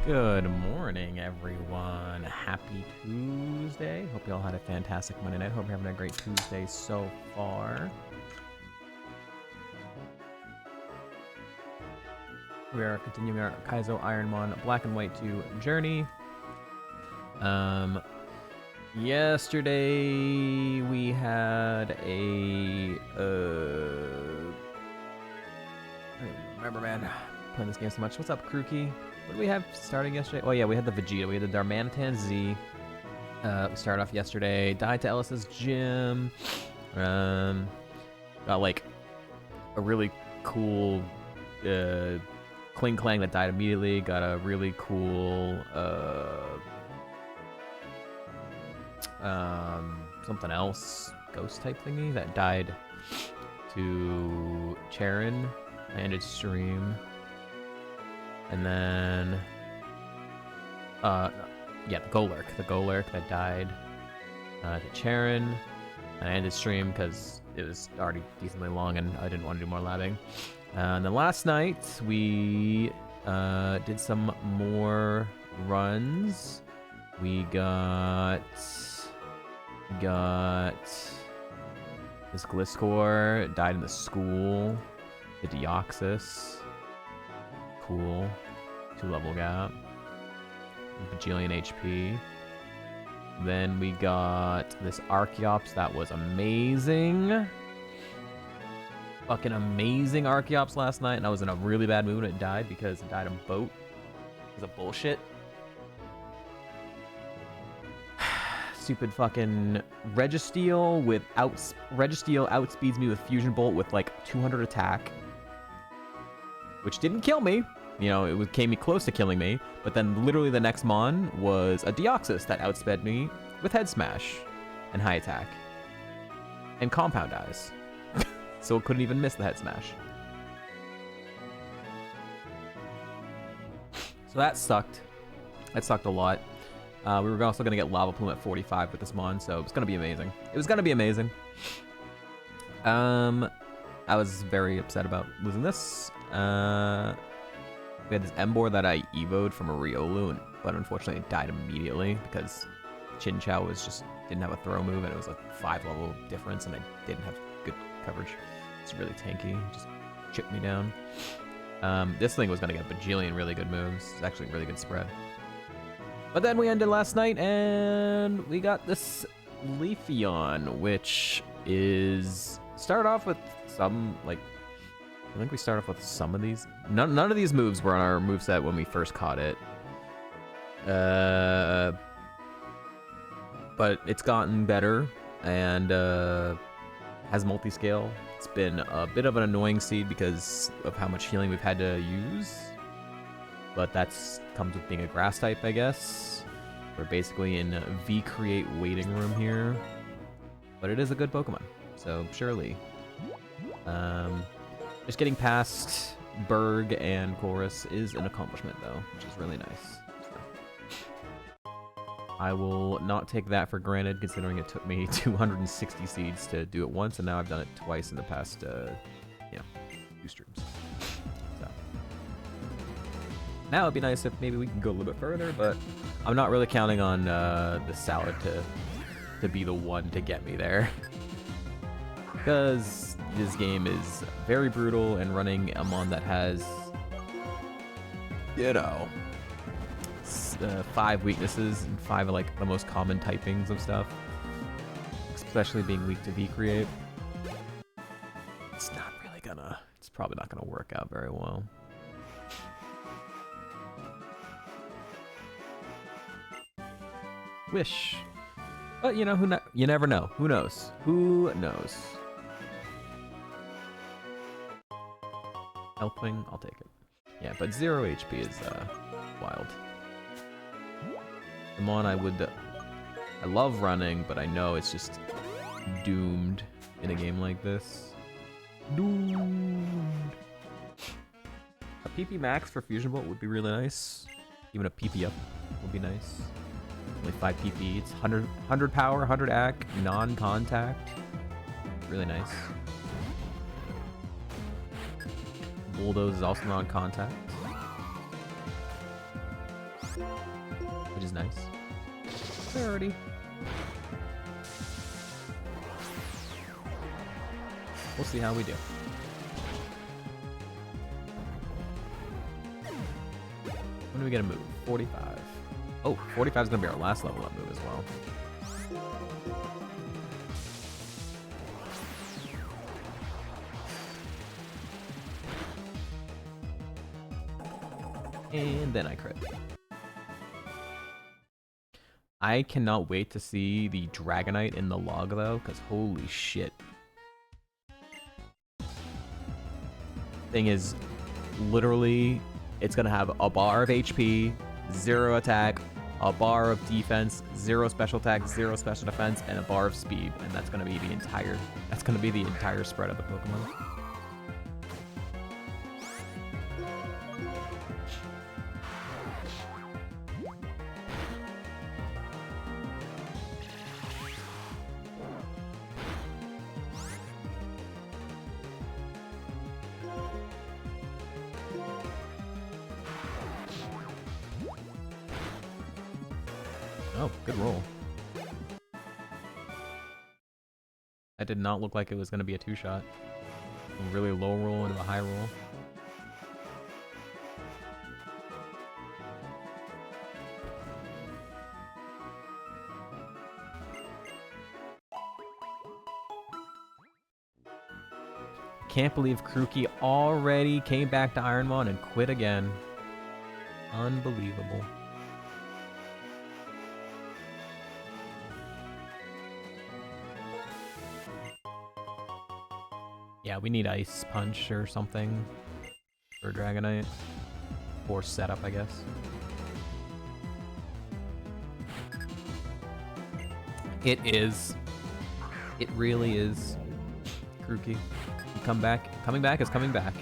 Good morning, everyone. Happy Tuesday. Hope you all had a fantastic Monday night. Hope you're having a great Tuesday so far. We are continuing our Kaizo Ironmon Black and White 2 journey. Yesterday we had a I don't even remember, man. Playing this game so much. What's up, Krookie? What did we have starting yesterday? Oh yeah, we had the Vegeta. We had the Darmanitan Z. We started off yesterday. Died to Ellis's gym. Got like a really cool Kling Clang that died immediately. Got a really cool something else, ghost type thingy that died to Charon. I ended stream. And then, yeah, the Golurk that died to Charon. And I ended stream because it was already decently long and I didn't want to do more labbing. And then last night we did some more runs. We got this Gliscor, died in the school, the Deoxys. Cool. 2-level gap. Bajillion HP. Then we got this Archeops that was amazing. Fucking amazing Archeops last night, and I was in a really bad mood when it died because it died in boat. It was a bullshit. Stupid fucking Registeel Registeel outspeeds me with Fusion Bolt with like 200 attack. Which didn't kill me. You know, it came close to killing me, but then literally the next mon was a Deoxys that outsped me with Head Smash and High Attack. And Compound Eyes. So it couldn't even miss the Head Smash. So that sucked. That sucked a lot. We were also going to get Lava Plume at 45 with this mon, so it was going to be amazing. It was going to be amazing. I was very upset about losing this. We had this Emboar that I evoed from a Riolu, but unfortunately it died immediately because Chinchou didn't have a throw move and it was a 5-level difference and I didn't have good coverage. It's really tanky, it just chipped me down. This thing was going to get a bajillion really good moves. It's actually a really good spread. But then we ended last night and we got this Leafeon, which is started off with some like I think we start off with some of these. None of these moves were on our moveset when we first caught it. But it's gotten better and has multi-scale. It's been a bit of an annoying seed because of how much healing we've had to use. But that's comes with being a grass type, I guess. We're basically in Vcreate waiting room here. But it is a good Pokemon, so surely. Just getting past Berg and Chorus is an accomplishment, though, which is really nice. So, I will not take that for granted, considering it took me 260 seeds to do it once, and now I've done it twice in the past, 2 streams. So. Now it'd be nice if maybe we can go a little bit further, but I'm not really counting on the Salad to be the one to get me there. Because this game is very brutal, and running a mon that has, 5 weaknesses and 5 of like the most common typings of stuff, especially being weak to Vcreate, it's probably not gonna work out very well. Wish. But you know, you never know. Who knows? Who knows? Elfwing, I'll take it. Yeah, but 0 HP is wild. The mon I love running, but I know it's just doomed in a game like this. Doomed. A PP max for Fusion Bolt would be really nice. Even a PP up would be nice. Only 5 PP. It's 100 power, 100 AC, non-contact. Really nice. Bulldoze is also non-contact. Nice. Clarity. We'll see how we do. When do we get a move? 45. Oh, 45 is going to be our last level up move as well. And then I crit. I cannot wait to see the Dragonite in the log though, because holy shit. Thing is, literally, it's gonna have a bar of HP, 0 attack, a bar of defense, 0 special attack, 0 special defense, and a bar of speed, and that's gonna be the entire spread of the Pokemon. Oh, good roll. That did not look like it was going to be a 2-shot. A really low roll into a high roll. Can't believe Kruki already came back to Ironmon and quit again. Unbelievable. Yeah, we need Ice Punch or something for Dragonite. Or setup, I guess. It is. It really is. Kruki. Come back. Coming back is coming back.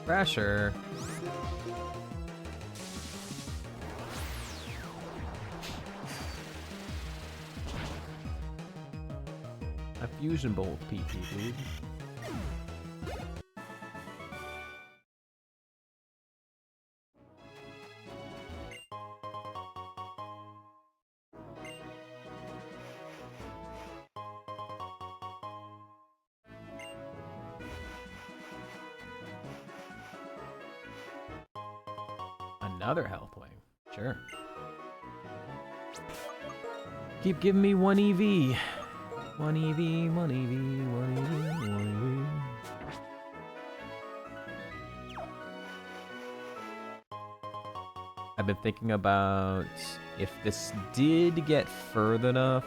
Crasher. A Fusion Bolt PP, dude. Another health wing. Sure. Keep giving me 1 EV. 1 EV, 1 EV, 1 EV, 1 EV. I've been thinking about if this did get further enough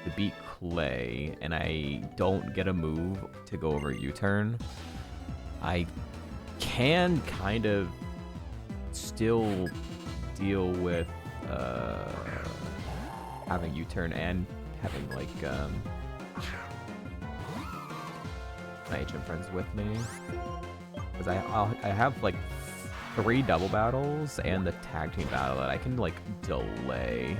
to beat Clay and I don't get a move to go over U-turn, I can kind of still deal with having U-turn and having like my HM friends with me, because I have like 3 double battles and the tag team battle that I can like delay.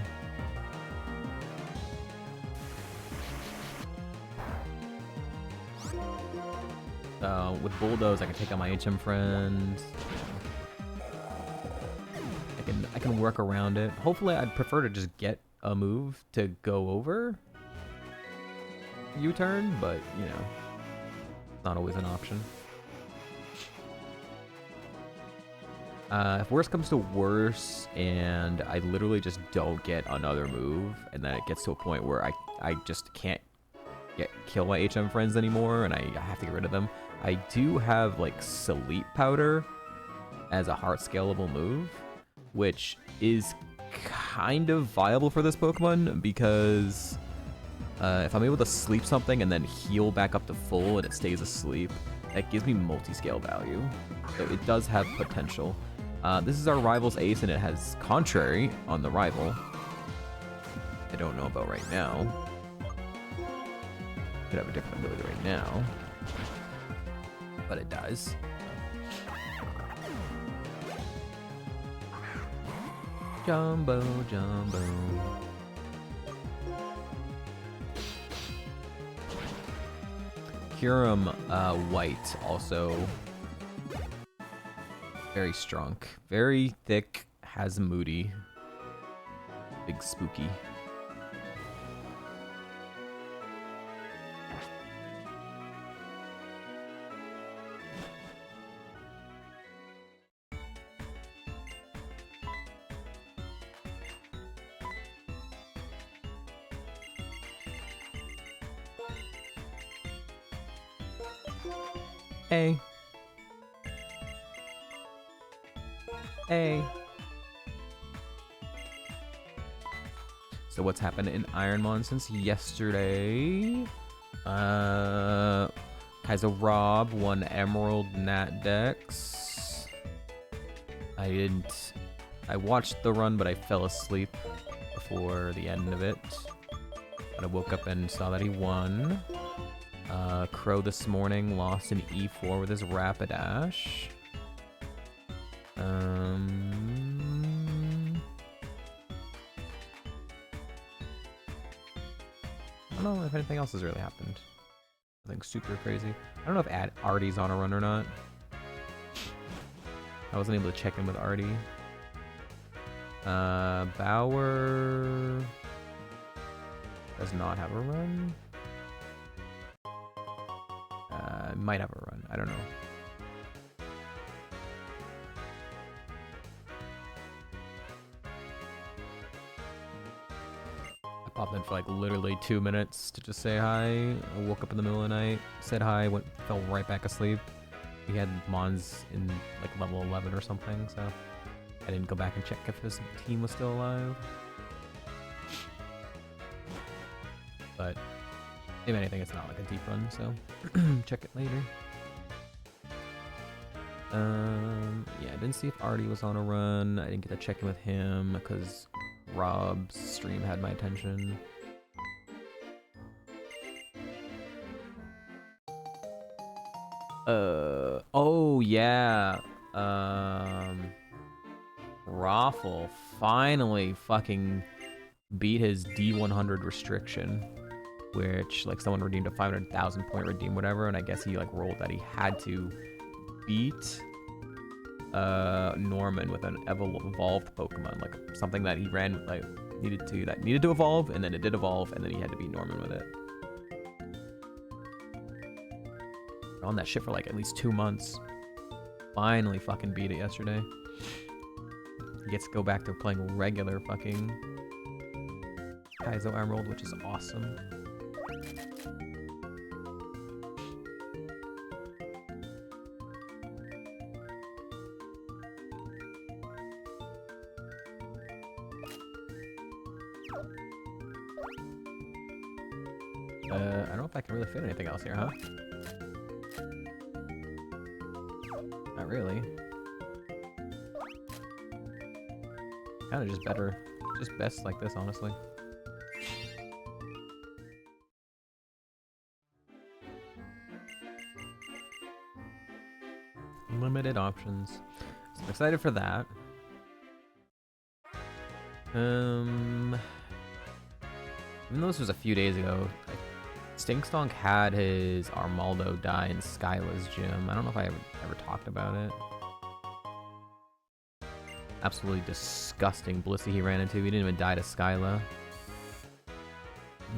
With Bulldoze, I can take out my HM friends. I can work around it. Hopefully, I'd prefer to just get a move to go over U-turn, but you know, it's not always an option. If worse comes to worse, and I literally just don't get another move, and then it gets to a point where I just can't kill my HM friends anymore, and I have to get rid of them, I do have like Sleep Powder as a heart scalable move, which is kind of viable for this Pokemon, because if I'm able to sleep something and then heal back up to full and it stays asleep, that gives me multi-scale value. So it does have potential. This is our rival's ace, and it has Contrary on the rival. I don't know about right now. Could have a different ability right now. but it dies. Jumbo, jumbo. Kyurem white also very strong, very thick, has moody, big spooky. Hey. Hey. So what's happened in Ironmon since yesterday? Kaizo Rob won Emerald Nat Dex. I watched the run, but I fell asleep before the end of it. But I woke up and saw that he won. Crow this morning lost an E4 with his Rapidash. I don't know if anything else has really happened. Nothing super crazy. I don't know if Artie's on a run or not. I wasn't able to check in with Artie. Bauer does not have a run. Might have a run. I don't know. I popped in for like literally 2 minutes to just say hi. I woke up in the middle of the night, said hi, fell right back asleep. He had Mons in like level 11 or something, so I didn't go back and check if his team was still alive. But if anything, it's not like a deep run, so check it later. Yeah, I didn't see if Artie was on a run. I didn't get to check in with him because Rob's stream had my attention. Oh yeah. Raffle finally fucking beat his D100 restriction, which like someone redeemed a 500,000 point redeem, whatever, and I guess he like rolled that he had to beat Norman with an evolved Pokemon, like something that he ran like needed to evolve, and then it did evolve, and then he had to beat Norman with it. On that shit for like at least 2 months. Finally fucking beat it yesterday. He gets to go back to playing regular fucking Kaizo Emerald, which is awesome. I don't know if I can really fit anything else here, huh? Not really. Kinda just best like this, honestly. Limited options. So I'm excited for that. Even though this was a few days ago, Stinkstonk had his Armaldo die in Skyla's gym. I don't know if I ever talked about it. Absolutely disgusting Blissey he ran into. He didn't even die to Skyla.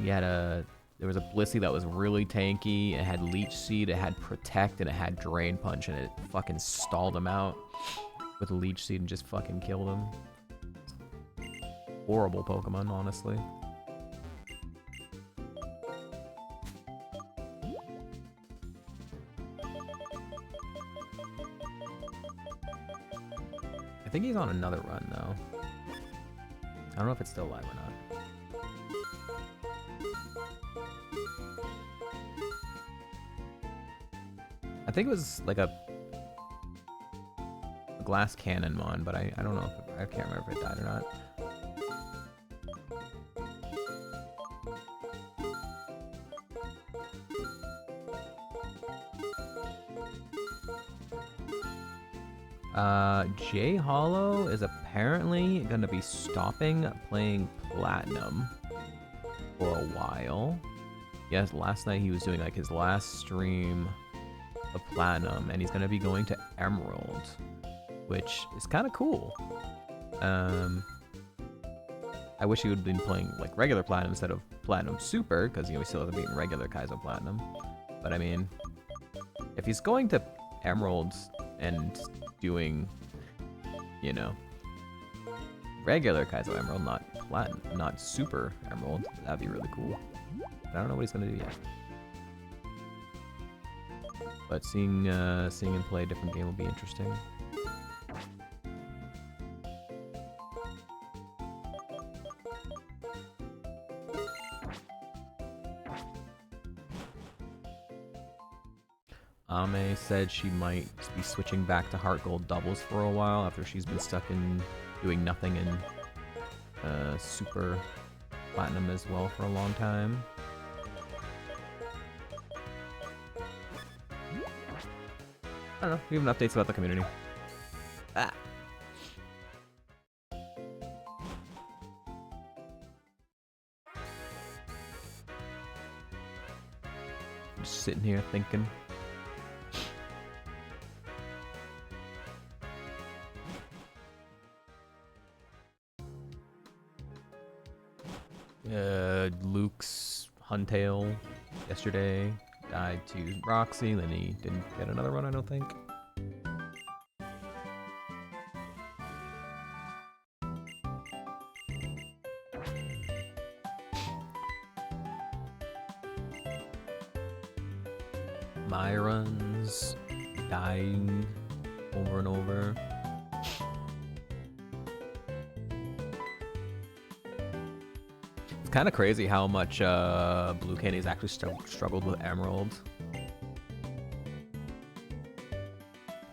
There was a Blissey that was really tanky. It had Leech Seed, it had Protect, and it had Drain Punch, and it fucking stalled him out with Leech Seed and just fucking killed him. Horrible Pokemon, honestly. I think he's on another run, though. I don't know if it's still live or not. I think it was like a glass cannon mon, but I don't know if I can't remember if it died or not. Jay Hollow is apparently gonna be stopping playing Platinum for a while. Yes, last night he was doing like his last stream of Platinum, and he's gonna be going to Emerald, which is kind of cool. I wish he would have been playing like regular Platinum instead of Platinum Super, because he still hasn't beaten regular Kaizo Platinum. But I mean, if he's going to Emerald and doing, you know, regular Kaizo Emerald, not Platinum, not Super Emerald, that'd be really cool. But I don't know what he's gonna do yet. But seeing him play a different game will be interesting. Ame said she might be switching back to Heart Gold doubles for a while after she's been stuck in doing nothing in Super Platinum as well for a long time. I don't know, we have updates about the community. Ah. Just sitting here thinking. Luke's Huntail yesterday died to Roxy, then he didn't get another run, I don't think. My runs dying over and over. It's kind of crazy how much Blue Candy's actually struggled with Emerald.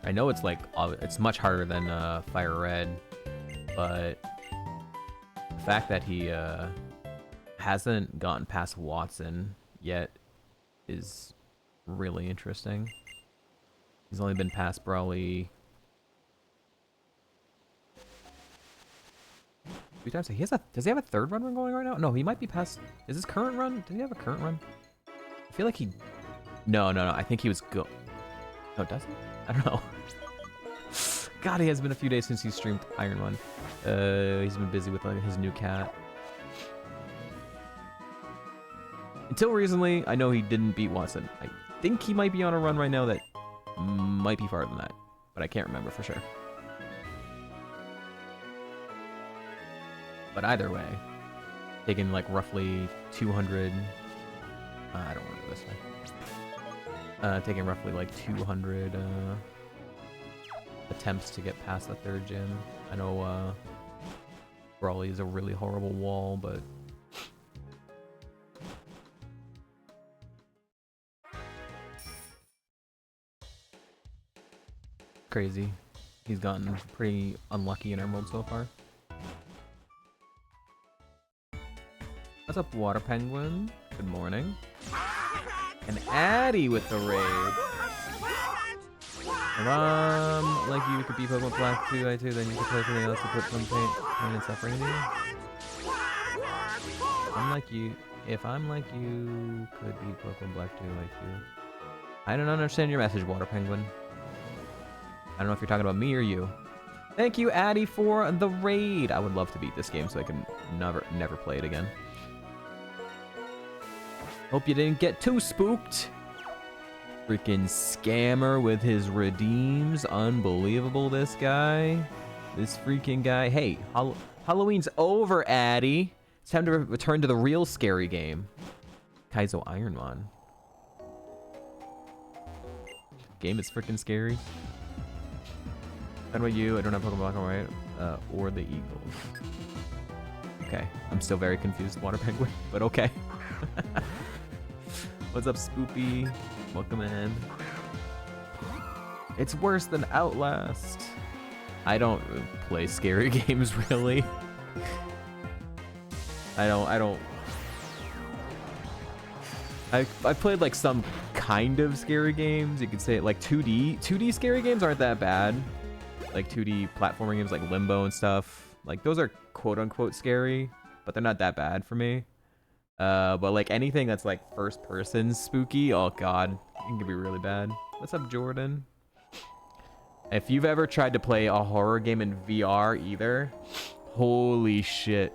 I know it's like it's much harder than Fire Red, but the fact that he hasn't gotten past Watson yet is really interesting. He's only been past Brawly 3 times. Does he have a third run going right now? No, he might be past. Is his current run? Does he have a current run? I feel like he. No. I think he was go. Oh, does he? I don't know. God, he has been a few days since he streamed Ironmon. He's been busy with like his new cat. Until recently, I know he didn't beat Watson. I think he might be on a run right now that might be farther than that, but I can't remember for sure. But either way, taking like roughly 200. I don't want to go this way. Taking roughly like 200 attempts to get past the third gym. I know Brawly is a really horrible wall, but crazy. He's gotten pretty unlucky in Emerald so far. What's up, Water Penguin? Good morning. And Addy with the raid. Like you could be Pokemon Black 2, I2, then you could play something else to put some paint and suffering in you. If I'm like you, could be Pokemon Black 2, I2. I don't understand your message, Water Penguin. I don't know if you're talking about me or you. Thank you, Addy, for the raid. I would love to beat this game so I can never play it again. Hope you didn't get too spooked. Freaking scammer with his redeems. Unbelievable, this guy. This freaking guy. Hey, Halloween's over, Addy. It's time to return to the real scary game. Kaizo Ironmon. Game is freaking scary. How about you? I don't have Pokemon Black and White or the Eagles. Okay, I'm still very confused, Water Penguin, but okay. What's up, Spoopy? Welcome in. It's worse than Outlast. I don't play scary games, really. I played like some kind of scary games. You could say like 2D scary games aren't that bad. like 2D platforming games like Limbo and stuff. Like those are quote unquote scary, but they're not that bad for me. But like anything that's like first person spooky, oh god, it can be really bad. What's up, Jordan? If you've ever tried to play a horror game in VR either, holy shit.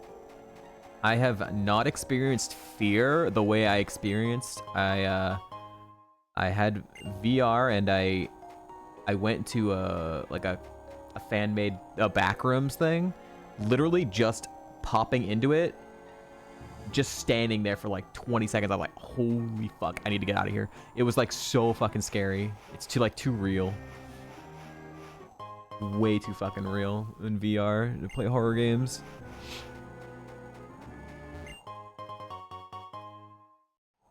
I have not experienced fear the way I experienced. I had VR and I went to a fan-made backrooms thing, literally just popping into it, just standing there for like 20 seconds. I'm like, holy fuck, I need to get out of here. It was like so fucking scary. It's too real. Way too fucking real in VR to play horror games.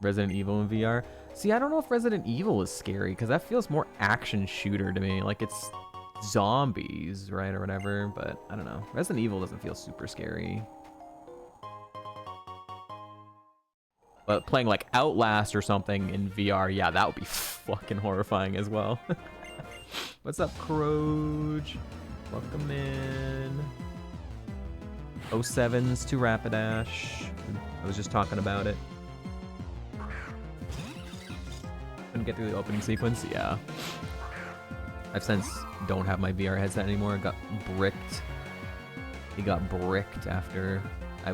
Resident Evil in VR. See, I don't know if Resident Evil is scary because that feels more action shooter to me. Like it's zombies, right, or whatever. But I don't know. Resident Evil doesn't feel super scary. But playing like Outlast or something in VR, yeah, that would be fucking horrifying as well. What's up, Croge? Welcome in. 07s to Rapidash. I was just talking about it. Couldn't get through the opening sequence? Yeah. I've since don't have my VR headset anymore. It got bricked. It got bricked after I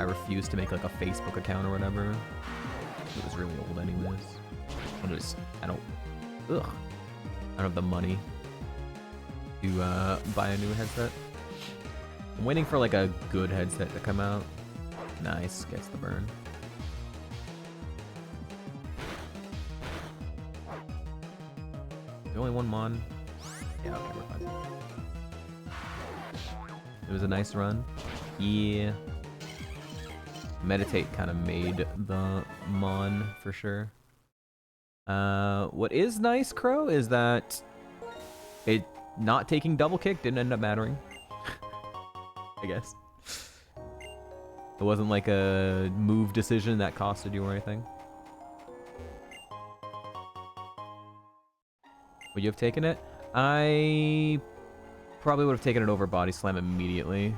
refused to make like a Facebook account or whatever. It was really old anyways. I don't have the money to buy a new headset. I'm waiting for like a good headset to come out. Nice, gets the burn. There's only one mon. Yeah, okay, we're fine. It was a nice run. Yeah. Meditate kind of made the mon for sure. What is nice, Crow, is that it not taking double kick didn't end up mattering. I guess. It wasn't like a move decision that costed you or anything. Would you have taken it? I probably would have taken it over Body Slam immediately.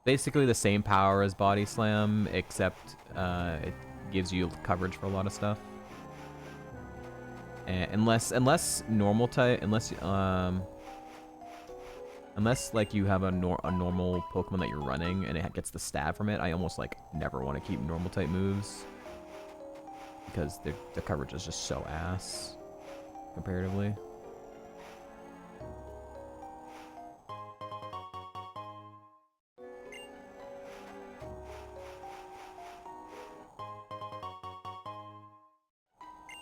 Basically the same power as Body Slam, except it gives you coverage for a lot of stuff. And unless normal type, unless like you have a normal Pokemon that you're running and it gets the stab from it, I almost like never want to keep normal type moves because the coverage is just so ass comparatively.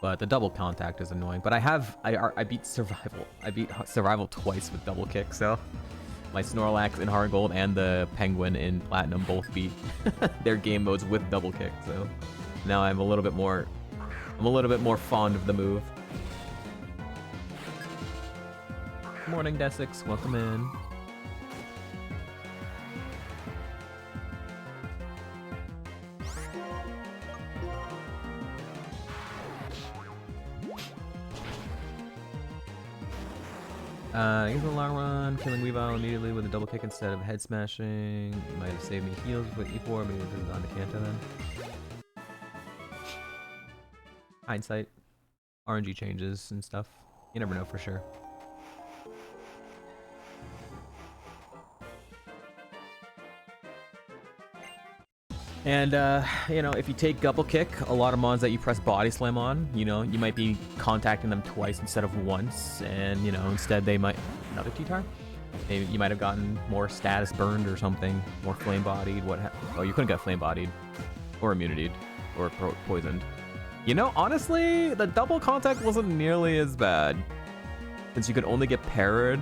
But the double contact is annoying. But I beat Survival. I beat Survival twice with double kick, so my Snorlax in Hard Gold and the Penguin in Platinum both beat their game modes with double kick. So now I'm a little bit more fond of the move. Good morning, Desix. Welcome in. Here's a long run, killing Weavile immediately with a double kick instead of head smashing. Might have saved me heals with E4, maybe it was on to Kanto then. Hindsight. RNG changes and stuff. You never know for sure. And, you know, if you take double kick, a lot of mons that you press body slam on, you know, you might be contacting them twice instead of once, and, you know, instead they might... Another T-Tar? You might have gotten more status burned or something, more flame-bodied, oh, you couldn't get flame-bodied, or immunitied, or poisoned. You know, honestly, the double contact wasn't nearly as bad, since you could only get parried,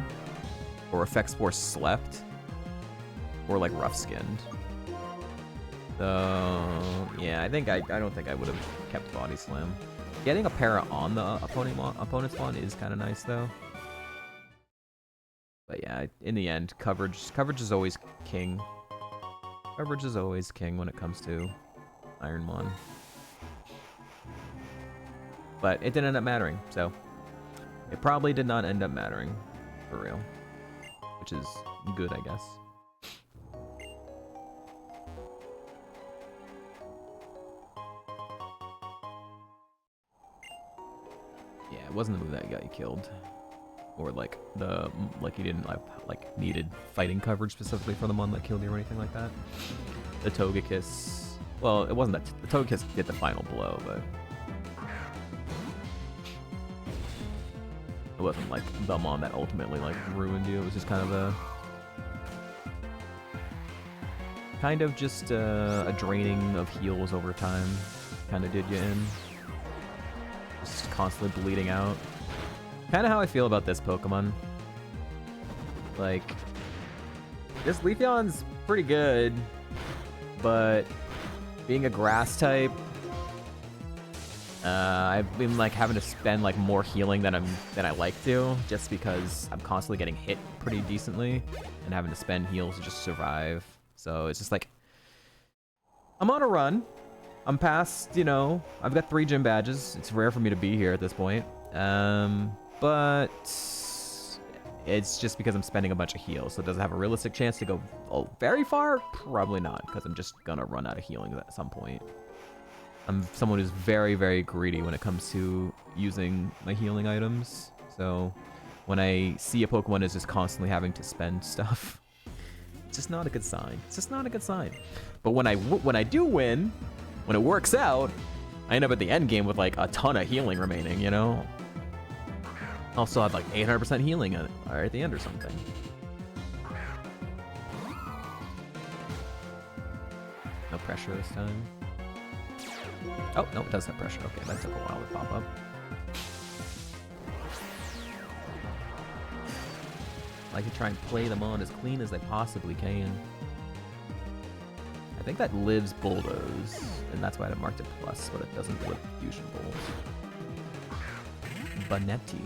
or effect spore slept, or, like, rough-skinned. So, yeah, I don't think I would have kept Body Slam. Getting a para on the opponent's spawn is kind of nice, though. But yeah, in the end, coverage is always king. Coverage is always king when it comes to Ironmon. But it didn't end up mattering, so It probably did not end up mattering, for real. Which is good, I guess. Yeah, it wasn't the move that got you killed. Or like you didn't like needed fighting coverage specifically for the one that killed you or anything like that. The Togekiss, well, it wasn't that the Togekiss did the final blow, but it wasn't like the mon that ultimately like ruined you. It was just kind of just a draining of heals over time. Kind of did you in. Just constantly bleeding out. Kind of how I feel about this Pokemon. Like, this Leafeon's pretty good, but being a grass type, I've been like having to spend like more healing than I like to, just because I'm constantly getting hit pretty decently and having to spend heals to just survive. So it's just like, I'm on a run. I'm past, you know, I've got 3 gym badges. It's rare for me to be here at this point. But it's just because I'm spending a bunch of heals. So does it have a realistic chance to go very far? Probably not, because I'm just gonna run out of healing at some point. I'm someone who's very, very greedy when it comes to using my healing items. So when I see a Pokemon is just constantly having to spend stuff, it's just not a good sign. It's just not a good sign. But when I do win, when it works out, I end up at the end game with like a ton of healing remaining, you know? Also had like 800% healing at the end or something. No pressure this time. Oh, no, it does have pressure. Okay, that took a while to pop up. I like to try and play them on as clean as I possibly can. I think that lives Bulldoze, and that's why I marked it plus, but it doesn't live Fusion Bolt. Banetti.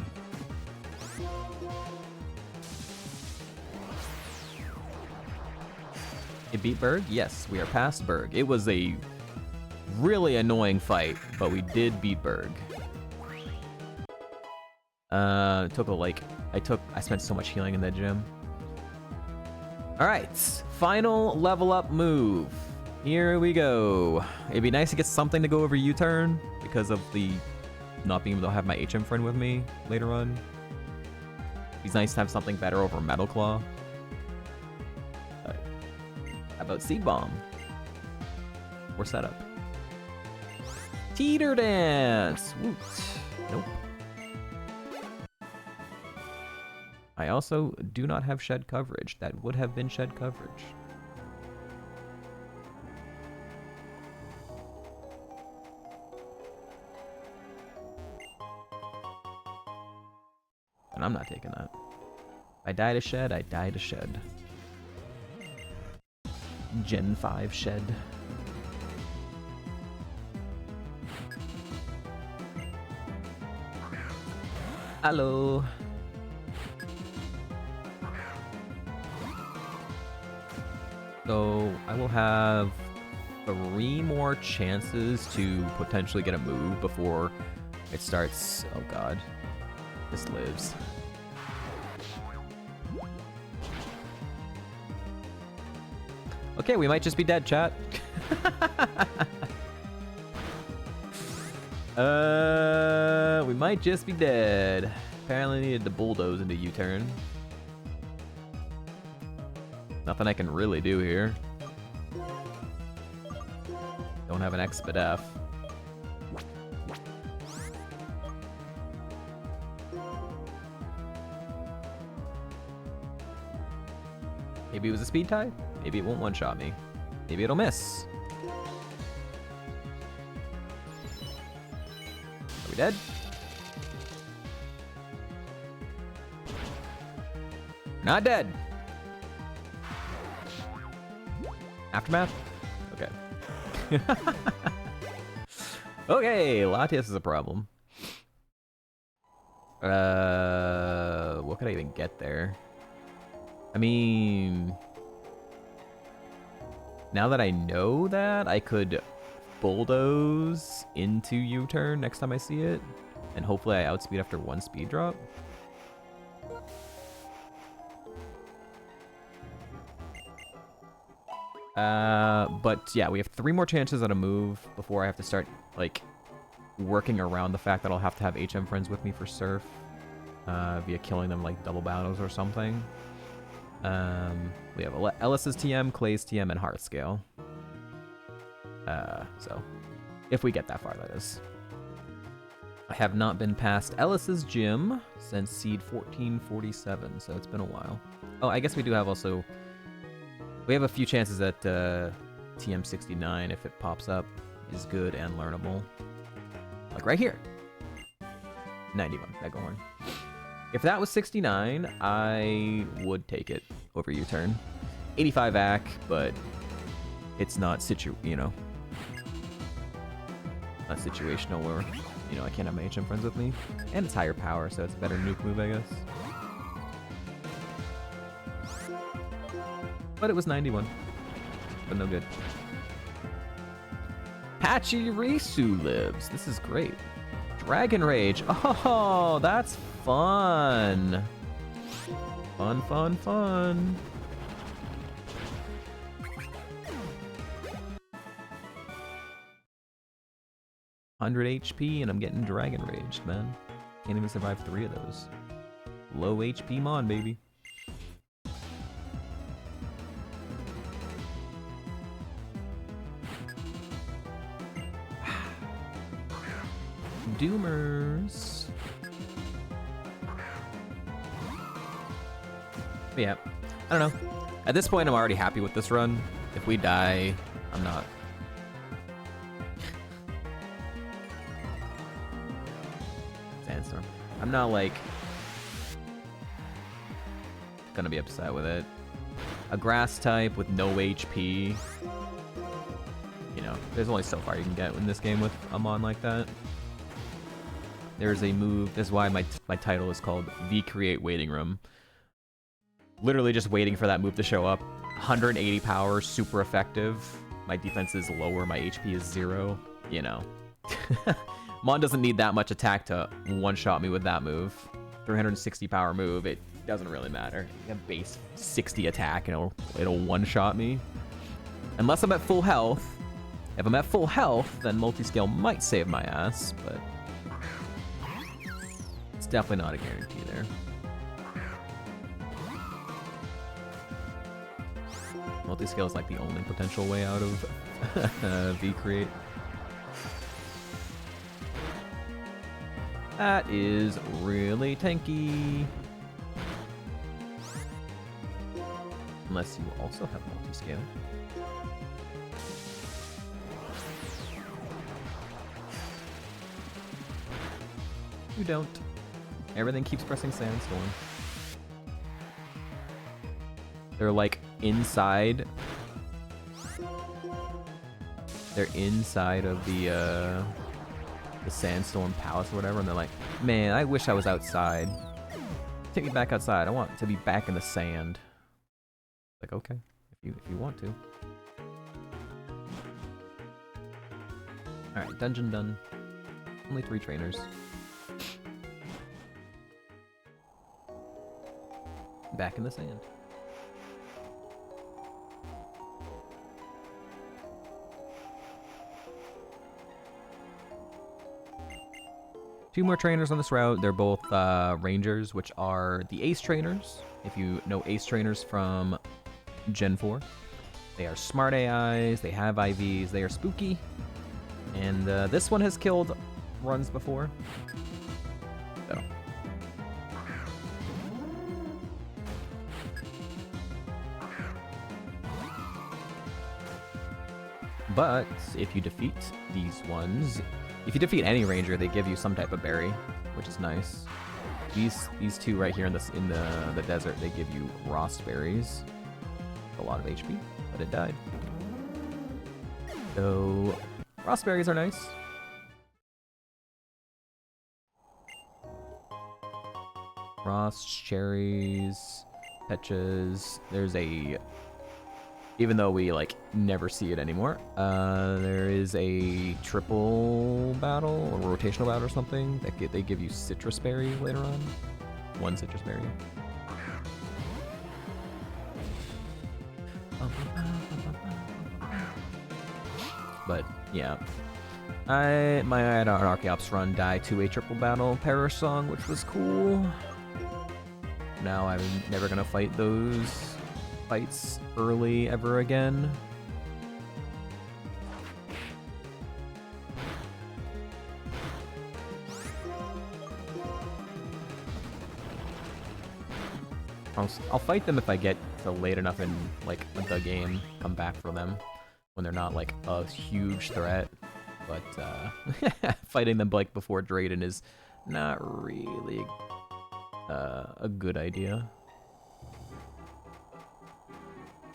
It beat Berg? Yes, we are past Berg. It was a really annoying fight, but we did beat Berg. It took I spent so much healing in that gym. Alright, final level up move. Here we go. It'd be nice to get something to go over U-turn because of the not being able to have my HM friend with me later on. It's nice to have something better over Metal Claw. How about Seed Bomb? Or Setup? Teeter Dance! Woot. Nope. I also do not have shed coverage. That would have been shed coverage. And I'm not taking that. I die to shed, I die to shed. Gen 5 shed. Hello. So I will have 3 more chances to potentially get a move before it starts. Oh god. This lives. Okay, we might just be dead, chat. We might just be dead. Apparently needed to bulldoze into U-turn. Nothing I can really do here. Don't have an Expedef. Maybe it was a speed tie? Maybe it won't one-shot me. Maybe it'll miss. Are we dead? Not dead. Aftermath? Okay. Okay, Latias is a problem. What could I even get there? I mean, now that I know that, I could bulldoze into U-turn next time I see it. And hopefully I outspeed after 1 speed drop. But yeah, we have 3 more chances at a move before I have to start, like, working around the fact that I'll have to have HM friends with me for Surf, via killing them, like, double battles or something. We have Ellis's TM, Clay's TM, and Heartscale. So, if we get that far, that is. I have not been past Ellis's gym since seed 1447, so it's been a while. Oh, I guess we do have also... We have a few chances that TM69, if it pops up, is good and learnable. Like right here. 91, Megahorn. If that was 69, I would take it over U-turn. 85 AC, but it's not not situational where, you know, I can't have my HM friends with me. And it's higher power, so it's a better nuke move, I guess. But it was 91. But no good. Pachirisu lives. This is great. Dragon Rage. Oh, that's fun. Fun, fun, fun. HP and I'm getting Dragon Raged, man. Can't even survive 3 of those. Low HP Mon, baby. Doomers. But yeah, I don't know. At this point, I'm already happy with this run. If we die, I'm not. Sandstorm. I'm not, like, gonna be upset with it. A grass type with no HP. You know, there's only so far you can get in this game with a Mon like that. There's a move, this is why my title is called Vcreate Waiting Room. Literally just waiting for that move to show up. 180 power, super effective. My defense is lower, my HP is 0. You know. Mon doesn't need that much attack to one-shot me with that move. 360 power move, it doesn't really matter. You have base 60 attack, you know, it'll one-shot me. Unless I'm at full health. If I'm at full health, then multi-scale might save my ass, but... It's definitely not a guarantee there. Multi-scale is like the only potential way out of Vcreate. That is really tanky. Unless you also have multi-scale. You don't. Everything keeps pressing Sandstorm. They're like inside. They're inside of the Sandstorm Palace or whatever, and they're like, man, I wish I was outside. Take me back outside. I want to be back in the sand. Like, okay, if you want to. Alright, dungeon done. Only 3 trainers. Back in the sand. Two more trainers on this route. They're both rangers, which are the ace trainers. If you know ace trainers from Gen 4. They are smart AIs, they have IVs, they are spooky. And this one has killed runs before. So. But if you defeat these ones, if you defeat any ranger, they give you some type of berry, which is nice. These two right here in the desert, they give you Rost berries. A lot of HP, but it died. So Rost berries are nice. Frost, cherries, petches. There's a Even though we, like, never see it anymore. There is a triple battle, or rotational battle or something. That they give you citrus berry later on. 1 citrus berry. But, yeah. My Archeops run died to a triple battle Perish Song, which was cool. Now I'm never gonna fight those fights early ever again. I'll fight them if I get to late enough in, like, the game, come back for them, when they're not, like, a huge threat. But, fighting them, like, before Drayden is not really a good idea.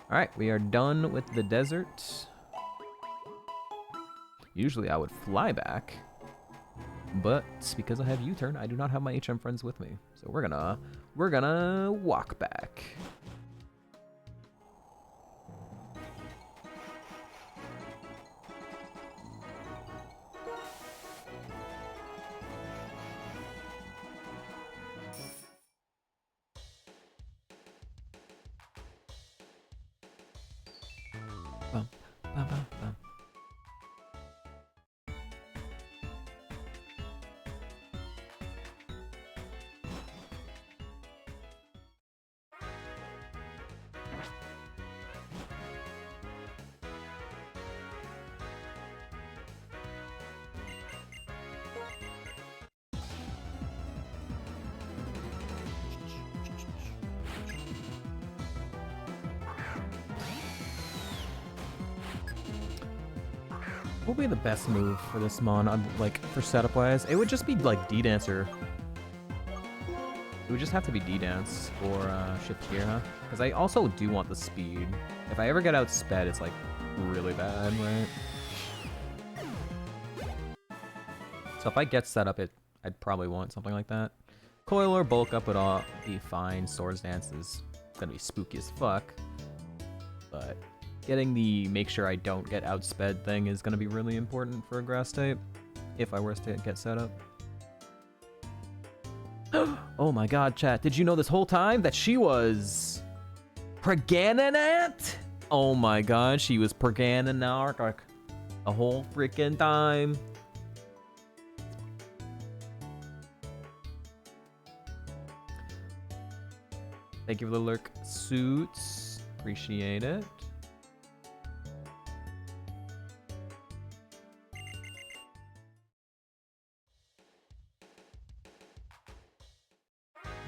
Alright, we are done with the desert. Usually I would fly back, but because I have U-turn, I do not have my HM friends with me. So we're gonna walk back. Bum, bum, bum, bum. What would be the best move for this mon, like, for setup wise? It would just be like D-Dancer. It would just have to be D-Dance or Shift Gear, huh? Because I also do want the speed. If I ever get outsped, it's like really bad, right? So if I get set up, I'd probably want something like that. Coil or bulk up would all be fine. Swords Dance is gonna be spooky as fuck. But getting the make sure I don't get outsped thing is gonna be really important for a grass type, if I were to get set up. Oh my god, chat, did you know this whole time that she was Pregananat? Oh my god, she was Pregananat the whole freaking time. Thank you for the lurk, Suits. Appreciate it.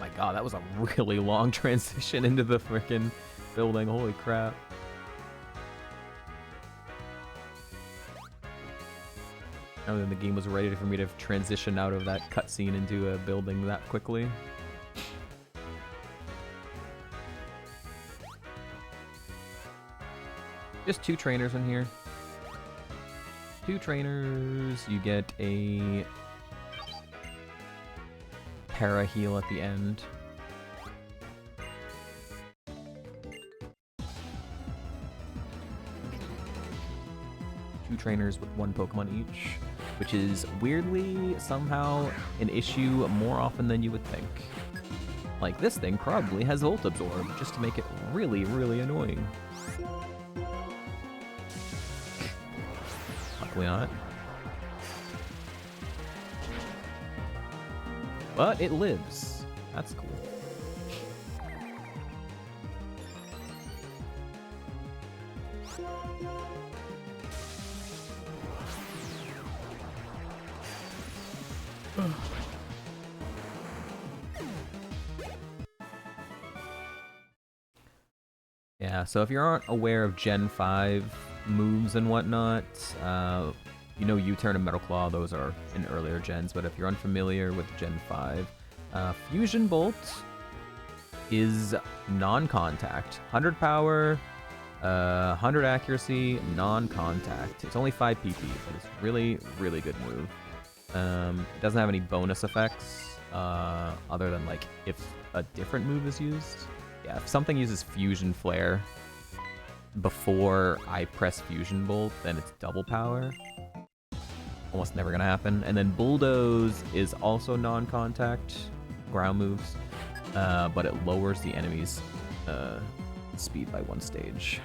My god, that was a really long transition into the freaking building. Holy crap. I don't think the game was ready for me to transition out of that cutscene into a building that quickly. Just 2 trainers in here. 2 trainers. You get a para heal at the end. 2 trainers with 1 Pokemon each, which is weirdly somehow an issue more often than you would think. Like, this thing probably has Volt Absorb, just to make it really, really annoying. Luckily not. But it lives. That's cool. Yeah, so if you aren't aware of Gen 5 moves and whatnot, you know U-Turn and Metal Claw, those are in earlier gens, but if you're unfamiliar with Gen 5, Fusion Bolt is non-contact. 100 power, 100 accuracy, non-contact. It's only 5 PP, but it's really, really good move. It doesn't have any bonus effects, other than, like, if a different move is used. Yeah, if something uses Fusion Flare, before I press Fusion Bolt, then it's double power. Almost never gonna happen. And then Bulldoze is also non-contact ground moves, but it lowers the enemy's speed by 1 stage.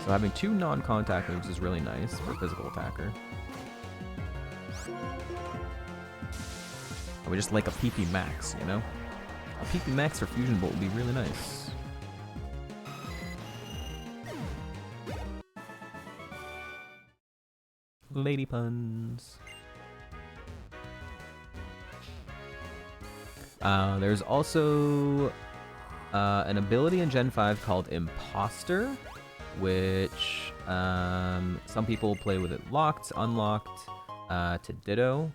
So having 2 non-contact moves is really nice for a physical attacker. We just like a PP max, you know? A PP max for Fusion Bolt would be really nice. Lady puns. There's also an ability in Gen 5 called Imposter, which some people play with it locked, unlocked, to ditto.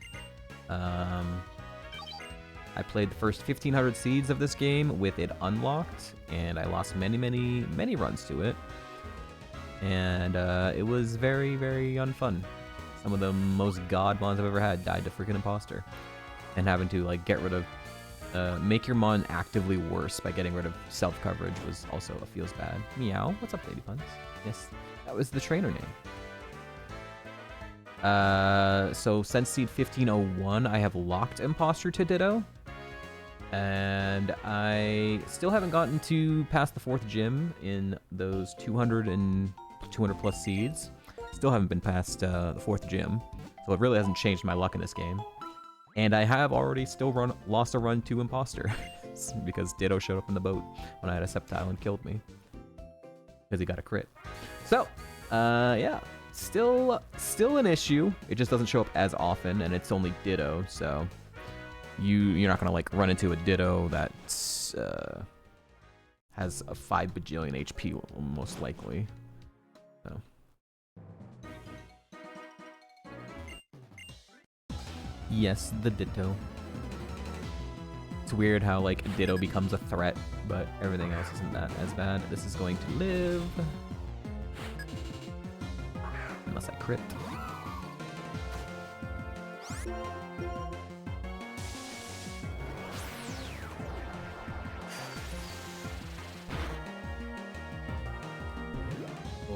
I played the first 1,500 seeds of this game with it unlocked, and I lost many runs to it. And it was very, very unfun. Some of the most god mons I've ever had died to freaking Imposter. And having to like get rid of, make your mon actively worse by getting rid of self-coverage was also a feels bad. Meow, what's up, Lady Puns? Yes, that was the trainer name. So since seed 1501, I have locked Imposter to ditto. And I still haven't gotten to past the 4th gym in those 200 plus seeds. Still haven't been past the 4th gym, so it really hasn't changed my luck in this game. And I have already still lost a run to Imposter because Ditto showed up in the boat when I had a Sceptile and killed me because he got a crit. So, yeah, still an issue. It just doesn't show up as often, and it's only Ditto, so you're not gonna like run into a Ditto that has a 5 bajillion HP most likely. So. Yes, the Ditto. It's weird how like Ditto becomes a threat, but everything else isn't that as bad. This is going to live. Unless I crit.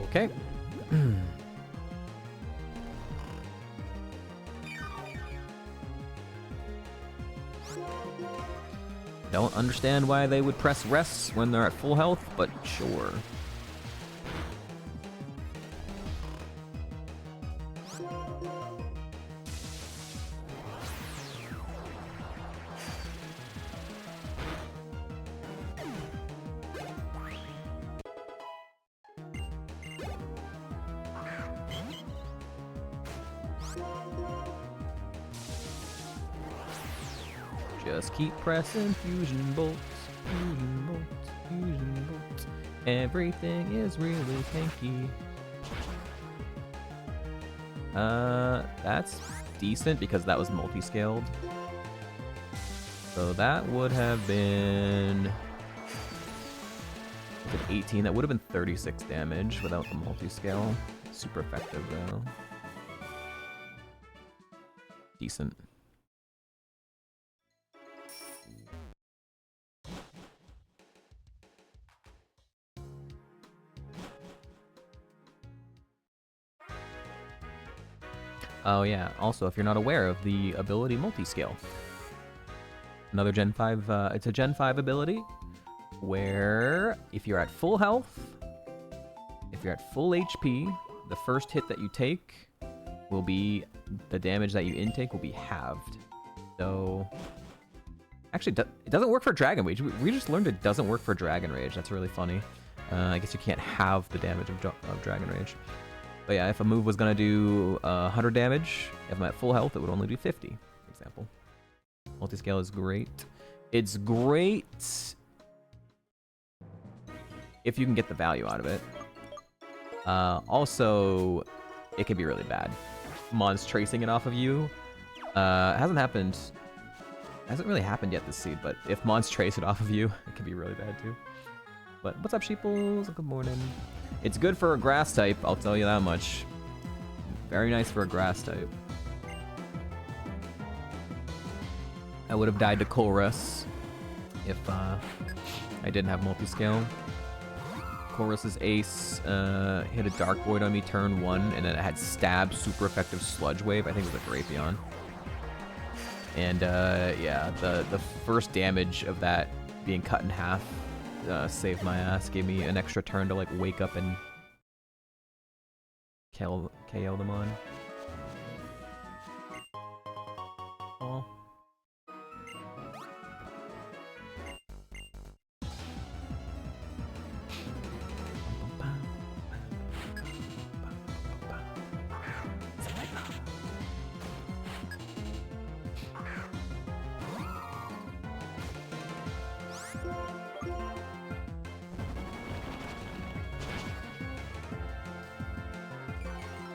Okay. Don't understand why they would press rests when they're at full health, but sure. Just keep pressing fusion bolts, fusion bolts, fusion bolts. Everything is really tanky. That's decent because that was multi-scaled. So that would have been 18. That would have been 36 damage without the multi-scale. Super effective though. Decent. Oh yeah, also if you're not aware of the ability multi-scale. Another Gen 5, it's a Gen 5 ability where if you're at full health, if you're at full HP, the first hit that you take will be, the damage that you intake will be halved. So, actually it doesn't work for Dragon Rage. We just learned it doesn't work for Dragon Rage. That's really funny. I guess you can't halve the damage of Dragon Rage. But yeah, if a move was gonna do 100 damage, if I'm at full health, it would only do 50, for example. Multiscale is great. It's great if you can get the value out of it. Also, it can be really bad. Mons tracing it off of you. Hasn't really happened yet this seed, but if Mons trace it off of you, it can be really bad too. But what's up, sheeples? Good morning. It's good for a grass type, I'll tell you that much. Very nice for a grass type. I would have died to Colress if I didn't have multi-scale. Taurus's ace hit a Dark Void on me turn 1, and then it had Stab, super effective Sludge Wave. I think it was a Drapion. And yeah, the first damage of that being cut in half saved my ass. Gave me an extra turn to like wake up and KO them on. Oh.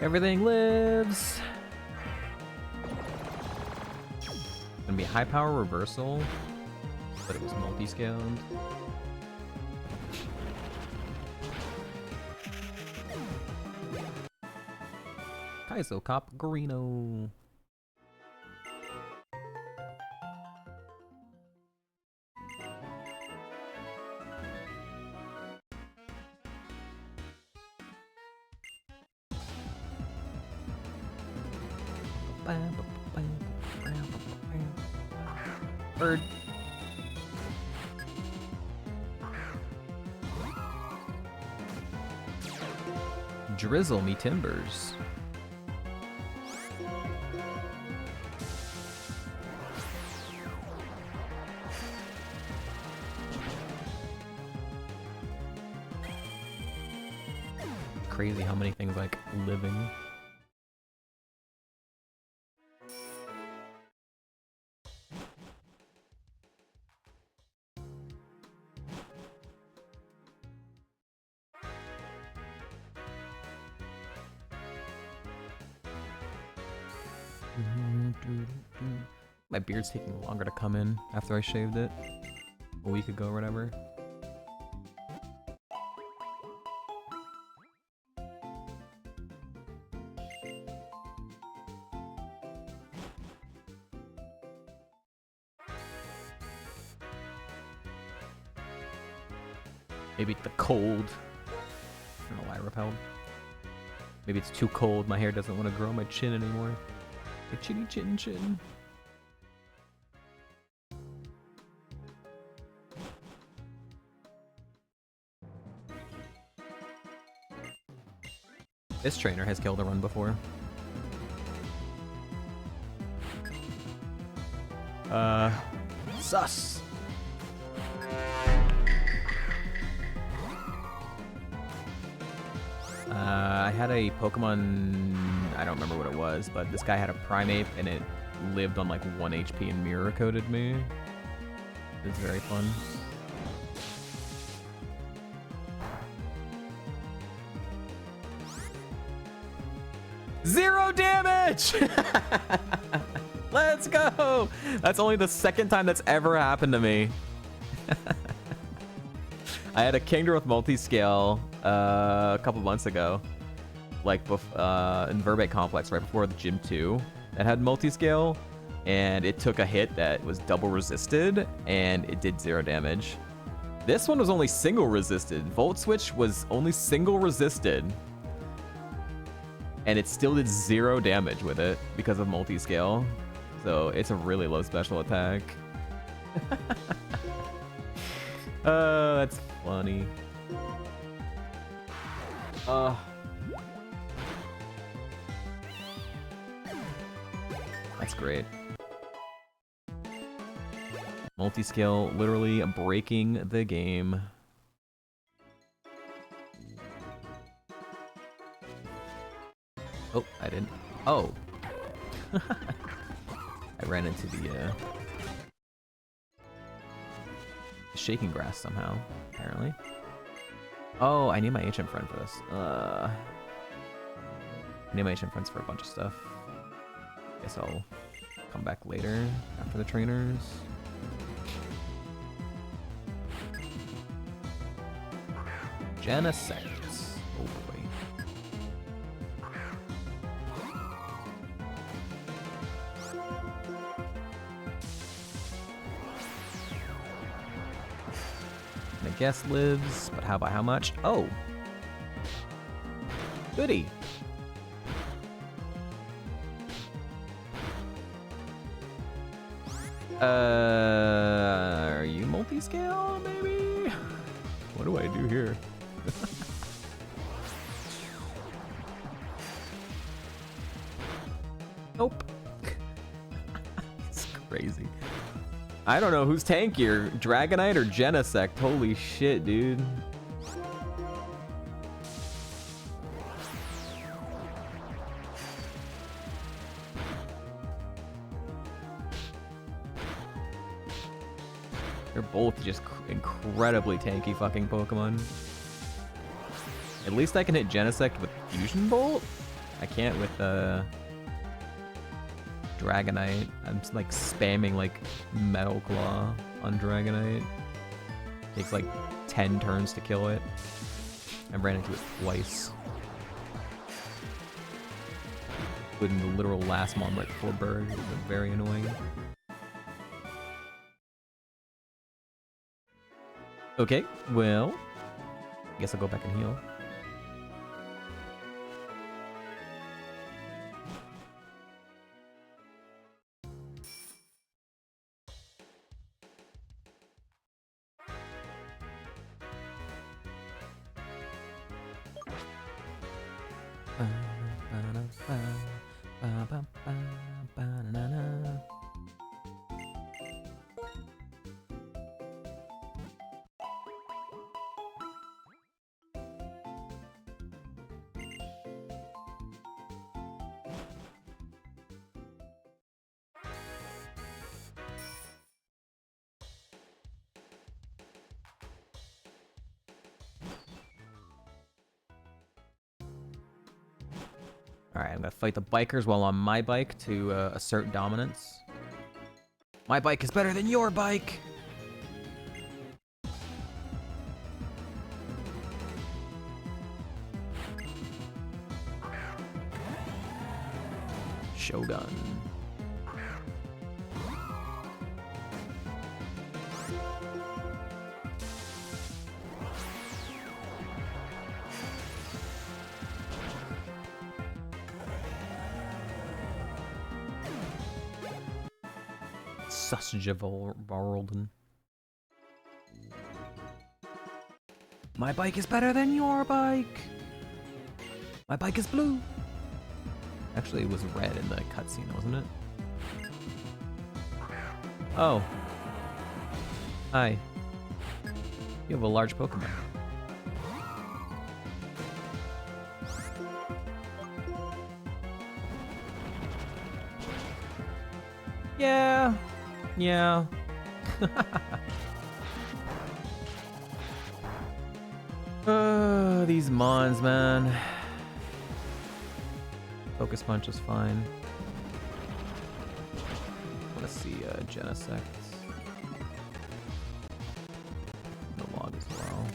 Everything lives. Gonna be high power reversal, but it was multi-scaled. Kaizo Garino. Bird. Drizzle me timbers. Crazy how many things like living. My beard's taking longer to come in after I shaved it a week ago or whatever. Maybe it's the cold. I don't know why I repelled. Maybe it's too cold. My hair doesn't want to grow my chin anymore. The chinny chin chin. This trainer has killed a run before. Sus. I had a Pokemon, I don't remember what it was, but this guy had a Primeape and it lived on like 1 HP and mirror coated me. It was very fun. Zero damage! Let's go! That's only the second time that's ever happened to me. I had a Kingdra with multi-scale a couple months ago, like in Verbate Complex right before the Gym 2 that had multi-scale, and it took a hit that was double resisted and it did 0 damage. This one was only single resisted. Volt Switch was only single resisted, and it still did 0 damage with it because of multi-scale. So it's a really low special attack. That's funny. That's great. Multi-scale literally breaking the game. Oh, I didn't. Oh. I ran into the shaking grass somehow, apparently. Oh, I need my HM friend for this. I need my HM friends for a bunch of stuff. Guess I'll come back later after the trainers. Genesects. Oh boy. gonna guess lives, but how by how much? Oh. Goody. Are you multi-scale, maybe? What do I do here? Nope. It's crazy. I don't know who's tankier, Dragonite or Genesect. Holy shit, dude. They're both just incredibly tanky fucking Pokemon. At least I can hit Genesect with Fusion Bolt. I can't with Dragonite. I'm like spamming like Metal Claw on Dragonite. Takes like 10 turns to kill it. I ran into it twice. Including the literal last mon right before Berg. It was very annoying. Okay, well, I guess I'll go back and heal. Alright, I'm gonna fight the bikers while on my bike to assert dominance. My bike is better than your bike! Shogun. Sausage of Varolden. My bike is better than your bike! My bike is blue! Actually, it was red in the cutscene, wasn't it? Oh. Hi. You have a large Pokemon. Yeah. Yeah. These Mons, man. Focus Punch is fine. I want to see Genesect. The log as well.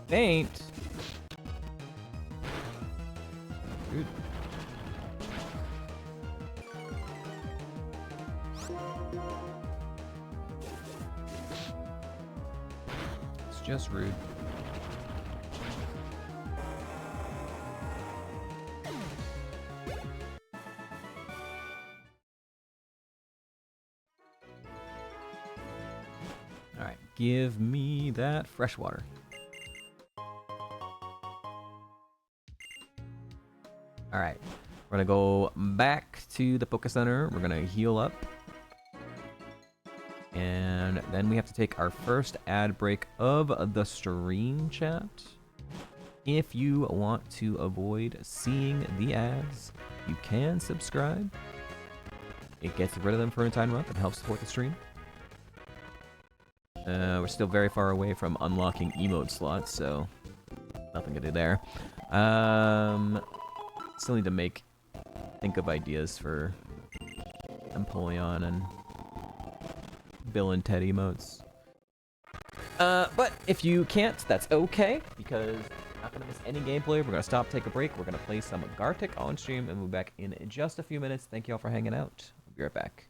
Faint. Dude. It's just rude. Alright, give me that fresh water. Alright, we're gonna go back to the Poké Center. We're gonna heal up. And then we have to take our first ad break of the stream, chat. If you want to avoid seeing the ads, you can subscribe. It gets rid of them for an entire month and helps support the stream. We're still very far away from unlocking emote slots, so nothing to do there. Still need to think of ideas for Empoleon and Bill and Ted emotes. But if you can't, that's okay, because we're not going to miss any gameplay. We're going to stop, take a break. We're going to play some Gartic on stream, and we'll be back in just a few minutes. Thank you all for hanging out. We'll be right back.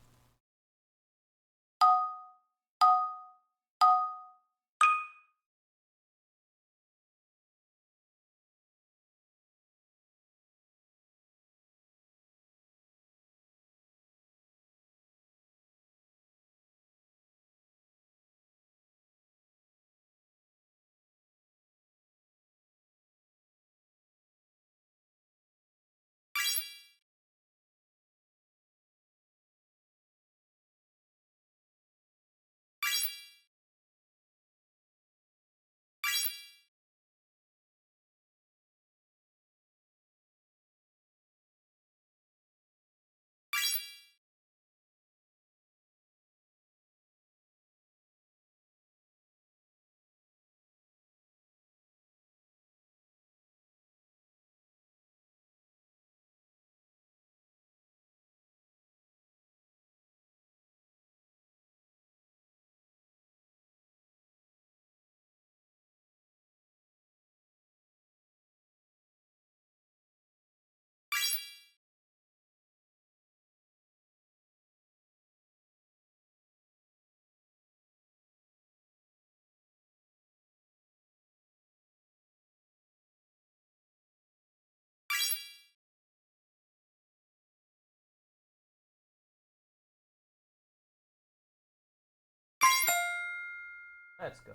Let's go.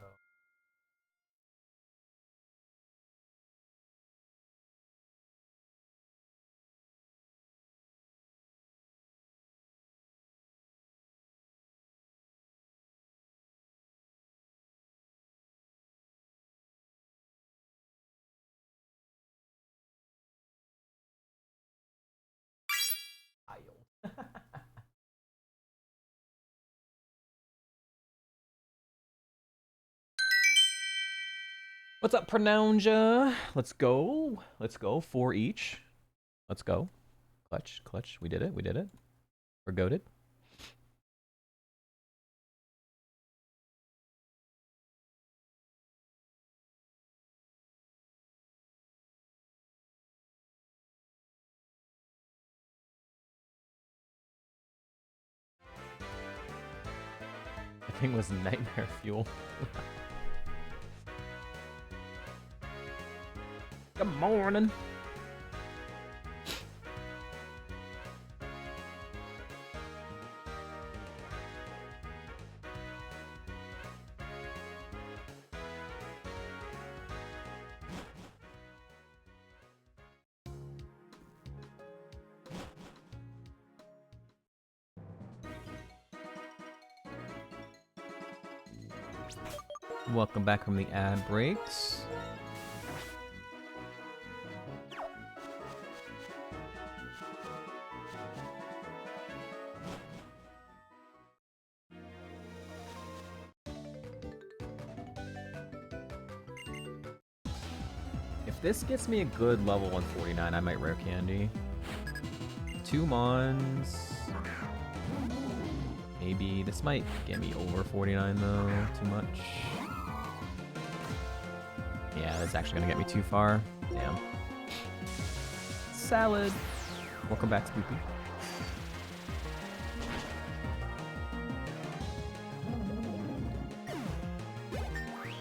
What's up, Pronouncia? Let's go. Let's go. 4 each. Let's go. Clutch, clutch. We did it. We did it. We're goated. I think it was nightmare fuel. Good morning. Welcome back from the ad breaks. If this gets me a good level 149, I might rare candy. 2 mons. Maybe this might get me over 49 though. Too much. Yeah, that's actually gonna get me too far. Damn. Salad. Welcome back, Spoopy.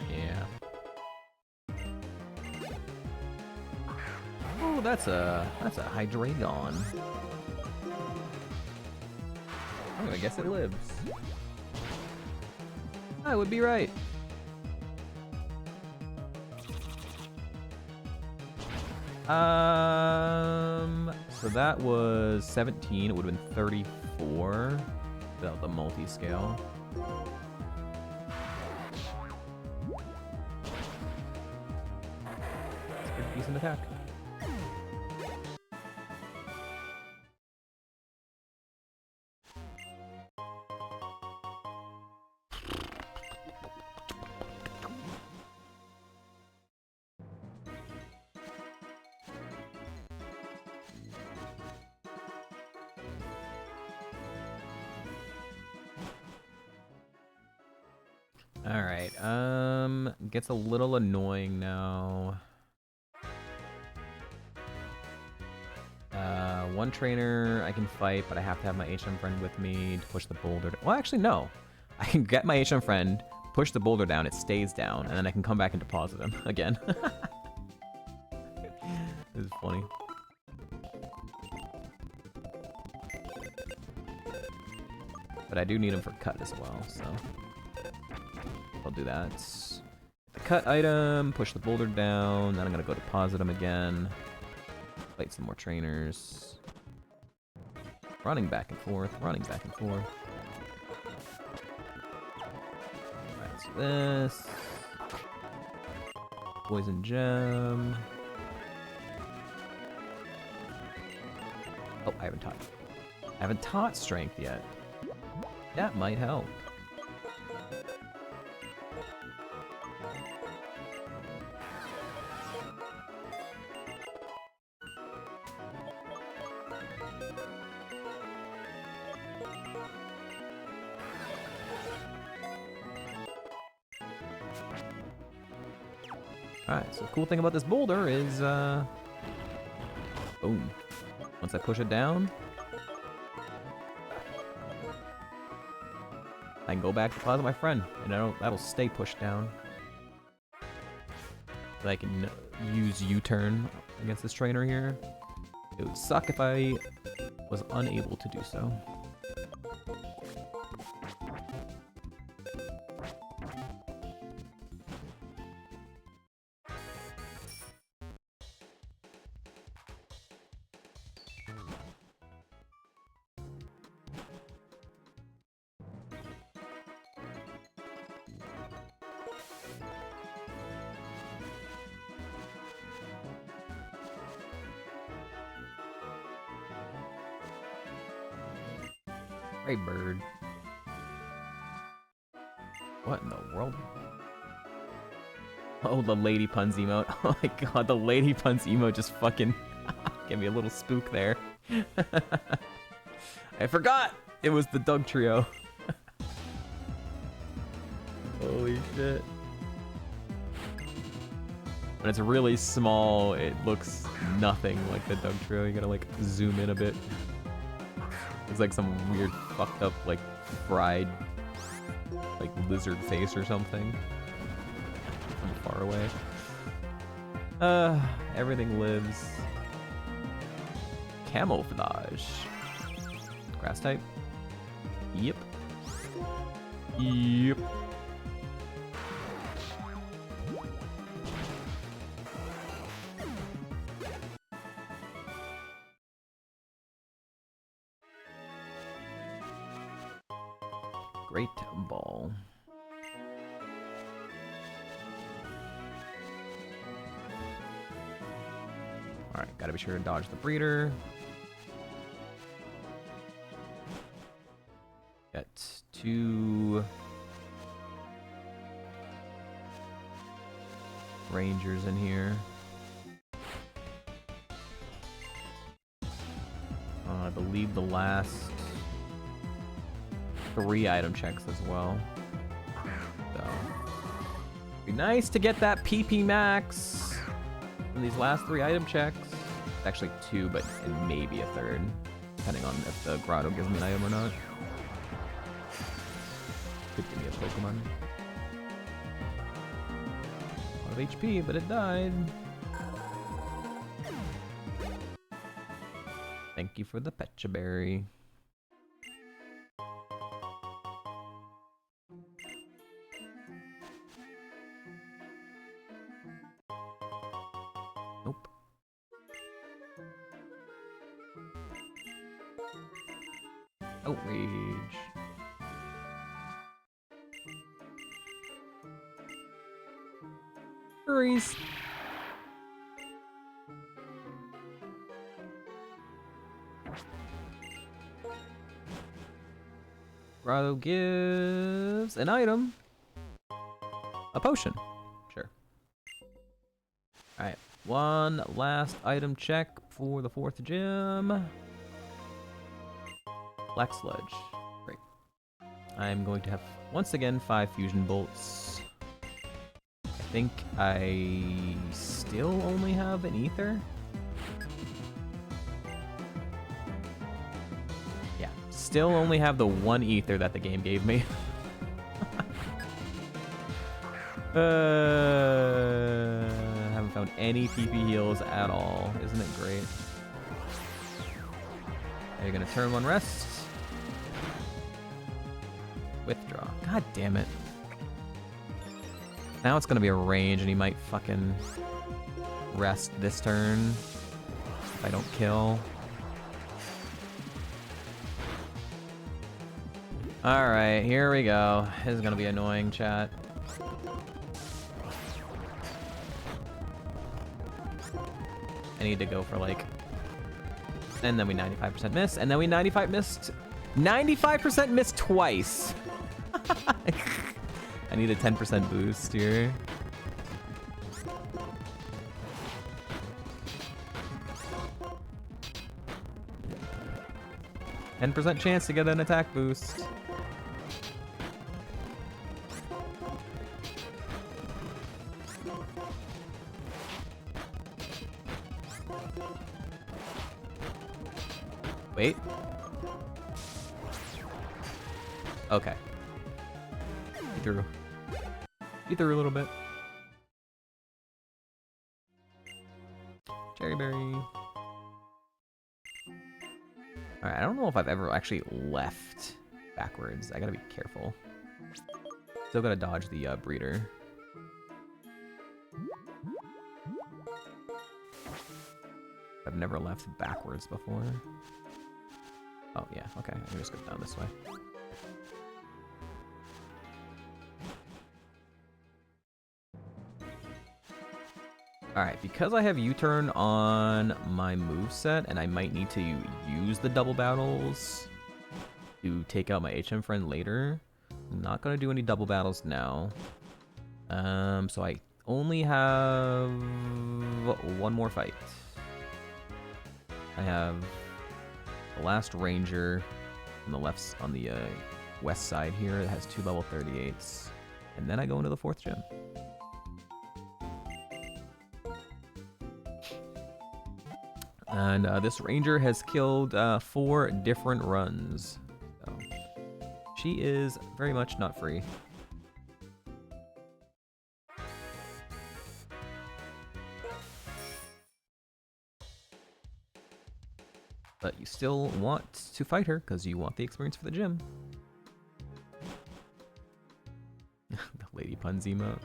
Yeah. Oh, that's a Hydreigon. Oh, I guess it lives. I would be right. So that was 17. It would have been 34 without the multi-scale. That's a pretty decent attack. Alright, gets a little annoying now. One trainer I can fight, but I have to have my HM friend with me to push the boulder. Well, actually, no. I can get my HM friend, push the boulder down, it stays down, and then I can come back and deposit him again. This is funny. But I do need him for cut as well, so I'll do that. The cut item, push the boulder down, then I'm gonna go deposit him again. Fight some more trainers. Running back and forth, running back and forth. Alright, so this. Poison gem. Oh, I haven't taught strength yet. That might help. Alright, so the cool thing about this boulder is, boom. Once I push it down, I can go back to deposit my friend, and that'll stay pushed down. So I can use U-turn against this trainer here. It would suck if I was unable to do so. Gray bird. What in the world? Oh, the lady puns emote. Oh my god, the lady puns emote just fucking gave me a little spook there. I forgot it was the Doug trio. Holy shit. When it's really small, it looks nothing like the Doug trio. You gotta like zoom in a bit. It's like some weird fucked up like fried like lizard face or something. From far away. Everything lives. Camouflage. Grass type. Yep. Yep. Great ball. Alright, gotta be sure to dodge the breeder. Got 2 rangers in here. I believe the last 3 item checks as well. So, be nice to get that PP max from these last 3 item checks. Actually 2, but and maybe a 3rd, depending on if the grotto gives me an item or not. Could give me a Pokemon. A lot of HP, but it died. Thank you for the Pecha Berry. Nope. Outrage. Furries. Grotto gives an item. A potion. Sure. Alright. One last item check for the 4th gym. Black Sludge. Great. I'm going to have, once again, 5 fusion bolts. I think I still only have an ether. Yeah, still only have the 1 ether that the game gave me. Haven't found any PP heals at all. Isn't it great? Are you gonna turn 1 rest? Withdraw. God damn it. Now it's gonna be a range and he might fucking rest this turn if I don't kill. Alright, here we go. This is gonna be annoying, chat. I need to go for like... And then we 95% miss, and then we 95% missed twice. I need a 10% boost here. %10 chance to get an attack boost. Wait. Okay. He threw a little bit. Cherry berry. Alright, I don't know if I've ever actually left backwards. I gotta be careful. Still gotta dodge the breeder. I've never left backwards before. Oh yeah, okay. I can just go down this way. Alright, because I have U-turn on my moveset, and I might need to use the double battles to take out my HM friend later. I'm not gonna do any double battles now. So I only have one more fight. I have the last ranger on the left, on the west side here that has 2 level 38s, and then I go into the 4th gym. And this ranger has killed 4 different runs, so she is very much not free. But you still want to fight her, because you want the experience for the gym. The Lady Puns emote.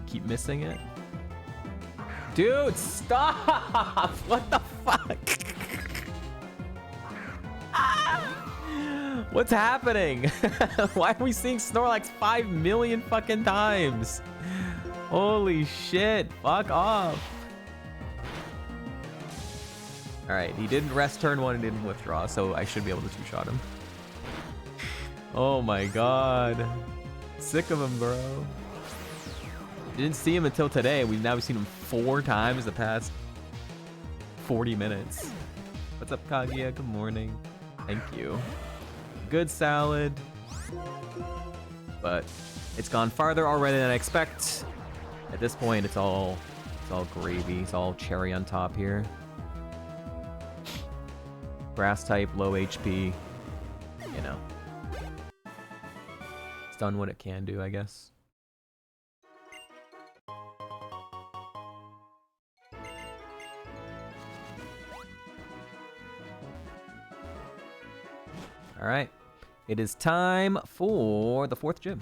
Keep missing it. Dude, stop! What the fuck? What's happening? Why are we seeing Snorlax 5 million fucking times? Holy shit, fuck off. Alright, he didn't rest turn 1 and didn't withdraw, so I should be able to 2-shot him. Oh my god. Sick of him, bro. Didn't see him until today. We've now seen him 4 times the past 40 minutes. What's up, Kaguya? Good morning. Thank you. Good salad, but it's gone farther already than I expect. At this point, it's all gravy. It's all cherry on top here. Grass type, low HP. You know, it's done what it can do, I guess. All right, it is time for the 4th gym.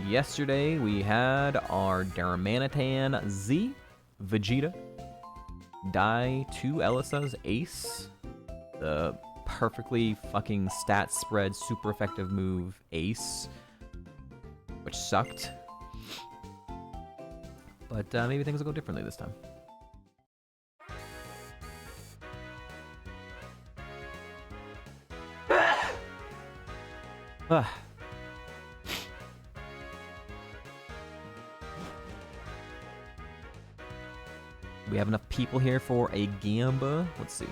Yesterday we had our Darmanitan Z, Vegeta, die to Elisa's Ace, the perfectly fucking stat spread super effective move Ace, which sucked. But maybe things will go differently this time. We have enough people here for a Gamba. Let's see.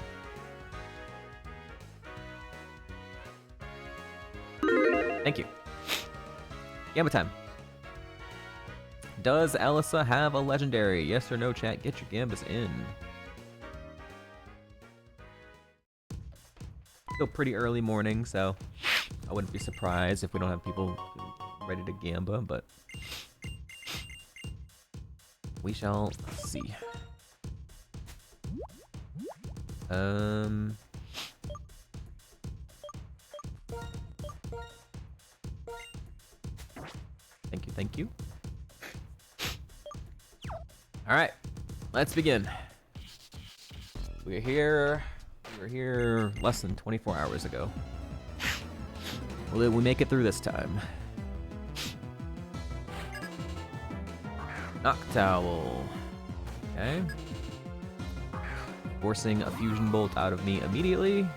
Thank you. Gamba time. Does Elisa have a legendary? Yes or no, chat? Get your Gambas in. Still pretty early morning, so I wouldn't be surprised if we don't have people ready to Gamba, but we shall see. Thank you. All right, let's begin. We were here less than 24 hours ago. Will we make it through this time? Noctowl. Okay. Forcing a fusion bolt out of me immediately.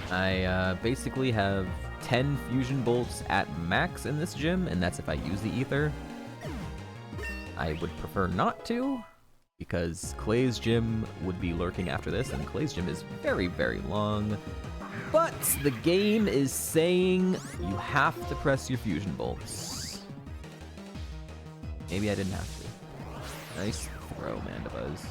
I basically have 10 fusion bolts at max in this gym, and that's if I use the ether. I would prefer not to, because Clay's gym would be lurking after this, and Clay's gym is very, very long. But the game is saying you have to press your fusion bolts. Maybe I didn't have to. Nice throw, Mandibuzz.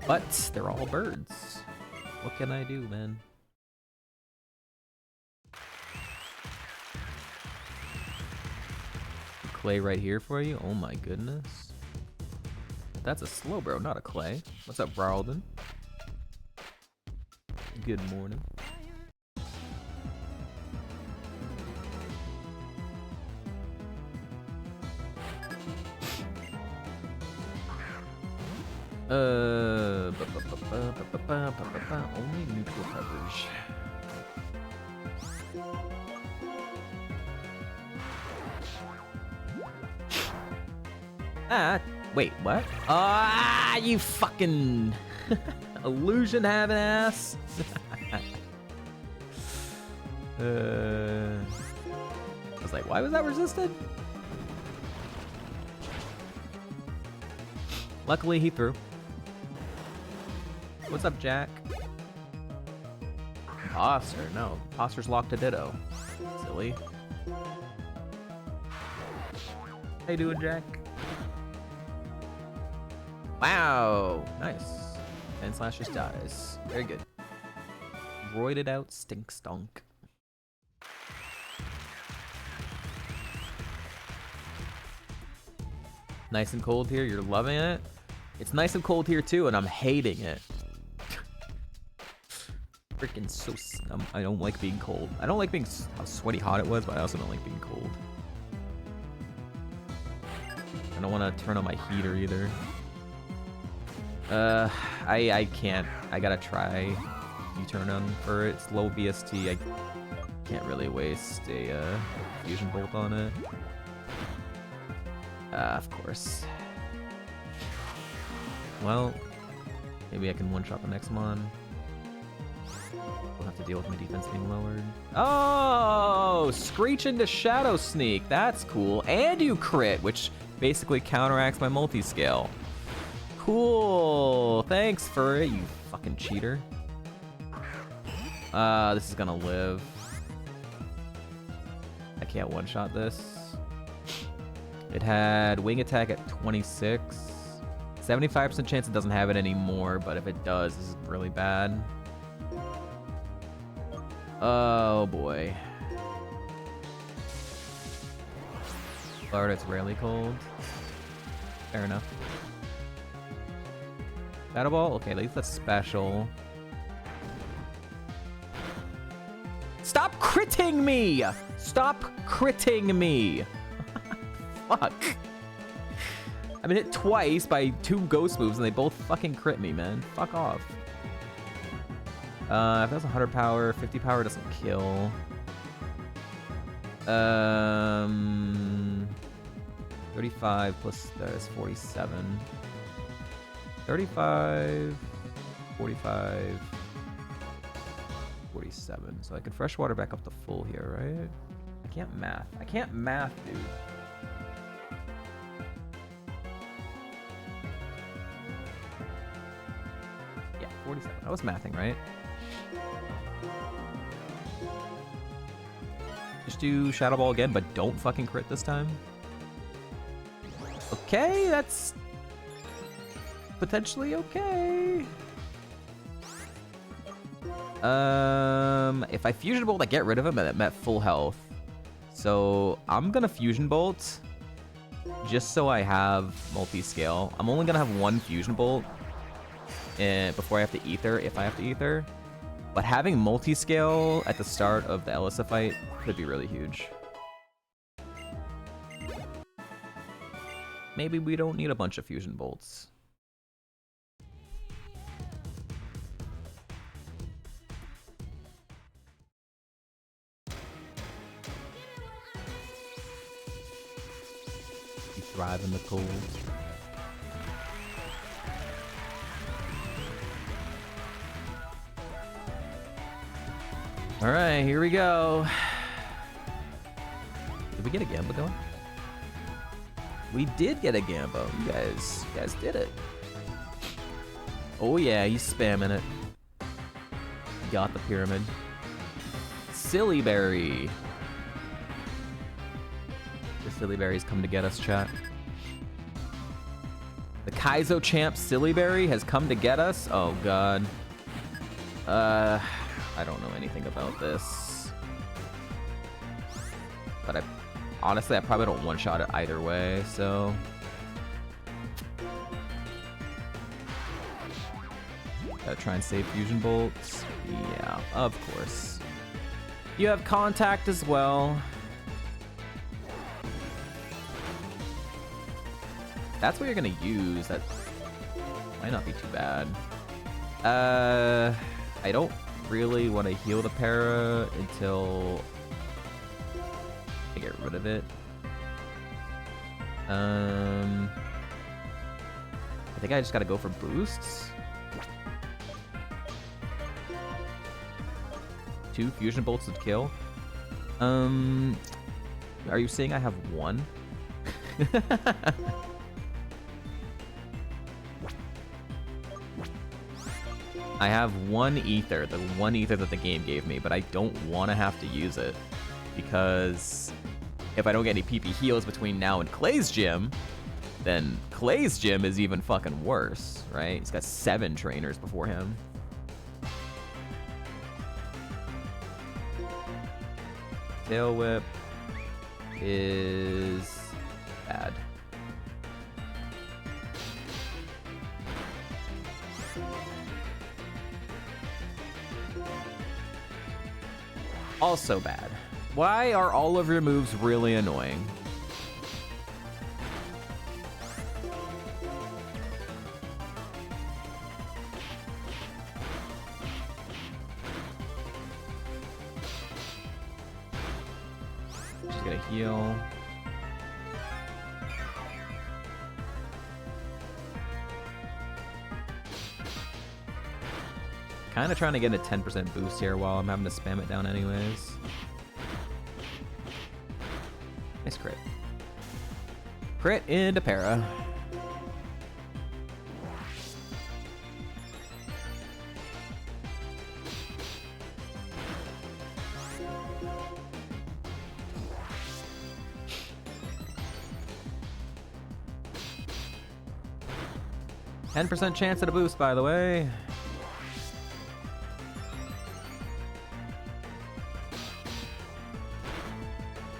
But they're all birds. What can I do, man? Clay right here for you? Oh my goodness. That's a Slowbro, not a Clay. What's up, Bralden? Good morning. Only neutral coverage. Wait, what? Ah, you fucking illusion having ass. I was like, why was that resisted? Luckily, he threw. What's up, Jack? Imposter? No. Imposter's locked to Ditto. Silly. How you doing, Jack? Wow. Nice. 10 slash just dies. Very good. Roided out stink stunk. Nice and cold here. You're loving it. It's nice and cold here too, and I'm hating it. Freaking so. I don't like being cold. I don't like being how sweaty hot it was, but I also don't like being cold. I don't want to turn on my heater either. I can't. I gotta try U-turn on for it. It's low BST. I can't really waste a fusion bolt on it. Of course. Well, maybe I can one-shot the next mon. We'll have to deal with my defense being lowered. Oh! Screech into Shadow Sneak. That's cool. And you crit, which basically counteracts my multi-scale. Cool. Thanks for it, you fucking cheater. This is gonna live. I can't one-shot this. It had wing attack at 26. 75% chance it doesn't have it anymore, but if it does, this is really bad. Oh boy. Florida, it's rarely cold. Fair enough. Shadow Ball? Okay, at least that's special. Stop critting me! Stop critting me! Fuck. I've been hit twice by 2 ghost moves and they both fucking crit me, man. Fuck off. If that's 100 power, 50 power doesn't kill. 35 plus that is 47. 35, 45, 47. So I can freshwater back up to full here, right? I can't math. I can't math, dude. Yeah, 47. I was mathing, right? Just do Shadow Ball again, but don't fucking crit this time. Okay, that's potentially okay. If I Fusion Bolt, I get rid of him and I'm at full health. So I'm gonna Fusion Bolt just so I have multi-scale. I'm only gonna have 1 Fusion Bolt before I have to Ether, if I have to Ether. But having multi-scale at the start of the Elissa fight could be really huge. Maybe we don't need a bunch of Fusion Bolts. You thrive in the cold. Alright, here we go. Did we get a Gamba going? We did get a Gambo. You guys did it. Oh yeah, he's spamming it. Got the pyramid. Silly Berry. The Silly Berries come to get us, chat. The Kaizo champ Silly Berry has come to get us. Oh god. I don't know anything about this. But honestly, I probably don't one-shot it either way, so... Gotta try and save Fusion Bolts. Yeah, of course. You have Contact as well. That's what you're gonna use. That Might not be too bad. I don't really want to heal the para until I get rid of it. I think I just gotta go for boosts. 2 fusion bolts would kill. Are you saying I have 1? I have 1 ether, the 1 ether that the game gave me, but I don't want to have to use it because if I don't get any PP heals between now and Clay's gym, then Clay's gym is even fucking worse, right? He's got 7 trainers before him. Tail Whip is bad. Also bad. Why are all of your moves really annoying? Just gonna heal. Kind of trying to get a 10% boost here while I'm having to spam it down anyways. Nice crit. Crit into para. %10 chance at a boost, by the way.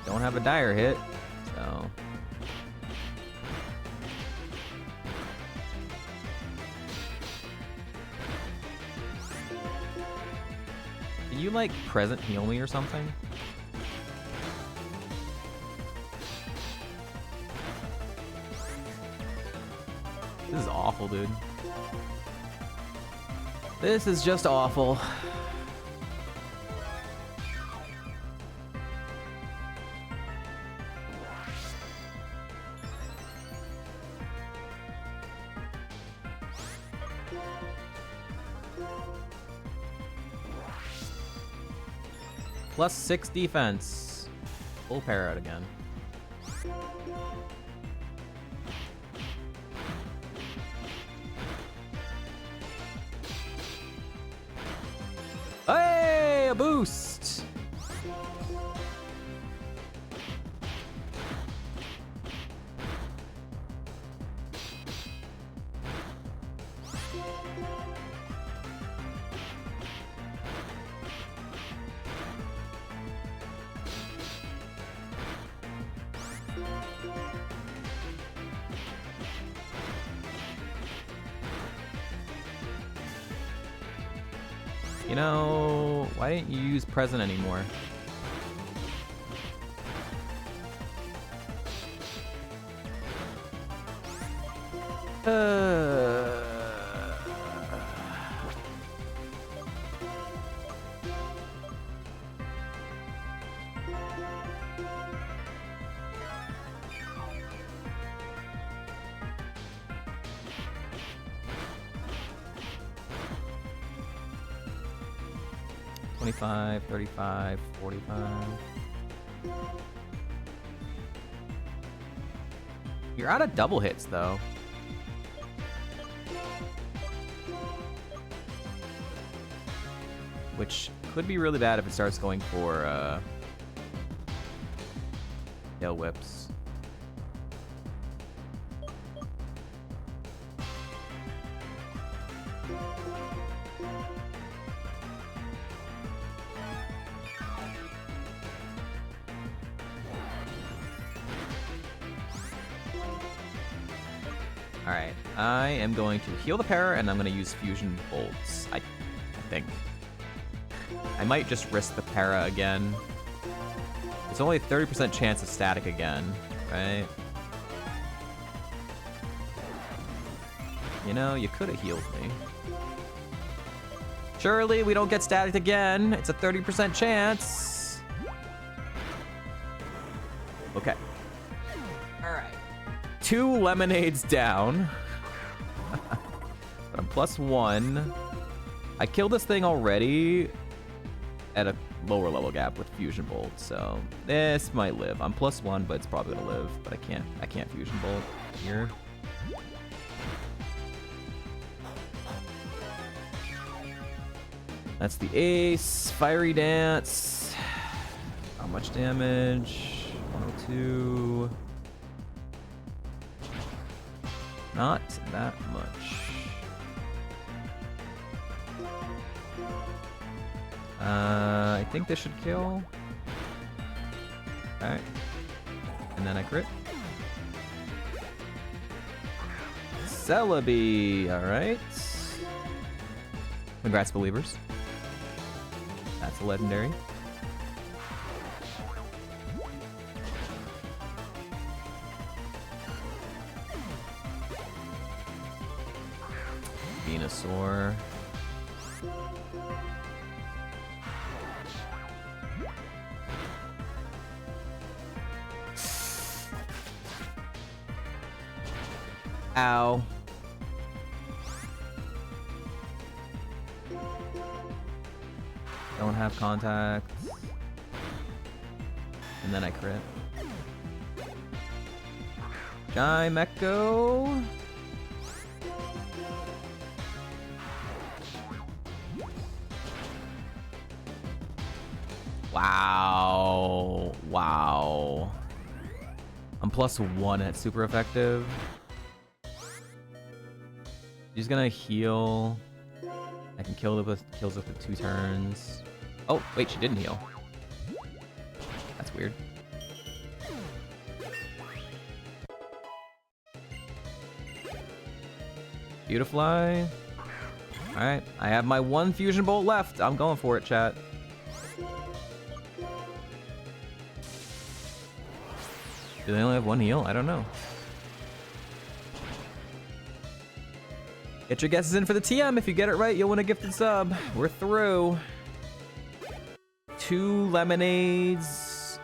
Don't have a dire hit, so. Can you like present heal me or something? This is awful, dude. This is just awful. +6 defense. Full para out again. Hey, a boost. You know, why didn't you use present anymore? $25, $35, $45. You're out of double hits, though. Which could be really bad if it starts going for tail whips. Alright, I am going to heal the para and I'm going to use fusion bolts, I think. I might just risk the para again. It's only a 30% chance of static again, right? You know, you could have healed me. Surely we don't get static again. It's a 30% chance. Okay. All right. 2 lemonades down. But I'm +1. I killed this thing already at a lower level gap with Fusion Bolt, so this might live. I'm +1, but it's probably gonna live. But I can't Fusion Bolt here. That's the ace. Fiery Dance. How much damage? 102. Not that much. I think this should kill. Alright. And then I crit. Celebi! Alright. Congrats, believers. That's a legendary. Venusaur. Ow. Don't have contact. And then I crit. Jaimeco. Wow. Wow. I'm +1 at super effective. She's gonna heal. I can kill it with kills with 2 turns. Oh, wait, she didn't heal. That's weird. Beautifly. Alright, I have my 1 Fusion Bolt left. I'm going for it, chat. Do they only have 1 heal? I don't know. Get your guesses in for the TM. If you get it right, you'll win a gifted sub. We're through. 2 lemonades.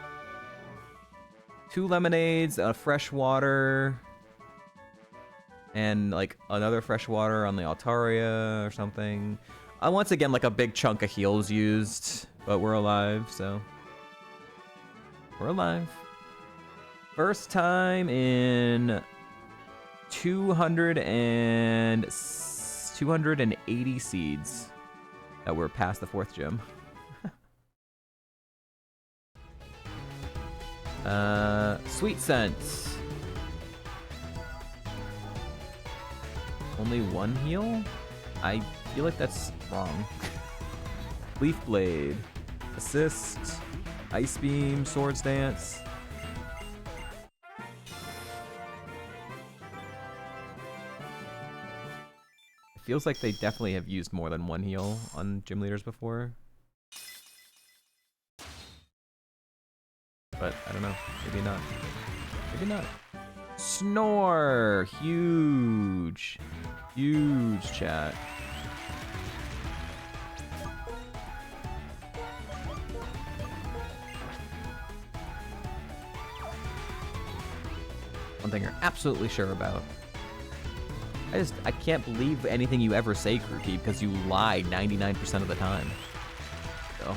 2 lemonades, a fresh water. And like another fresh water on the Altaria or something. Once again, like a big chunk of heals used. But we're alive, so. We're alive. First time in 280 seeds that we're past the 4th gym. Sweet Scent. Only 1 heal? I feel like that's wrong. Leaf Blade. Assist. Ice Beam. Swords Dance. Feels like they definitely have used more than 1 heal on gym leaders before. But I don't know. Maybe not. Maybe not. Snore! Huge. Huge, chat. One thing you're absolutely sure about. I can't believe anything you ever say, Grookey, because you lie 99% of the time. So.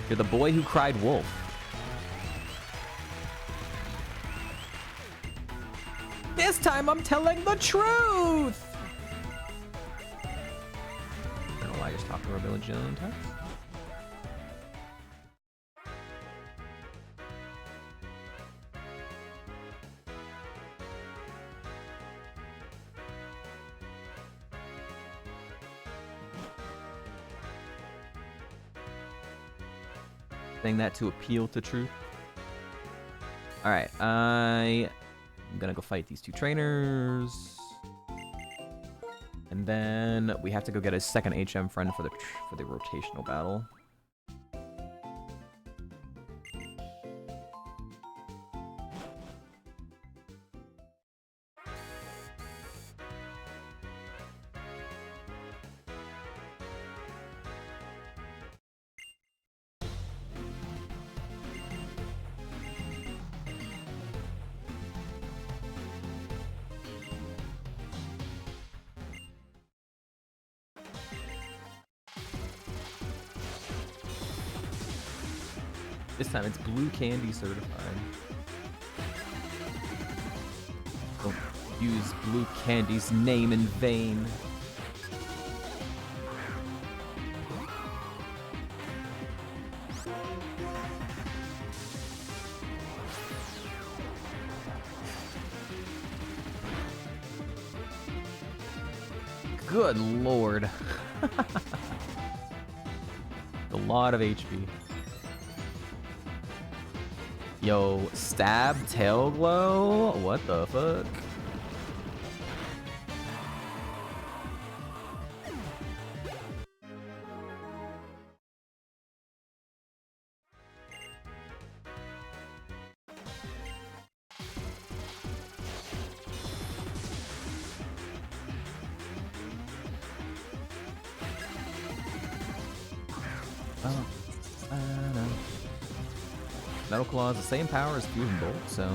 You're the boy who cried wolf. This time I'm telling the truth! I don't know why I just talked to her a bajillion times. Saying that to appeal to truth. Alright, I'm gonna go fight these 2 trainers. And then we have to go get a second HM friend for the rotational battle. This time it's blue candy certified. Don't use blue candy's name in vain. Good lord. A lot of HP. Yo, stab, tail glow? What the fuck? Metal Claw has the same power as Fusion Bolt, so...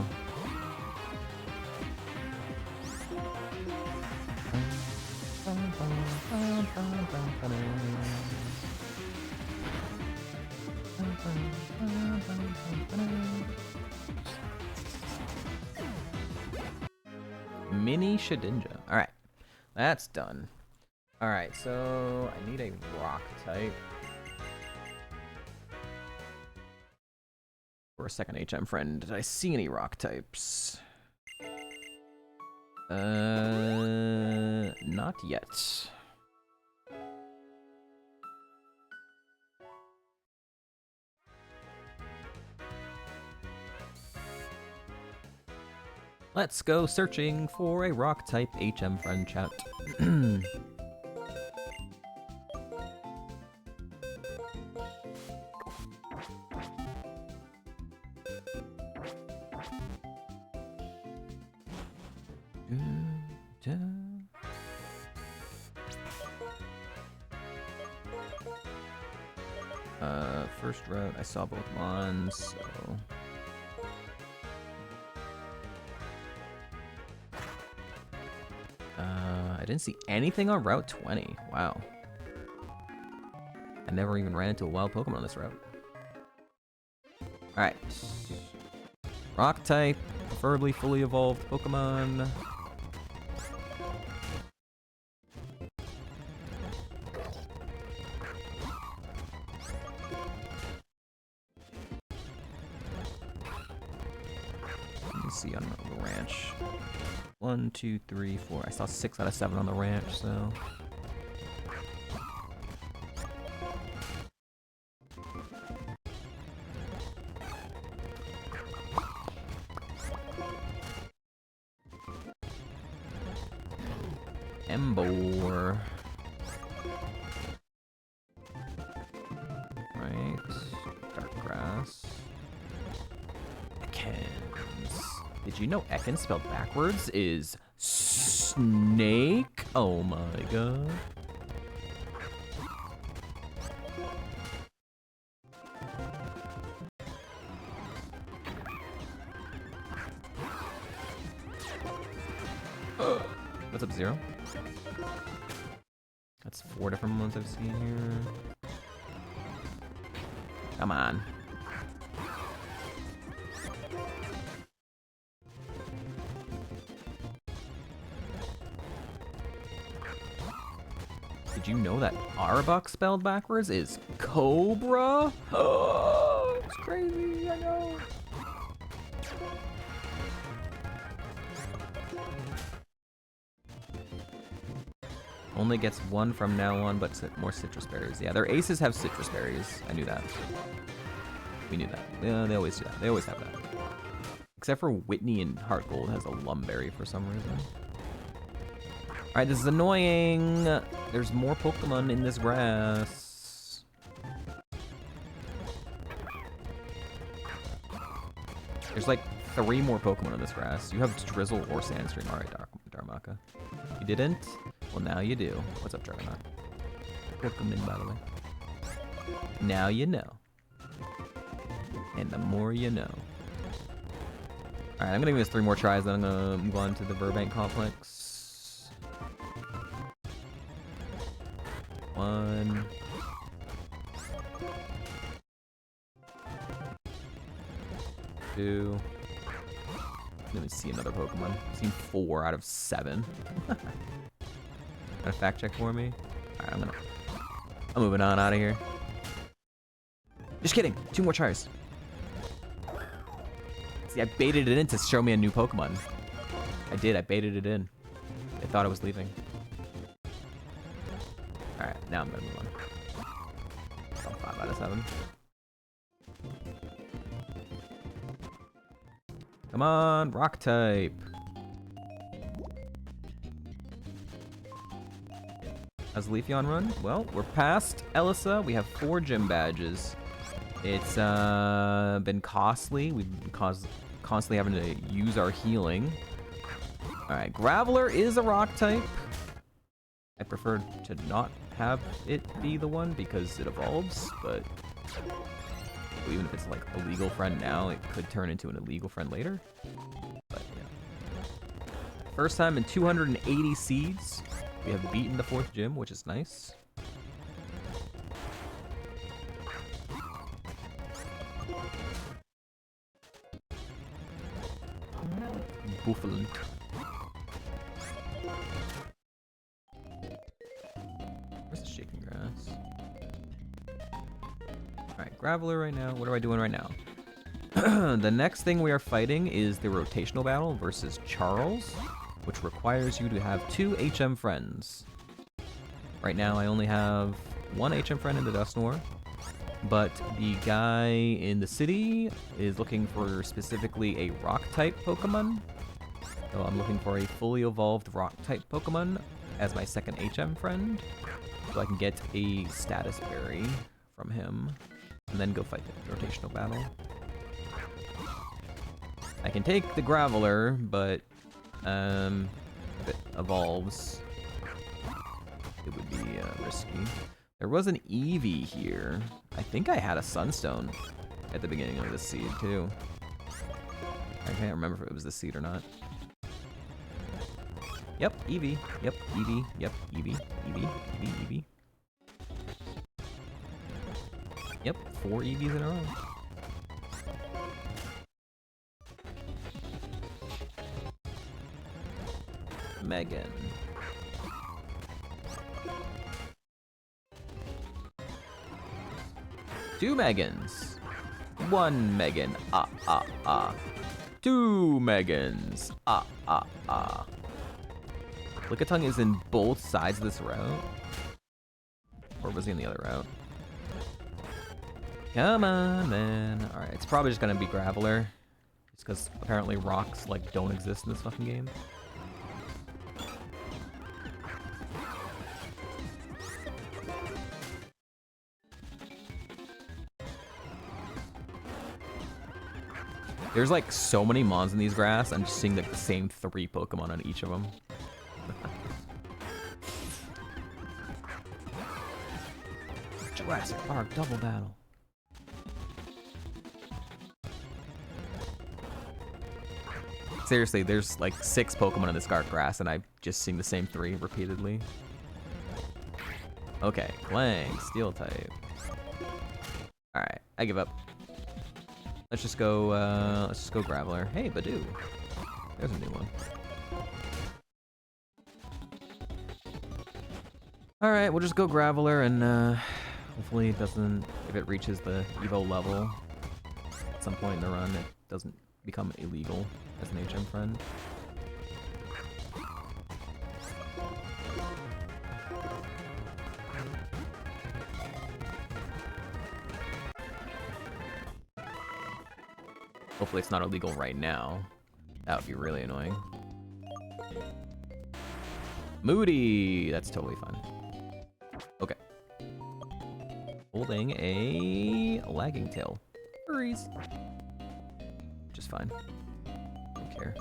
Mini Shedinja. Alright, that's done. Alright, so I need a rock type. For a second, HM friend, did I see any rock types? Not yet. Let's go searching for a rock type HM friend chat. First route, I saw both mons, so... I didn't see anything on Route 20. Wow. I never even ran into a wild Pokemon on this route. Alright. Rock type, preferably fully evolved Pokemon. Let me see on the ranch. 1, 2, 3, 4. I saw 6 out of 7 on the ranch, so... Embor. Right. Dark grass. Ekans. Did you know Ekans spelled backwards is snake? Oh my god. What's up, Zero? That's 4 different ones I've seen here. Come on. Did you know that Arbok spelled backwards is Cobra? Oh, it's crazy, I know. Only gets 1 from now on, but more citrus berries. Yeah, their aces have citrus berries. I knew that. We knew that. Yeah, they always do that. They always have that. Except for Whitney and Heart Gold has a lumberry for some reason. Alright, this is annoying. There's more Pokemon in this grass. There's like 3 more Pokemon in this grass. You have Drizzle or Sandstream. Alright, Darmaka. You didn't? Well, now you do. What's up, Juggernaut? Pokemon, by the way. Now you know. And the more you know. Alright, I'm gonna give this 3 more tries, then I'm gonna move on to the Burbank Complex. 1. 2. Let me see another Pokemon. I've seen 4 out of 7. Gonna fact check for me? Alright, I'm moving on out of here. Just kidding. 2 more tries. See, I baited it in to show me a new Pokemon. I did. I baited it in. I thought I was leaving. Alright, now I'm gonna move on. Oh, 5 out of 7. Come on, rock type. How's Leafeon run? Well, we're past Elisa. We have 4 gym badges. It's been costly. We've been constantly having to use our healing. Alright, Graveler is a rock type. I prefer to not have it be the one because it evolves, but even if it's like a legal friend now, it could turn into an illegal friend later. But yeah. First time in 280 seeds, we have beaten the 4th gym, which is nice. Buffalo. Where's the shaking grass? Alright, Graveler right now. What are I doing right now? The next thing we are fighting is the rotational battle versus Charles, which requires you to have 2 HM friends. Right now I only have 1 HM friend in the Dusknoir, but the guy in the city is looking for specifically a rock-type Pokemon. So I'm looking for a fully evolved rock-type Pokemon as my second HM friend, so I can get a status berry from him, and then go fight the rotational battle. I can take the Graveler, but if it evolves, it would be risky. There was an Eevee here. I think I had a Sunstone at the beginning of this seed, too. I can't remember if it was this seed or not. Yep, Eevee. Yep, Eevee. Yep, Eevee. Eevee. Eevee. Eevee. Yep, 4 Eevees in a row. Megan. Two Megans. 1 Megan. Ah, ah, ah. 2 Megans. Ah, ah, ah. Lickitung is in both sides of this route. Or was he in the other route? Come on, man. Alright, it's probably just gonna be Graveler. Just because apparently rocks, like, don't exist in this fucking game. There's like so many mons in these grass, I'm just seeing like the same 3 Pokemon on each of them. Jurassic Park double battle. Seriously, there's like 6 Pokemon in this dark grass and I'm just seeing the same 3 repeatedly. Okay, Clang, Steel type. Alright, I give up. Let's just go Graveler. Hey, Badoo. There's a new one. Alright, we'll just go Graveler and hopefully it doesn't, if it reaches the Evo level at some point in the run, it doesn't become illegal as an HM friend. Hopefully it's not illegal right now. That would be really annoying. Moody! That's totally fine. Okay. Holding a lagging tail. Furries. Just fine. Don't care.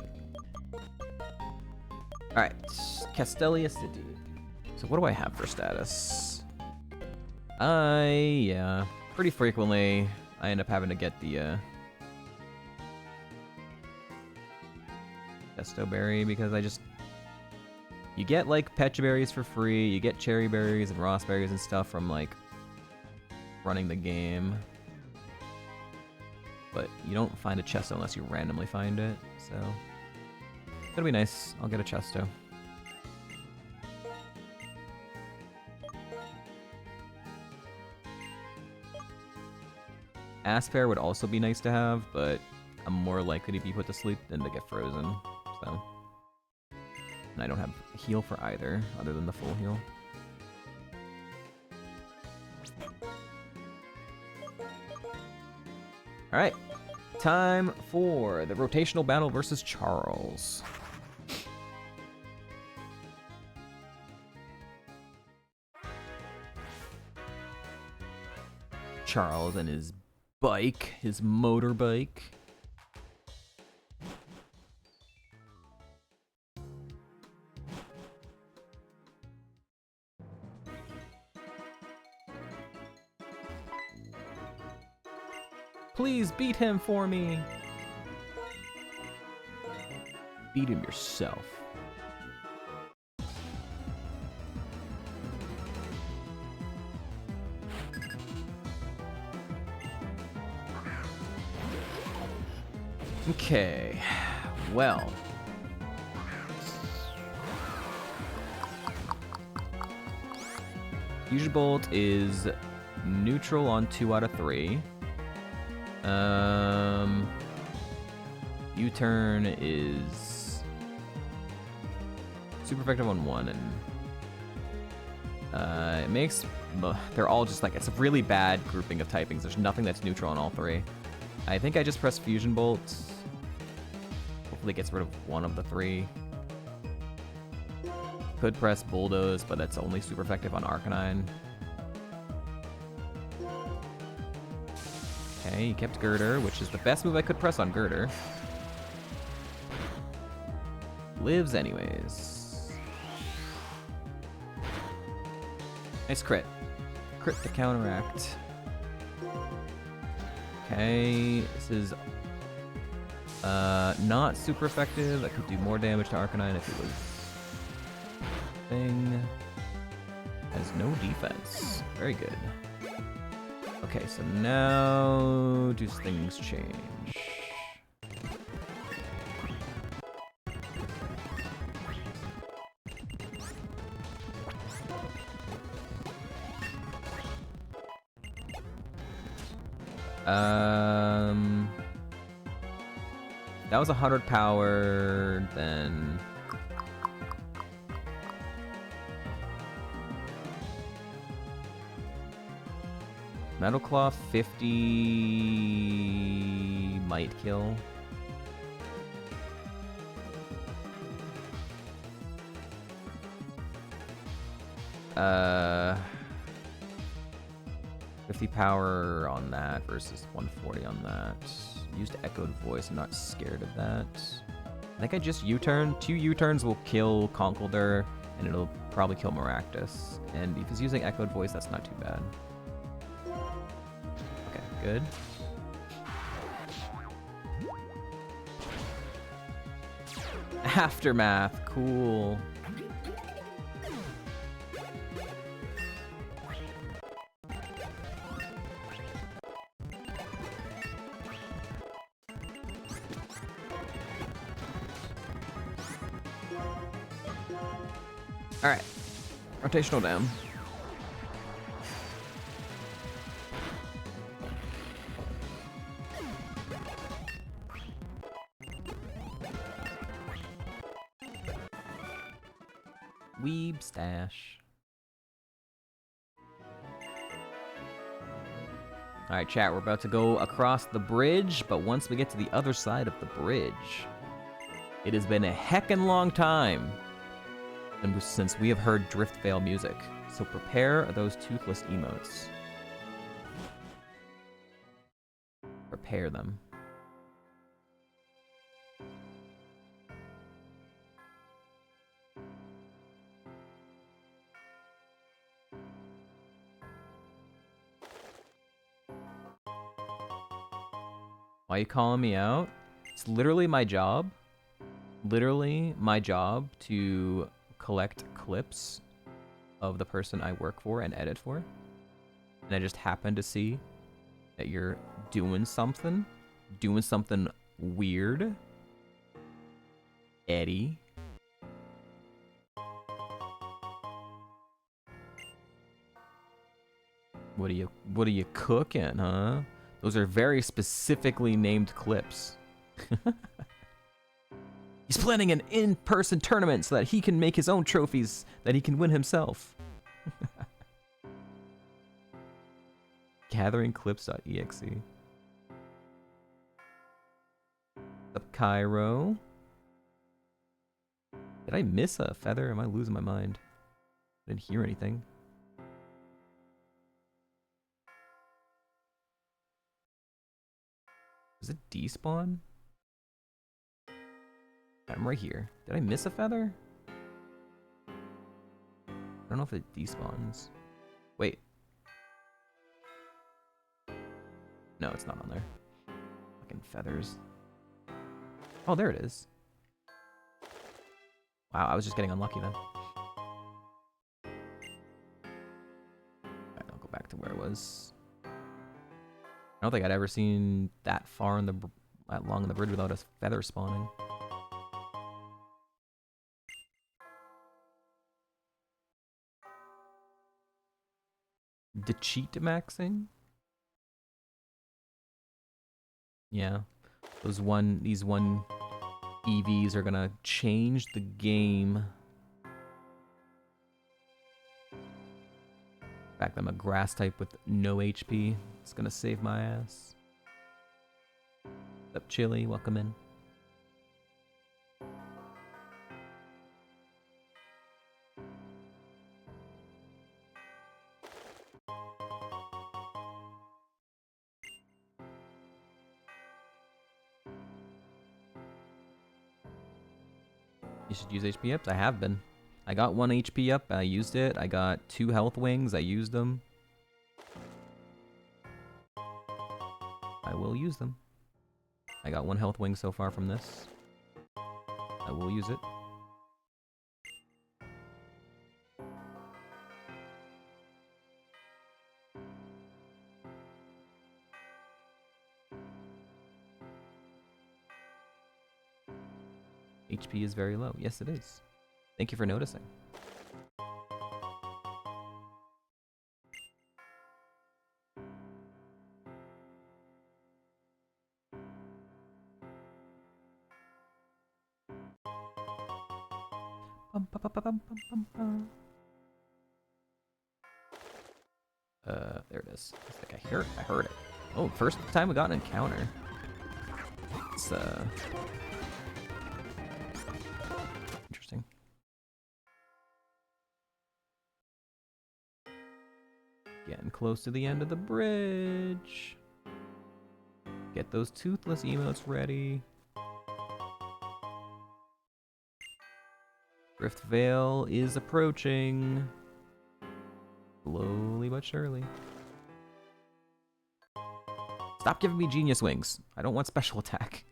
Alright. Castelia City. So what do I have for status? Yeah. Pretty frequently, I end up having to get the, Pesto Berry because you get like Pecha Berries for free, you get Cherry Berries and Ross Berries and stuff from like running the game. but you don't find a Chesto unless you randomly find it, so it'll be nice. I'll get a Chesto. Aspear would also be nice to have, but I'm more likely to be put to sleep than to get frozen, so. And I don't have heal for either, other than the full heal. Alright, time for the rotational battle versus Charles. Charles and his bike, his motorbike. Please beat him for me. Beat him yourself. Okay, well. Fusion Bolt is neutral on 2 out of 3. U-turn is super effective on 1, and it makes, they're all just like, it's a really bad grouping of typings. There's nothing that's neutral on all 3. I think I just press Fusion Bolt. Hopefully it gets rid of 1 of the 3. Could press Bulldoze, but that's only super effective on Arcanine. Okay, he kept Girder, which is the best move I could press on Girder. Lives anyways. Nice crit. Crit to counteract. Okay, this is not super effective. I could do more damage to Arcanine if it was thing. Has no defense. Very good. Okay, so now do things change? That was 100 power, then Metal Claw 50 might kill. Uh, 50 power on that versus 140 on that. Used Echoed Voice, I'm not scared of that. I think I just U-turn. 2 U-turns will kill Conkeldurr, and it'll probably kill Maractus. And if he's using Echoed Voice, that's not too bad. Okay, good. Aftermath, cool. Alright, rotational down. Weeb stash. Alright, chat, we're about to go across the bridge, but once we get to the other side of the bridge, it has been a heckin' long time since we have heard Drift Veil music, so prepare those toothless emotes. Prepare them. Why are you calling me out? It's literally my job. Literally my job to collect clips of the person I work for and edit for. And I just happen to see that you're doing something doing something weird. Eddie. What are you cooking, huh? Those are very specifically named clips. He's planning an in-person tournament so that he can make his own trophies that he can win himself. Gatheringclips.exe. Up Cairo. Did I miss a feather? Am I losing my mind? I didn't hear anything. Is it despawn? I'm right here. Did I miss a feather? I don't know if it despawns. Wait. No, it's not on there. Fucking feathers. Oh, there it is. Wow, I was just getting unlucky then. Alright, I'll go back to where it was. I don't think I'd ever seen that far in that long in the bridge without a feather spawning. The cheat maxing? Yeah. These one EVs are gonna change the game. In fact, I'm a grass type with no HP. It's gonna save my ass. What's up, Chili? Welcome in. You should use HP ups. I have been. I got 1 HP up. I used it. I got 2 health wings. I used them. I will use them. I got 1 health wing so far from this. I will use it. HP is very low. Yes, it is. Thank you for noticing. There it is. I think I heard it. Oh, first time we got an encounter. It's interesting. Getting close to the end of the bridge. Get those toothless emotes ready. Rift Veil is approaching. Slowly but surely. Stop giving me genius wings. I don't want special attack.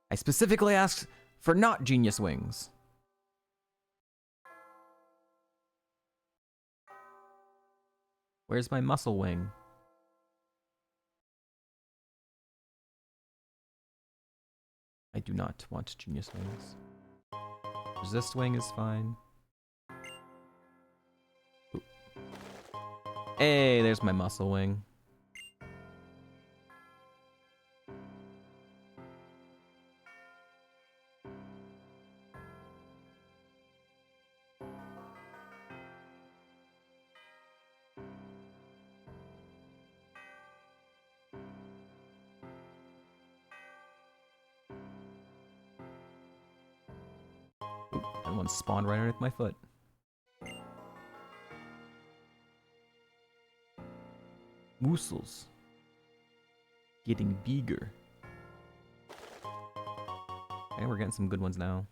I specifically asked for not genius wings. Where's my muscle wing? I do not want genius wings. Resist wing is fine. Ooh. Hey, there's my muscle wing. That one spawned right underneath my foot. Woosles. Getting bigger. Okay, we're getting some good ones now.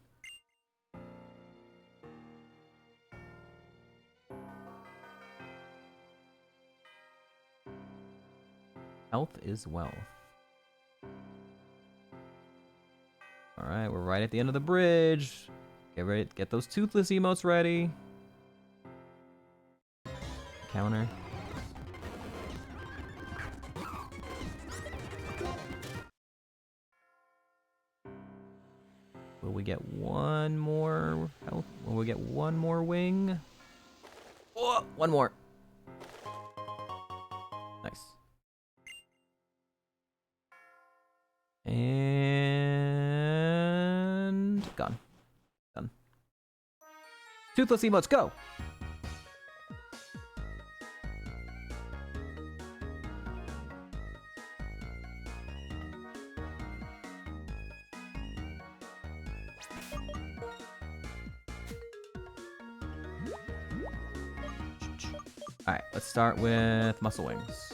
Health is wealth. Alright, we're right at the end of the bridge. Get those toothless emotes ready. Counter. Will we get one more health? Will we get one more wing? Oh, one more. Nice. And gone. Done. Toothless emotes, go! Alright, let's start with muscle wings.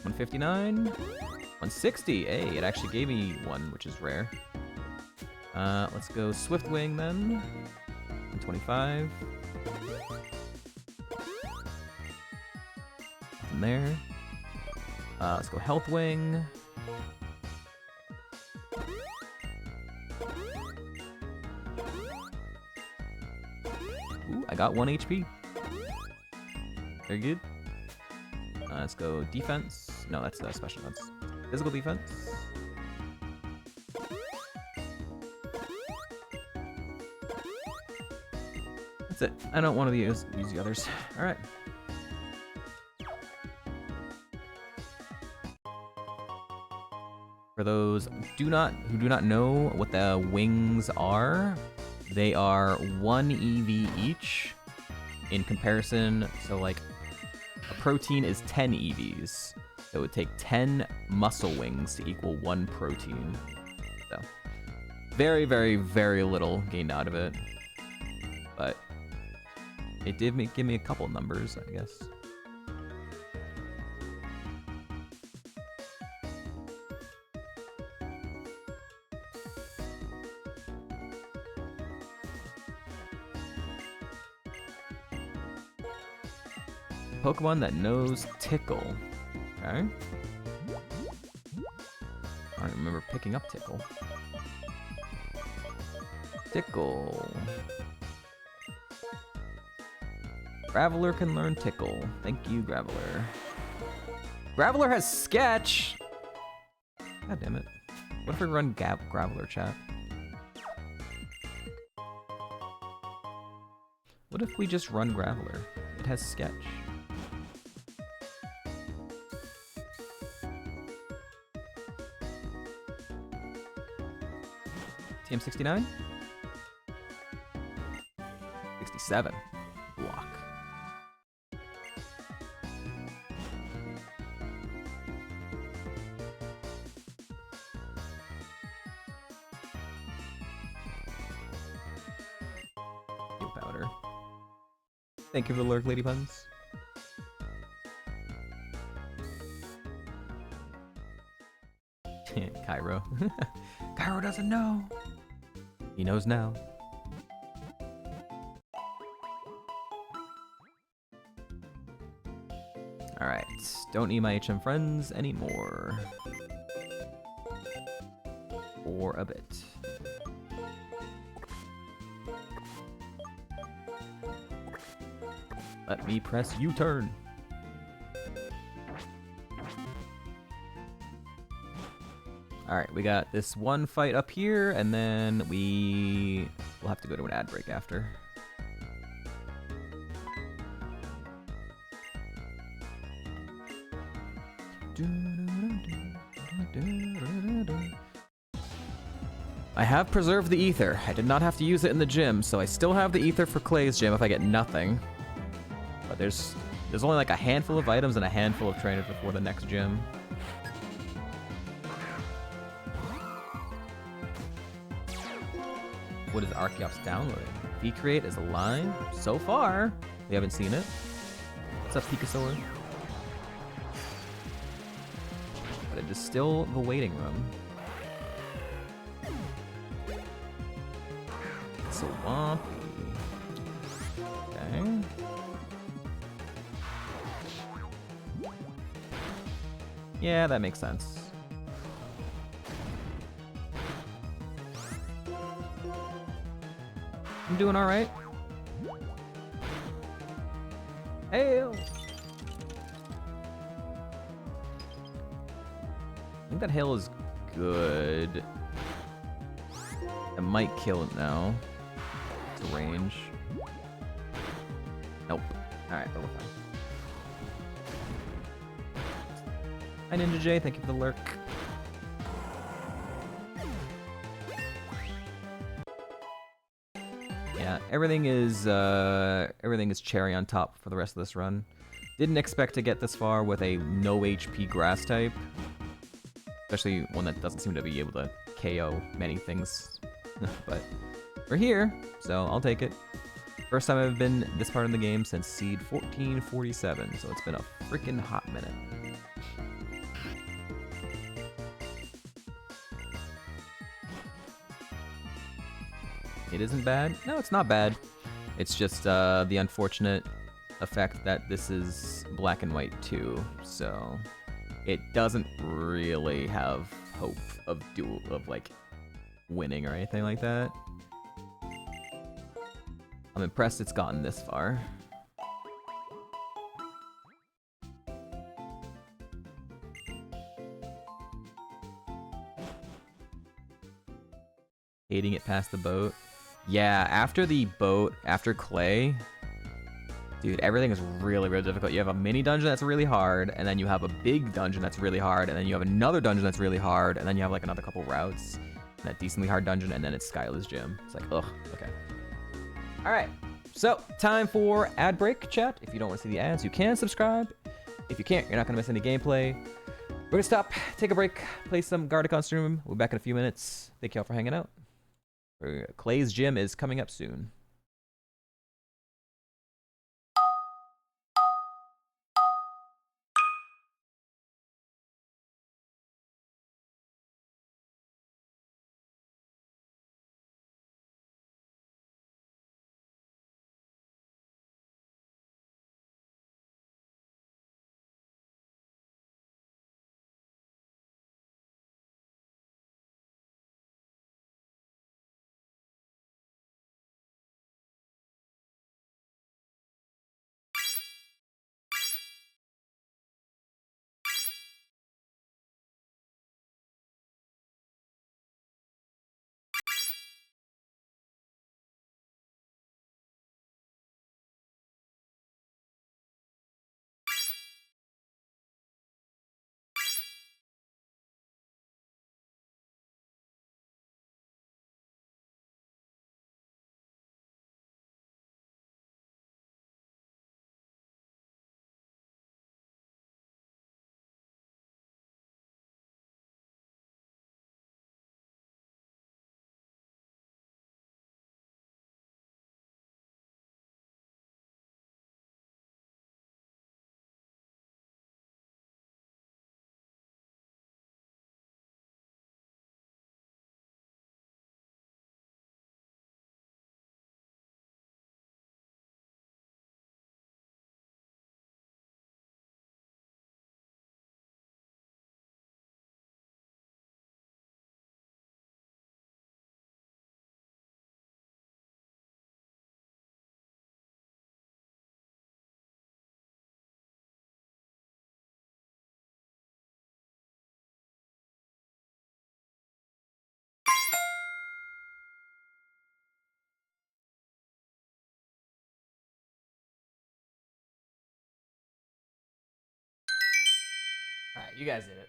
159. 160. Hey, it actually gave me one, which is rare. Let's go Swift Wing then. 125. Nothing there. Let's go Health Wing. Ooh, I got 1 HP. Very good. Let's go Defense. No, that's special. That's Physical Defense. That's it. I don't want to use the others. All right. For those who do not know what the wings are, they are 1 EV each. In comparison, so like a protein is 10 EVs. So it would take 10 muscle wings to equal 1 protein. So very, very, very little gained out of it. But it did give me a couple numbers, I guess. Pokemon that knows Tickle. Okay. I don't remember picking up Tickle. Tickle. Graveler can learn Tickle. Thank you, Graveler. Graveler has Sketch! God damn it. What if we run Graveler, chat? What if we just run Graveler? It has Sketch. TM69? 67. Block. Steel powder. Thank you for the lurk, Lady Puns. Cairo. Cairo doesn't know. He knows now. Alright, don't need my HM friends anymore. For a bit. Let me press U-turn. Alright, we got this one fight up here, and then we'll have to go to an ad break after. I have preserved the ether. I did not have to use it in the gym, so I still have the ether for Clay's gym if I get nothing. But there's only like a handful of items and a handful of trainers before the next gym. What is Archeops downloading? Vcreate is alive? So far, we haven't seen it. What's up, Pikasaur? But it is still the waiting room. So womp. Okay. Yeah, that makes sense. I'm doing all right. Hail! I think that hail is good. I might kill it now. It's a range. Nope. Alright, but we're fine. Hi Ninja J, thank you for the lurk. Yeah, everything is cherry on top for the rest of this run. Didn't expect to get this far with a no HP grass type. Especially one that doesn't seem to be able to KO many things. But we're here, so I'll take it. First time I've been this part in the game since Seed 1447, so it's been a freaking hot minute. It isn't bad? No, it's not bad. It's just the unfortunate effect that this is black and white too, so it doesn't really have hope of like winning or anything like that. I'm impressed it's gotten this far. Hating it past the boat. Yeah, after the boat, after clay, dude, everything is really, really difficult. You have a mini dungeon that's really hard, and then you have a big dungeon that's really hard, and then you have another dungeon that's really hard, and then you have like another couple routes, that decently hard dungeon, and then it's Skyla's gym. It's like, ugh, okay. All right, so time for ad break, chat. If you don't want to see the ads, you can subscribe. If you can't, you're not gonna miss any gameplay. We're gonna stop, take a break, play some Gardencon stream. We'll be back in a few minutes. Thank y'all for hanging out. Clay's gym is coming up soon. Alright, you guys did it.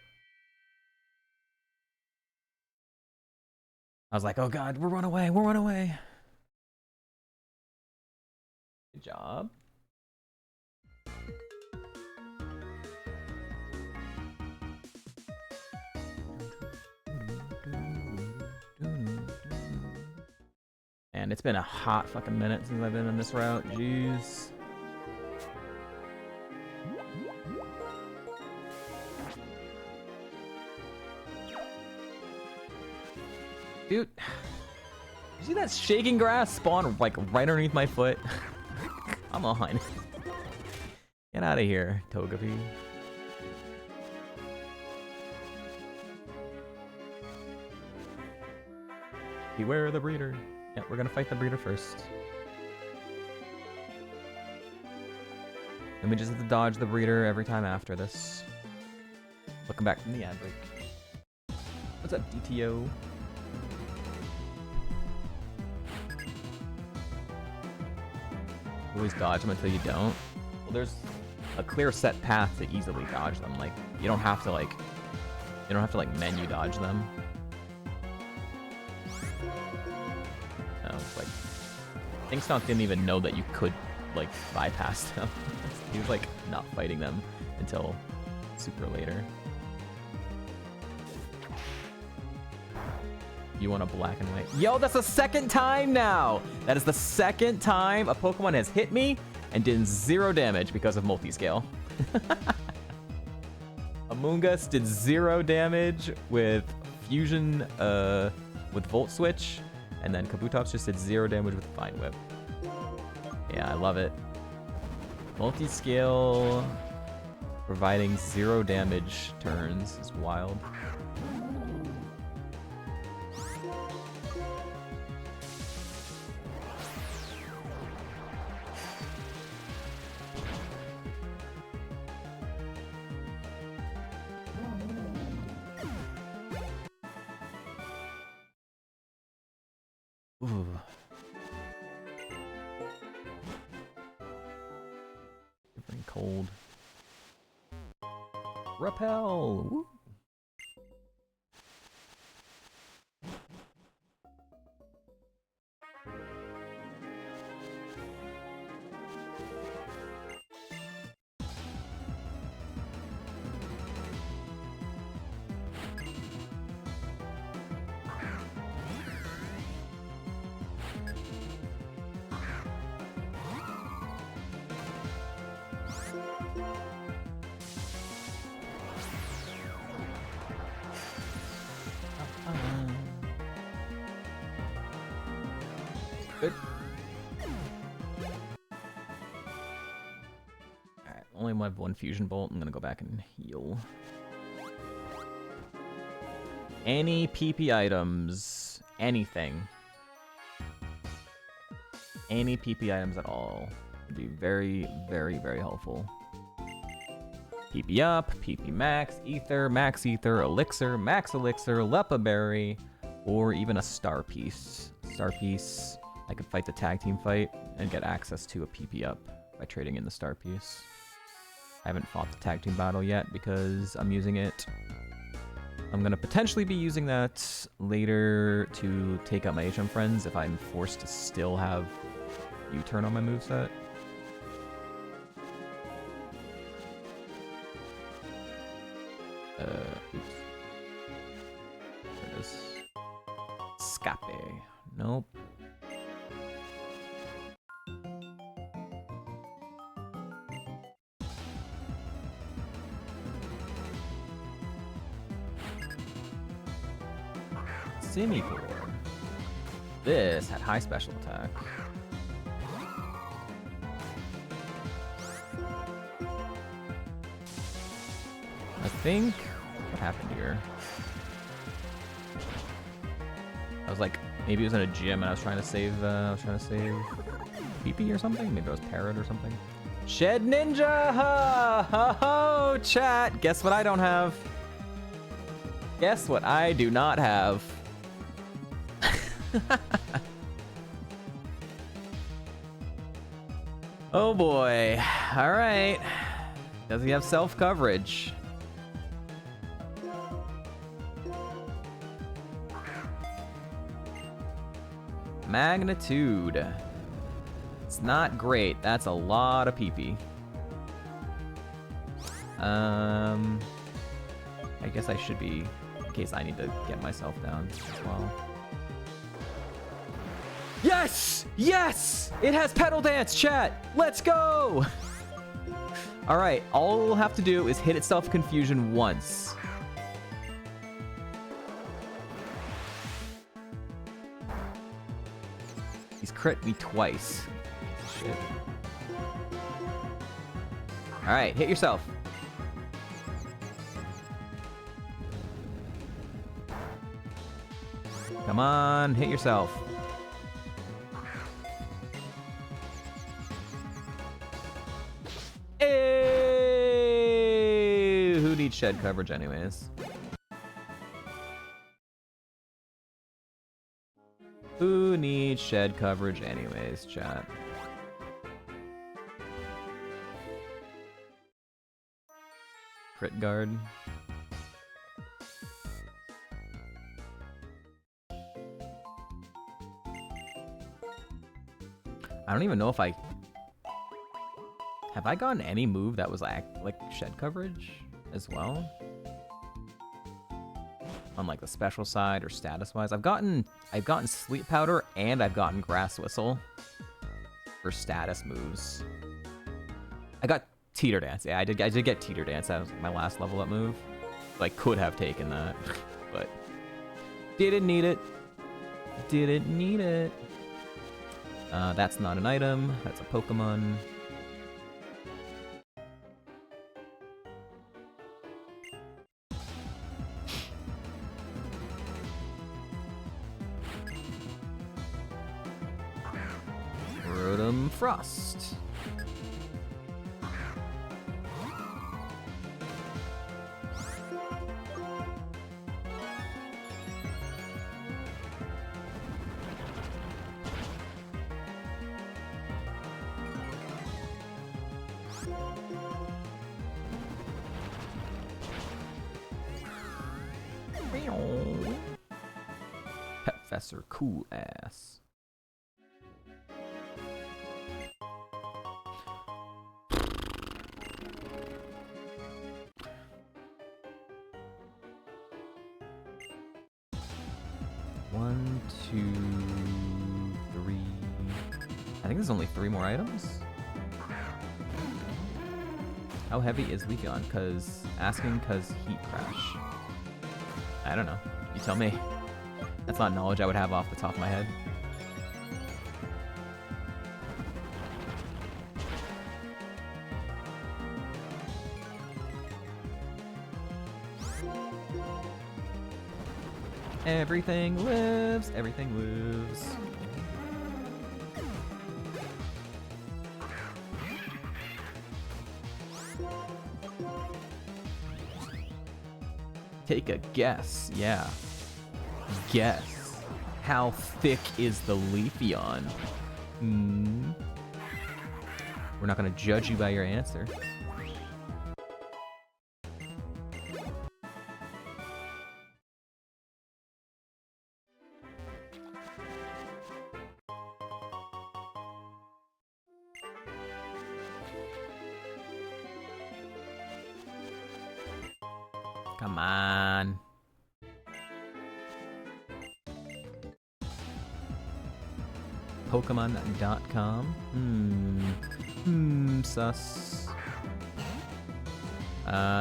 I was like, oh god, we'll run away, we'll run away. Good job. And it's been a hot fucking minute since I've been on this route, jeez. Dude, you see that shaking grass spawn like right underneath my foot? Come on. Get out of here, Togepi. Beware the breeder. Yeah, we're gonna fight the breeder first. And we just have to dodge the breeder every time after this. Looking back from the ad break. What's up, DTO? Always dodge them until you don't. Well, there's a clear set path to easily dodge them. Like, you don't have to like menu dodge them. No, it's like Inkstonk didn't even know that you could like bypass them. He was like not fighting them until super later. You want a black and white? Yo, that's the second time now! That is the second time a Pokemon has hit me and did 0 damage because of multi-scale. Amoonguss did 0 damage with Fusion, with Volt Switch, and then Kabutops just did 0 damage with Vine Whip. Yeah, I love it. Multi-scale providing 0 damage turns is wild. Ooh. Getting cold. Repel! Woo. Good. Alright, only have 1 Fusion Bolt. I'm gonna go back and heal. Any PP items. Anything. Any PP items at all would be very, very, very helpful. PP up, PP max, ether, max ether, elixir, max elixir, Lepa berry, or even a star piece. Star piece. I could fight the tag team fight and get access to a PP up by trading in the star piece. I haven't fought the tag team battle yet because I'm using it. I'm gonna potentially be using that later to take out my HM friends if I'm forced to still have U-turn on my moveset. Oops. There it is. Scape. Nope. Simipour. This had high special attack. I think what happened here? I was like, maybe it was in a gym and I was trying to save PP or something. Maybe it was Parrot or something. Shed Ninja! Ha ha ho! Chat. Guess what I don't have? Guess what I do not have? Oh boy. All right. Does he have self-coverage? Magnitude. It's not great. That's a lot of PP. I guess I should be, in case I need to get myself down as well. Yes! Yes! It has pedal dance, chat! Let's go! Alright, all we'll have to do is hit itself confusion once. He's crit me twice. Shit. Alright, hit yourself. Come on, hit yourself. Hey! Who needs shed coverage anyways? Who needs shed coverage anyways, chat? Crit guard. I don't even know if I... Have I gotten any move that was like shed coverage as well? On like the special side or status wise? I've gotten sleep powder and I've gotten grass whistle for status moves. I got teeter dance. Yeah, I did get teeter dance. That was my last level up move. So I could have taken that, but didn't need it. Didn't need it. That's not an item. That's a Pokemon. Rotom Frost. Professor Cool Ass. One, two, three. I think there's only 3 more items. How heavy is Leafeon? Asking cause heat crash. I don't know. You tell me. That's not knowledge I would have off the top of my head. Everything lives, everything lives. Take a guess, yeah. Guess. How thick is the Leafeon? We're not gonna judge you by your answer. Come on. Pokemon.com. Sus.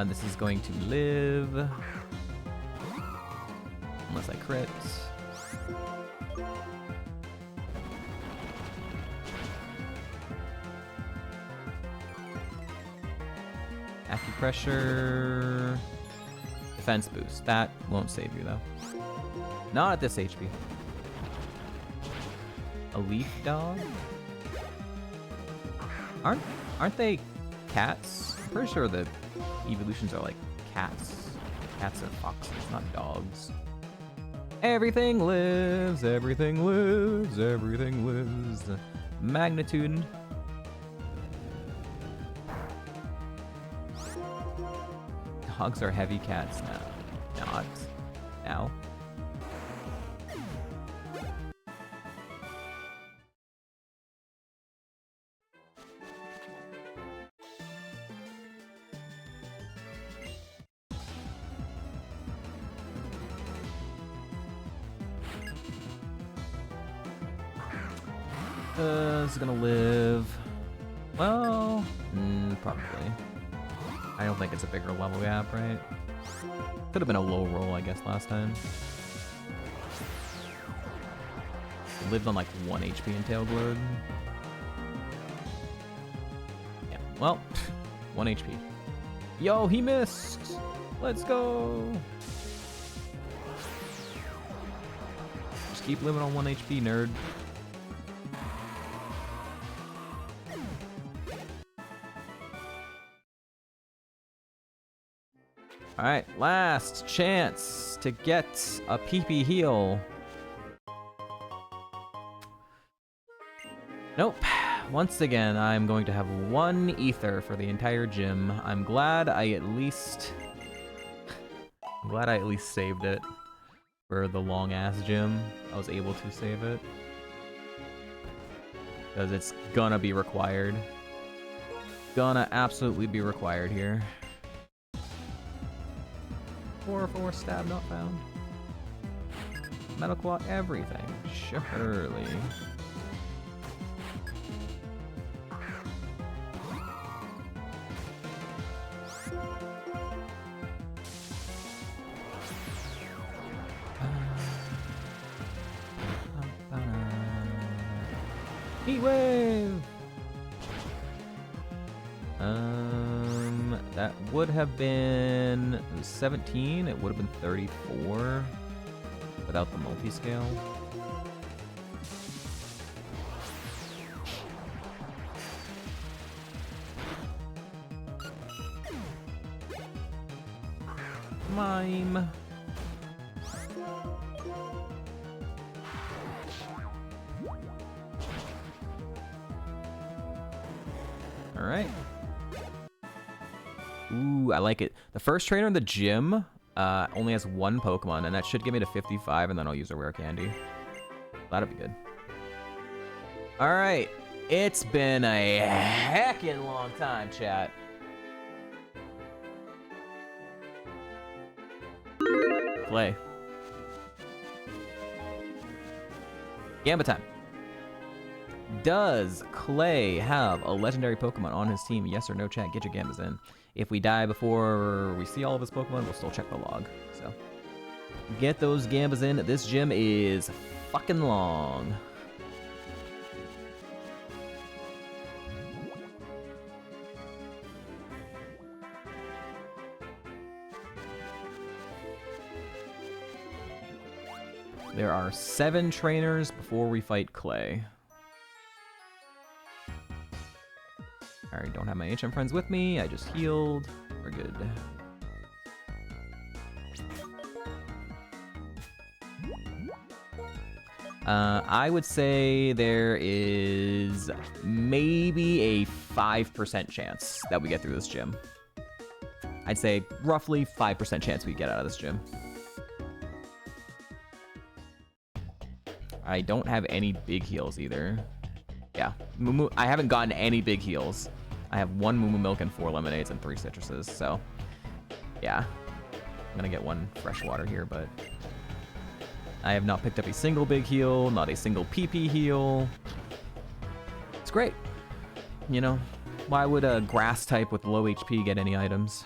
This is going to live. Unless I crit. Acupressure. Defense boost. That won't save you though. Not at this HP. A leaf dog? Aren't they cats? I'm pretty sure the evolutions are like cats. Cats are foxes, not dogs. Everything lives, everything lives, everything lives. Magnitude. Dogs are heavy cats now. Not. Now. This is gonna live. Well, probably. I don't think it's a bigger level gap, right? Could have been a low roll, I guess, last time. It lived on like 1 HP in Tail Glowed. Yeah, well, 1 HP. Yo, he missed! Let's go! Just keep living on 1 HP, nerd. Alright, last chance to get a PP heal. Nope. Once again, I'm going to have 1 ether for the entire gym. I'm glad I at least saved it for the long-ass gym. I was able to save it. Because it's gonna be required. Gonna absolutely be required here. 4/4 stab not found. Metal claw everything. Surely. Heat wave! That would have been 17. It would have been 34 without the multi-scale. Mime. All right. Ooh, I like it. The first trainer in the gym only has 1 Pokemon, and that should get me to 55, and then I'll use a rare candy. That'll be good. All right. It's been a heckin' long time, chat. Play. Gamba time. Does Clay have a legendary Pokemon on his team? Yes or no, chat? Get your Gambas in. If we die before we see all of his Pokemon, we'll still check the log. So, get those Gambas in. This gym is fucking long. There are 7 trainers before we fight Clay. Alright, don't have my ancient friends with me. I just healed. We're good. I would say there is maybe a 5% chance that we get through this gym. I'd say roughly 5% chance we get out of this gym. I don't have any big heals either. Yeah, I haven't gotten any big heals. I have 1 Moo Moo Milk and 4 lemonades and 3 citruses, so yeah. I'm gonna get 1 fresh water here, but I have not picked up a single big heal, not a single PP heal. It's great. You know, why would a grass type with low HP get any items?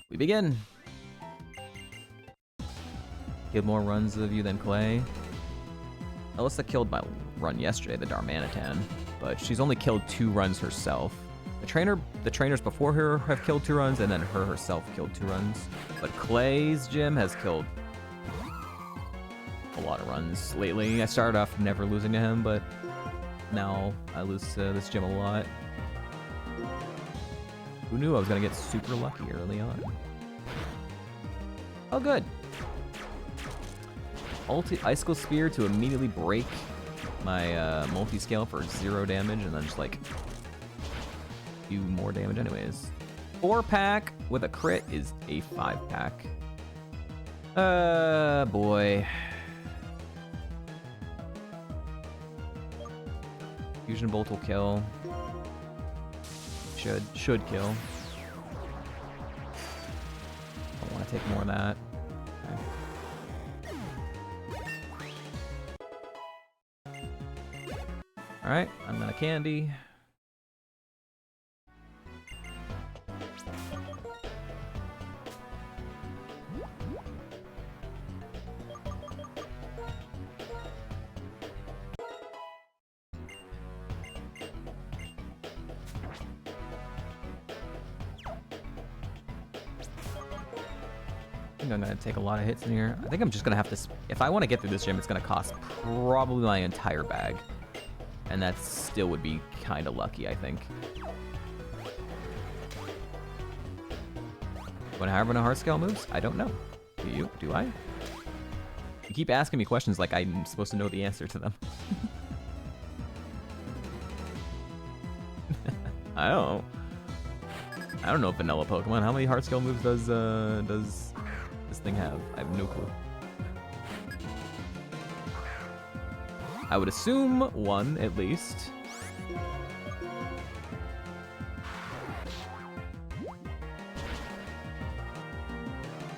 We begin. Killed more runs of you than Clay. Alyssa killed my run yesterday, the Darmanitan, but she's only killed 2 runs herself. The trainers before her have killed 2 runs, and then her herself killed 2 runs. But Clay's gym has killed a lot of runs lately. I started off never losing to him, but now I lose to this gym a lot. Who knew I was gonna get super lucky early on? Oh, good. Icicle Spear to immediately break my multi-scale for 0 damage, and then just like do more damage anyways. 4-pack with a crit is a 5-pack. Boy. Fusion Bolt will kill. Should kill. Don't want to take more of that. Alright, I'm gonna candy. I think I'm gonna take a lot of hits in here. I think I'm just gonna have to, if I want to get through this gym, it's gonna cost probably my entire bag. And that still would be kind of lucky, I think. When Harvard Heart Scale moves? I don't know. Do you? Do I? You keep asking me questions like I'm supposed to know the answer to them. I don't know. I don't know vanilla Pokemon. How many heart scale moves does this thing have? I have no clue. I would assume one at least.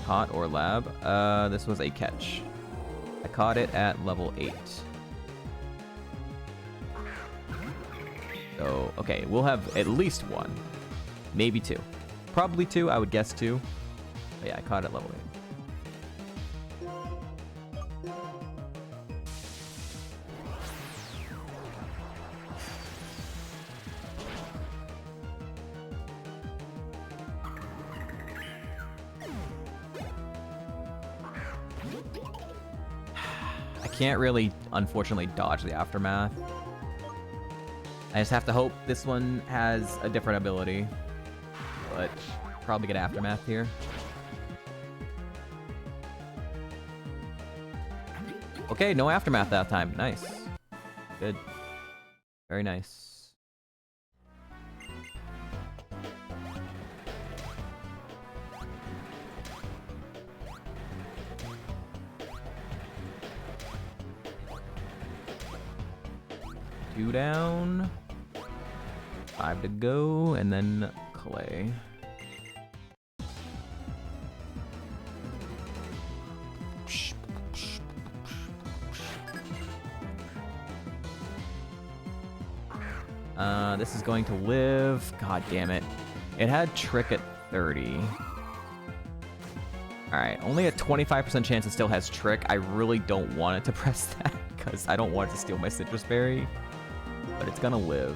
Caught or lab? This was a catch. I caught it at level 8. So, okay, we'll have at least one. Maybe 2. Probably 2, I would guess 2. But yeah, I caught it at level 8. I can't really, unfortunately, dodge the aftermath. I just have to hope this one has a different ability. But probably get aftermath here. Okay, no aftermath that time. Nice. Good. Very nice. Two down. 5 to go, and then Clay. This is going to live. God damn it. It had Trick at 30. Alright, only a 25% chance it still has Trick. I really don't want it to press that, because I don't want it to steal my Citrus Berry. But it's gonna live.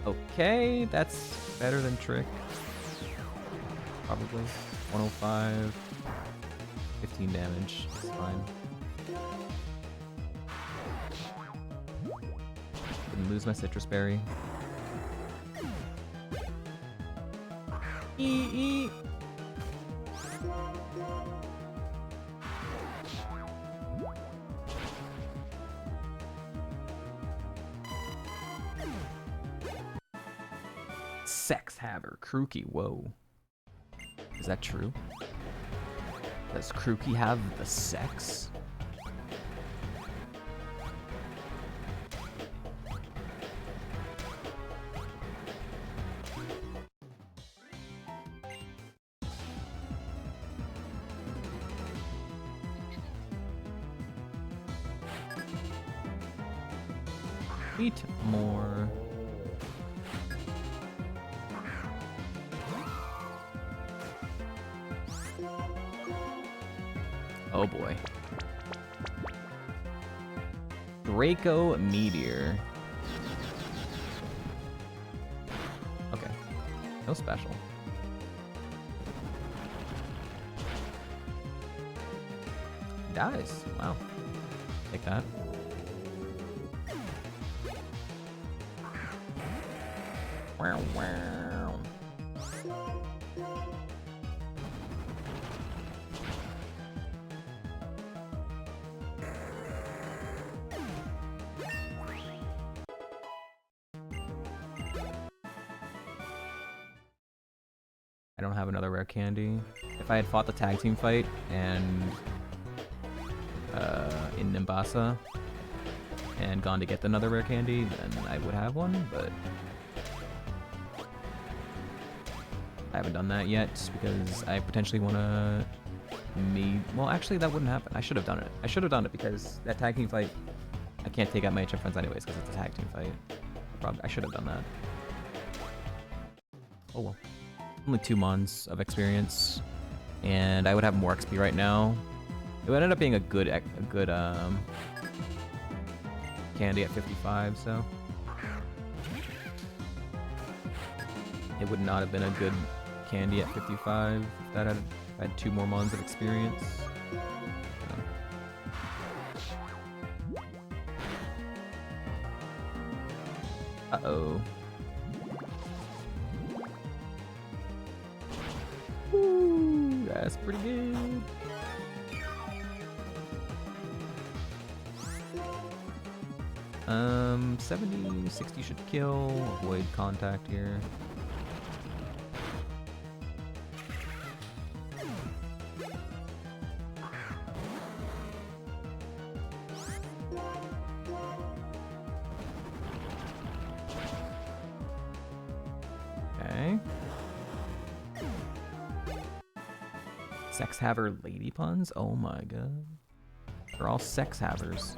Okay, that's better than Trick. Probably. 105. 15 damage. It's fine. Didn't lose my Citrus Berry. Eee. Sex Haver, Krookie, whoa. Is that true? Does Krookie have the sex? Eat more. Oh boy. Draco Meteor. Okay. No special. Dies. Wow. Take that. Wow, wow. I don't have another rare candy. If I had fought the tag team fight and in Nimbasa and gone to get another rare candy, then I would have one, but I haven't done that yet because I potentially want to well, actually that wouldn't happen. I should have done it. I should have done it because that tag team fight, I can't take out my HF friends anyways because it's a tag team fight. I should have done that. Oh well. Only 2 months of experience, and I would have more XP right now. It would end up being a good candy at 55, so it would not have been a good candy at 55 if that had 2 more months of experience. Uh-oh. Ooh, that's pretty good. Um, 70, 60 should kill. Avoid contact here. Okay. Sex haver lady puns? Oh my god. They're all sex havers.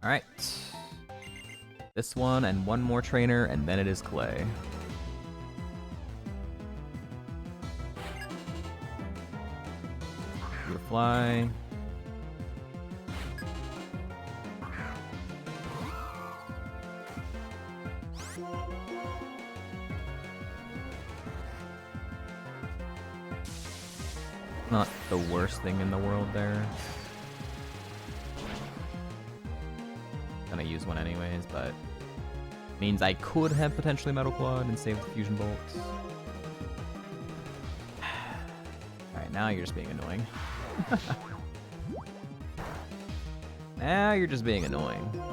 Alright. This one and one more trainer, and then it is Clay. Fly. Not the worst thing in the world there. Gonna use one anyways, but means I could have potentially Metal Clawed and saved the Fusion Bolts. Alright, now you're just being annoying. Now you're just being annoying.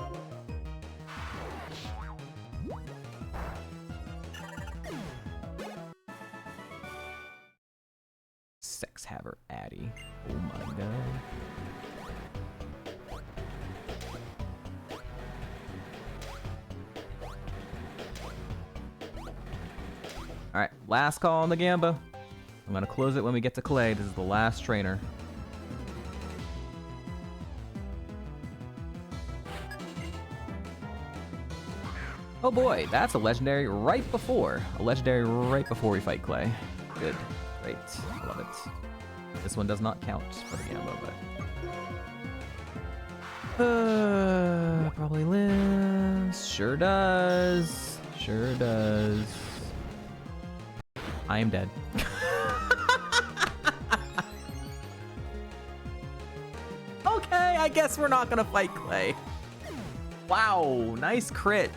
Sex haver Addy. Oh my god. Alright, last call on the Gamba. I'm gonna close it when we get to Clay. This is the last trainer. Oh boy, that's a legendary right before. A legendary right before we fight Clay. Good. Great. I love it. This one does not count for the Gamba, but... probably lives. Sure does. Sure does. I am dead. Okay, I guess we're not gonna fight Clay. Wow, nice crit.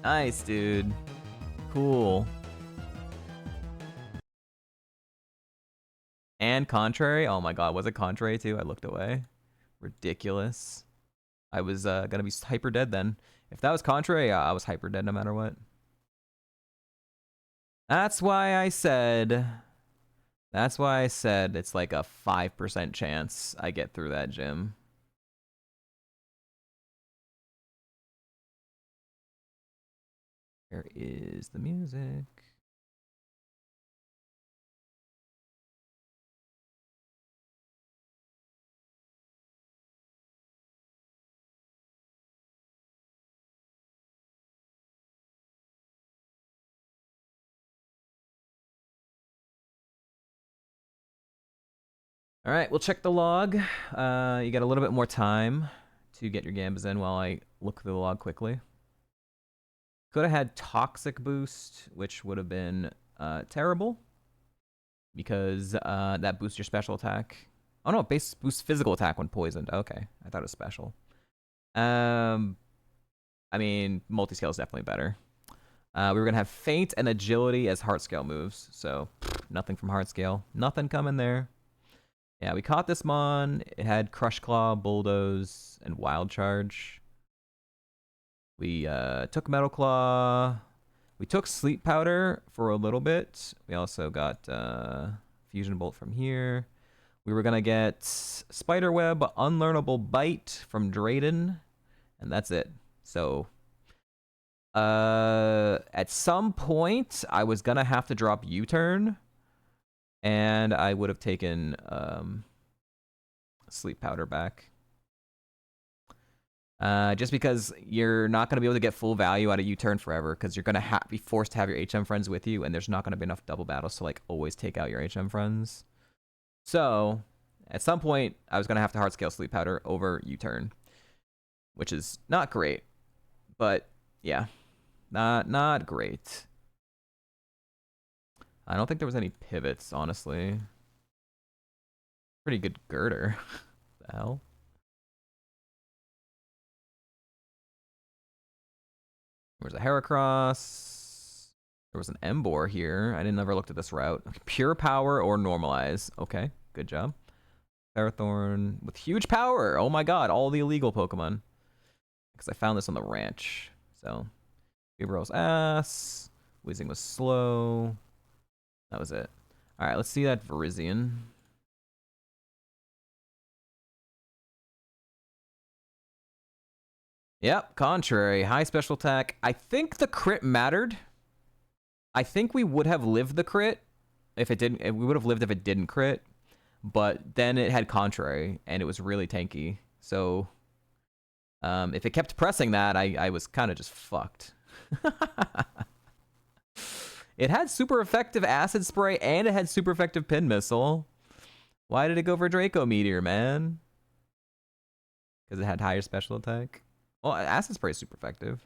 Nice, dude. Cool. And contrary? Oh my god, was it contrary too? I looked away. Ridiculous. I was gonna be hyper dead then. If that was contrary, I was hyper dead no matter what. That's why I said it's like a 5% chance I get through that gym. Where is the music? All right, we'll check the log. You got a little bit more time to get your Gambas in while I look through the log quickly. Could have had Toxic Boost, which would have been terrible because that boosts your special attack. Oh no, it boosts physical attack when poisoned. Okay, I thought it was special. I mean, multi-scale is definitely better. We were gonna have Feint and Agility as heart scale moves, so nothing from heart scale. Nothing coming there. Yeah, we caught this Mon. It had Crush Claw, Bulldoze, and Wild Charge. We took Metal Claw. We took Sleep Powder for a little bit. We also got Fusion Bolt from here. We were going to get Spiderweb, Unlearnable Bite from Drayden, and that's it. So, at some point, I was going to have to drop U-Turn, and I would have taken Sleep Powder back. Just because you're not going to be able to get full value out of U-Turn forever, because you're going to be forced to have your HM friends with you, and there's not going to be enough double battles to like always take out your HM friends. So, at some point, I was going to have to hard scale Sleep Powder over U-Turn, which is not great. But, yeah, not great. I don't think there was any pivots, honestly. Pretty good girder. The hell? There was a Heracross. There was an Emboar here. I didn't ever looked at this route. Pure Power or Normalize. Okay, good job. Ferrothorn with huge power. Oh my god, all the illegal Pokemon. Because I found this on the ranch. So, Gabriel's ass. Weezing was slow. That was it. Alright, let's see that Virizion. Yep, contrary. High special attack. I think the crit mattered. I think we would have lived the crit if it didn't. We would have lived if it didn't crit. But then it had contrary, and it was really tanky. So, if it kept pressing that, I was kind of just fucked. It had super effective Acid Spray, and it had super effective Pin Missile. Why did it go for Draco Meteor, man? Because it had higher special attack? Well, Acid Spray is super effective.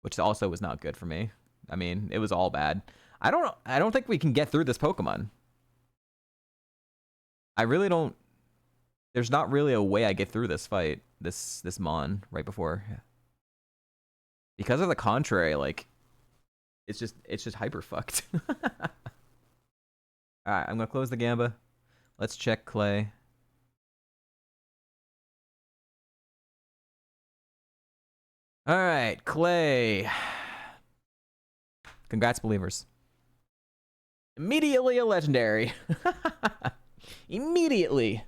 Which also was not good for me. I mean, it was all bad. I don't think we can get through this Pokemon. I really don't. There's not really a way I get through this fight, this Mon right before. Because of the contrary, like it's just hyper fucked. Alright, I'm gonna close the Gamba. Let's check Clay. Alright, Clay. Congrats, believers. Immediately a legendary. Immediately.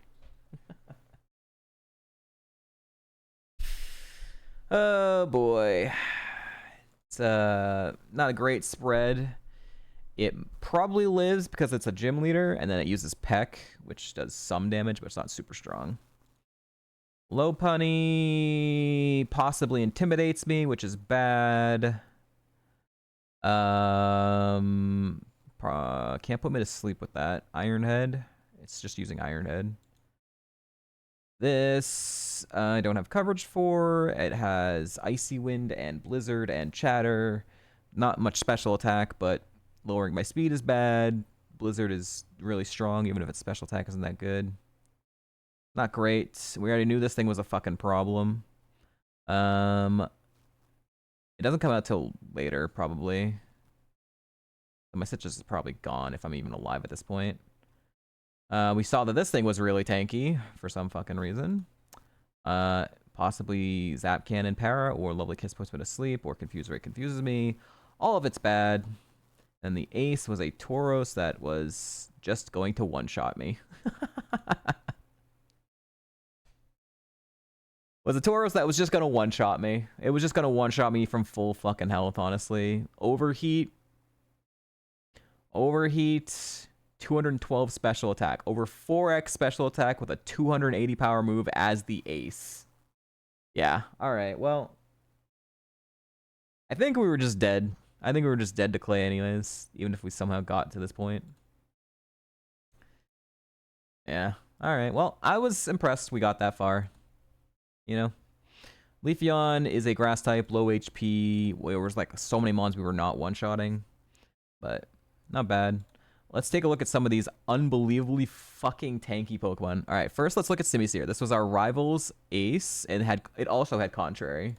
Oh boy. It's not a great spread. It probably lives because it's a gym leader, and then it uses Peck, which does some damage, but it's not super strong. Lopunny possibly intimidates me, which is bad. Can't put me to sleep with that. Iron Head. It's just using Iron Head. This I don't have coverage for. It has Icy Wind and Blizzard and Chatter. Not much special attack, but lowering my speed is bad. Blizzard is really strong, even if its special attack isn't that good. Not great. We already knew this thing was a fucking problem. It doesn't come out till later, probably. My Citrus is probably gone if I'm even alive at this point. We saw that this thing was really tanky for some fucking reason. Possibly Zap Cannon Para or Lovely Kiss puts me to sleep or Confuse Ray confuses me. All of it's bad. And the ace was a Tauros that was just going to one-shot me. Was a Tauros that was just going to one-shot me. It was just going to one-shot me from full fucking health, honestly. Overheat. 212 special attack. Over 4x special attack with a 280 power move as the ace. Yeah, alright, well. I think we were just dead. I think we were just dead to Clay anyways, even if we somehow got to this point. Yeah, alright, well, I was impressed we got that far. You know? Leafeon is a grass type, low HP. There was like so many mons we were not one-shotting. But not bad. Let's take a look at some of these unbelievably fucking tanky Pokemon. All right, first let's look at Simisear. This was our rival's ace, and it also had contrary.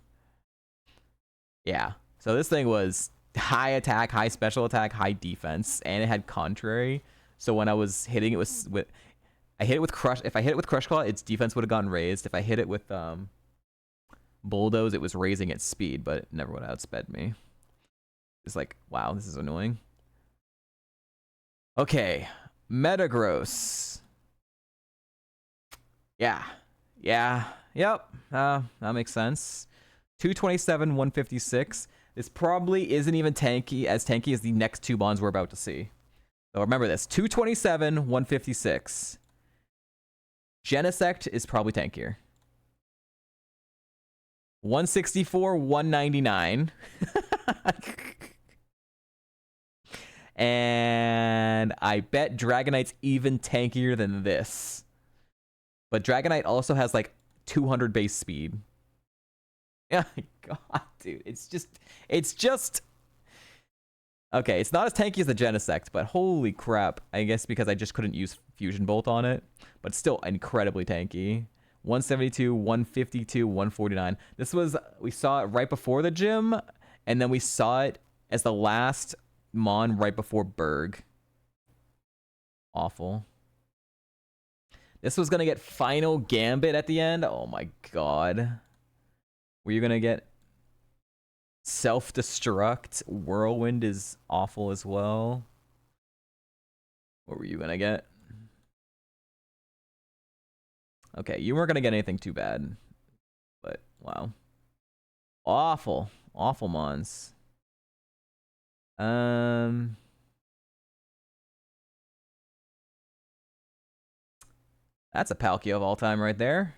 Yeah, so this thing was high attack, high special attack, high defense, and it had contrary. So when I was hitting it I hit it with Crush. If I hit it with Crush Claw, its defense would have gotten raised. If I hit it with Bulldoze, it was raising its speed, but it never would have outsped me. It's like, wow, this is annoying. Okay, Metagross. Yeah, yep, that makes sense. 227, 156. This probably isn't even as tanky as the next two bonds we're about to see. So remember this, 227, 156. Genesect is probably tankier. 164, 199. And I bet Dragonite's even tankier than this. But Dragonite also has like 200 base speed. Yeah, God, dude. It's just... Okay, it's not as tanky as the Genesect, but holy crap. I guess because I just couldn't use Fusion Bolt on it. But still incredibly tanky. 172, 152, 149. This was... We saw it right before the gym, and then we saw it as the last Mon right before Berg. Awful. This was gonna get Final Gambit at the end. Oh my god. Were you gonna get Self-Destruct? Whirlwind is awful as well. What were you gonna get? Okay, you weren't gonna get anything too bad. But, wow. Awful. Awful Mons. That's a Palkia of all time right there.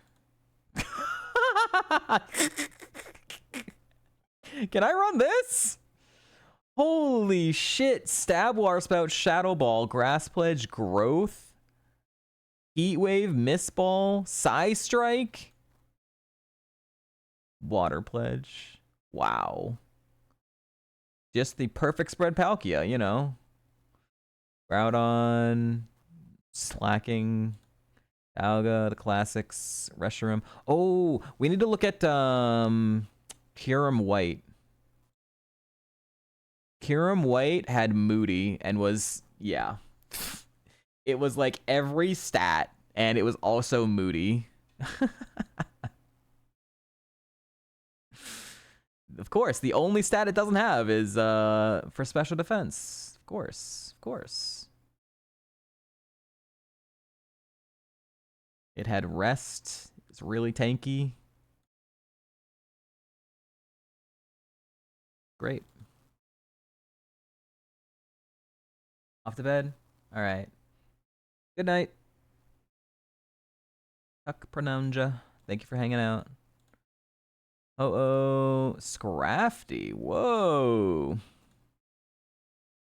Can I run this? Holy shit. Stab, Water Spout, Shadow Ball, Grass Pledge, Growth, Heat Wave, Mist Ball, Psy Strike, Water Pledge. Wow. Just the perfect spread Palkia, you know. Groudon, Slacking, Alga, the classics, Reshiram. Oh, we need to look at Kyurem White. Kyurem White had Moody and was, yeah. It was like every stat, and it was also Moody. Of course, the only stat it doesn't have is for special defense. Of course, of course. It had Rest. It's really tanky. Great. Off to bed? Alright. Good night. Tuck Prananja. Thank you for hanging out. Oh, Scrafty. Whoa.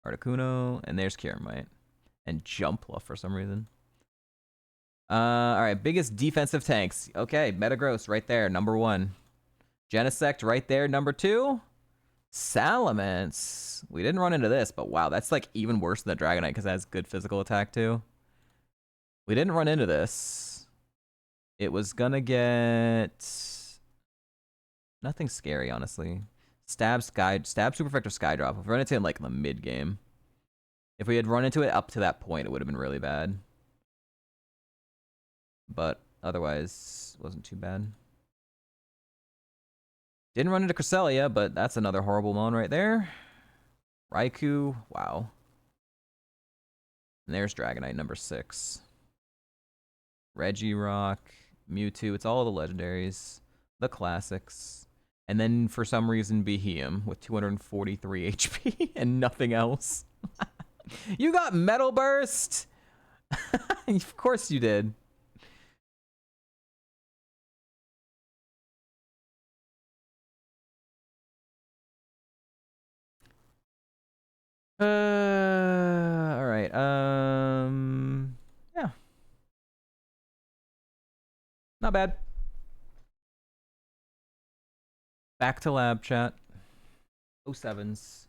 Articuno. And there's Kieran, and Jumpla for some reason. Alright, biggest defensive tanks. Okay, Metagross right there, number 1. Genesect right there, number 2. Salamence. We didn't run into this, but wow, that's like even worse than the Dragonite because it has good physical attack too. We didn't run into this. It was gonna get nothing scary, honestly. Stab Super Effective Skydrop. If we run into it in like the mid game. If we had run into it up to that point, it would have been really bad. But otherwise, it wasn't too bad. Didn't run into Cresselia, but that's another horrible Mon right there. Raikou, wow. And there's Dragonite, number 6. Regirock, Mewtwo, it's all the legendaries. The classics. And then, for some reason, Beheeyem with 243 HP and nothing else. You got Metal Burst! Of course you did. Alright, yeah. Not bad. Back to lab chat. 07s.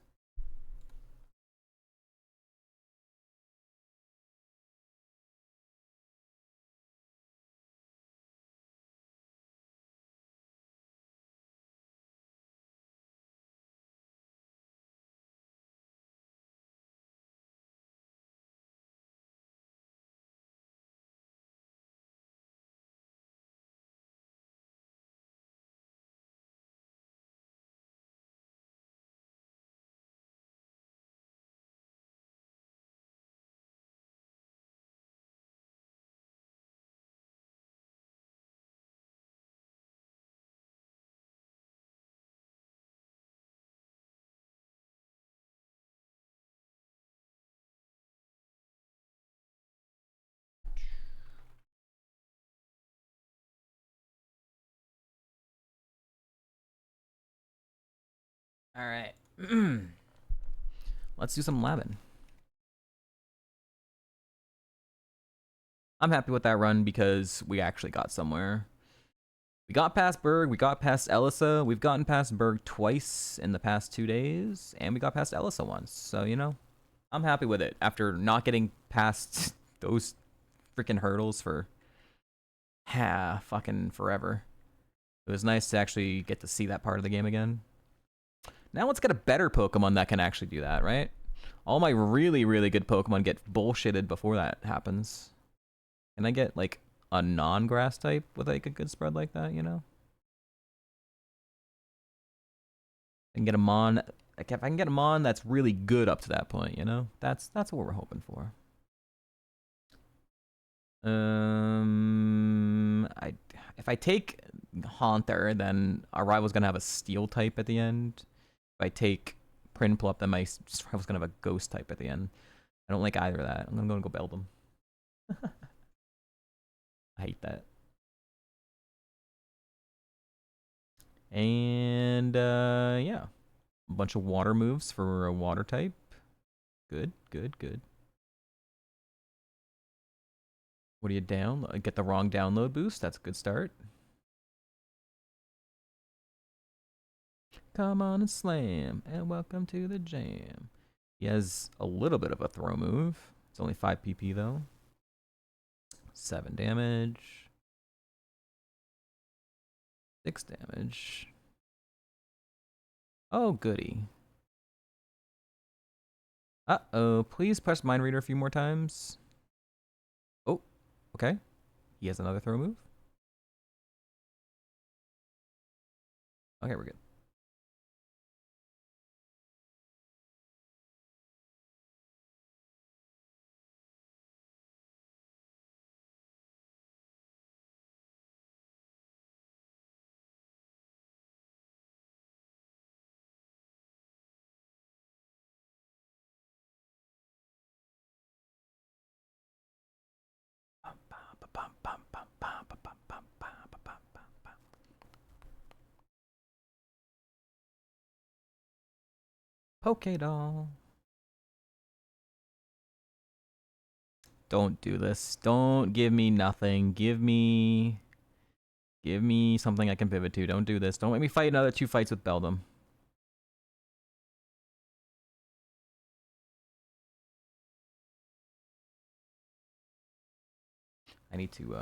All right. Let's do some labbing. I'm happy with that run because we actually got somewhere. We got past Berg, we got past Elisa, we've gotten past Berg twice in the past 2 days, and we got past Elisa once. So, you know, I'm happy with it after not getting past those freaking hurdles for fucking forever. It was nice to actually get to see that part of the game again. Now let's get a better Pokemon that can actually do that, right? All my really, really good Pokemon get bullshitted before that happens. Can I get, like, a non-grass type with, like, a good spread like that, you know? I can get a Mon... Like, if I can get a Mon that's really good up to that point, you know? That's what we're hoping for. If I take Haunter, then our rival's gonna have a Steel type at the end. If I take Prinplup, then my rival's gonna have a Ghost type at the end. I don't like either of that. I'm gonna go Beldum. I hate that. And yeah, a bunch of water moves for a water type. Good, good, good. What do you download? Get the wrong download boost. That's a good start. Come on and slam, and welcome to the jam. He has a little bit of a throw move. It's only 5 PP though. 7 damage. 6 damage. Oh, goody. Uh-oh. Please press Mind Reader a few more times. Oh, okay. He has another throw move. Okay, we're good. Pokédoll. Don't do this. Don't give me nothing. Give me something I can pivot to. Don't do this. Don't make me fight another 2 fights with Beldum. I need to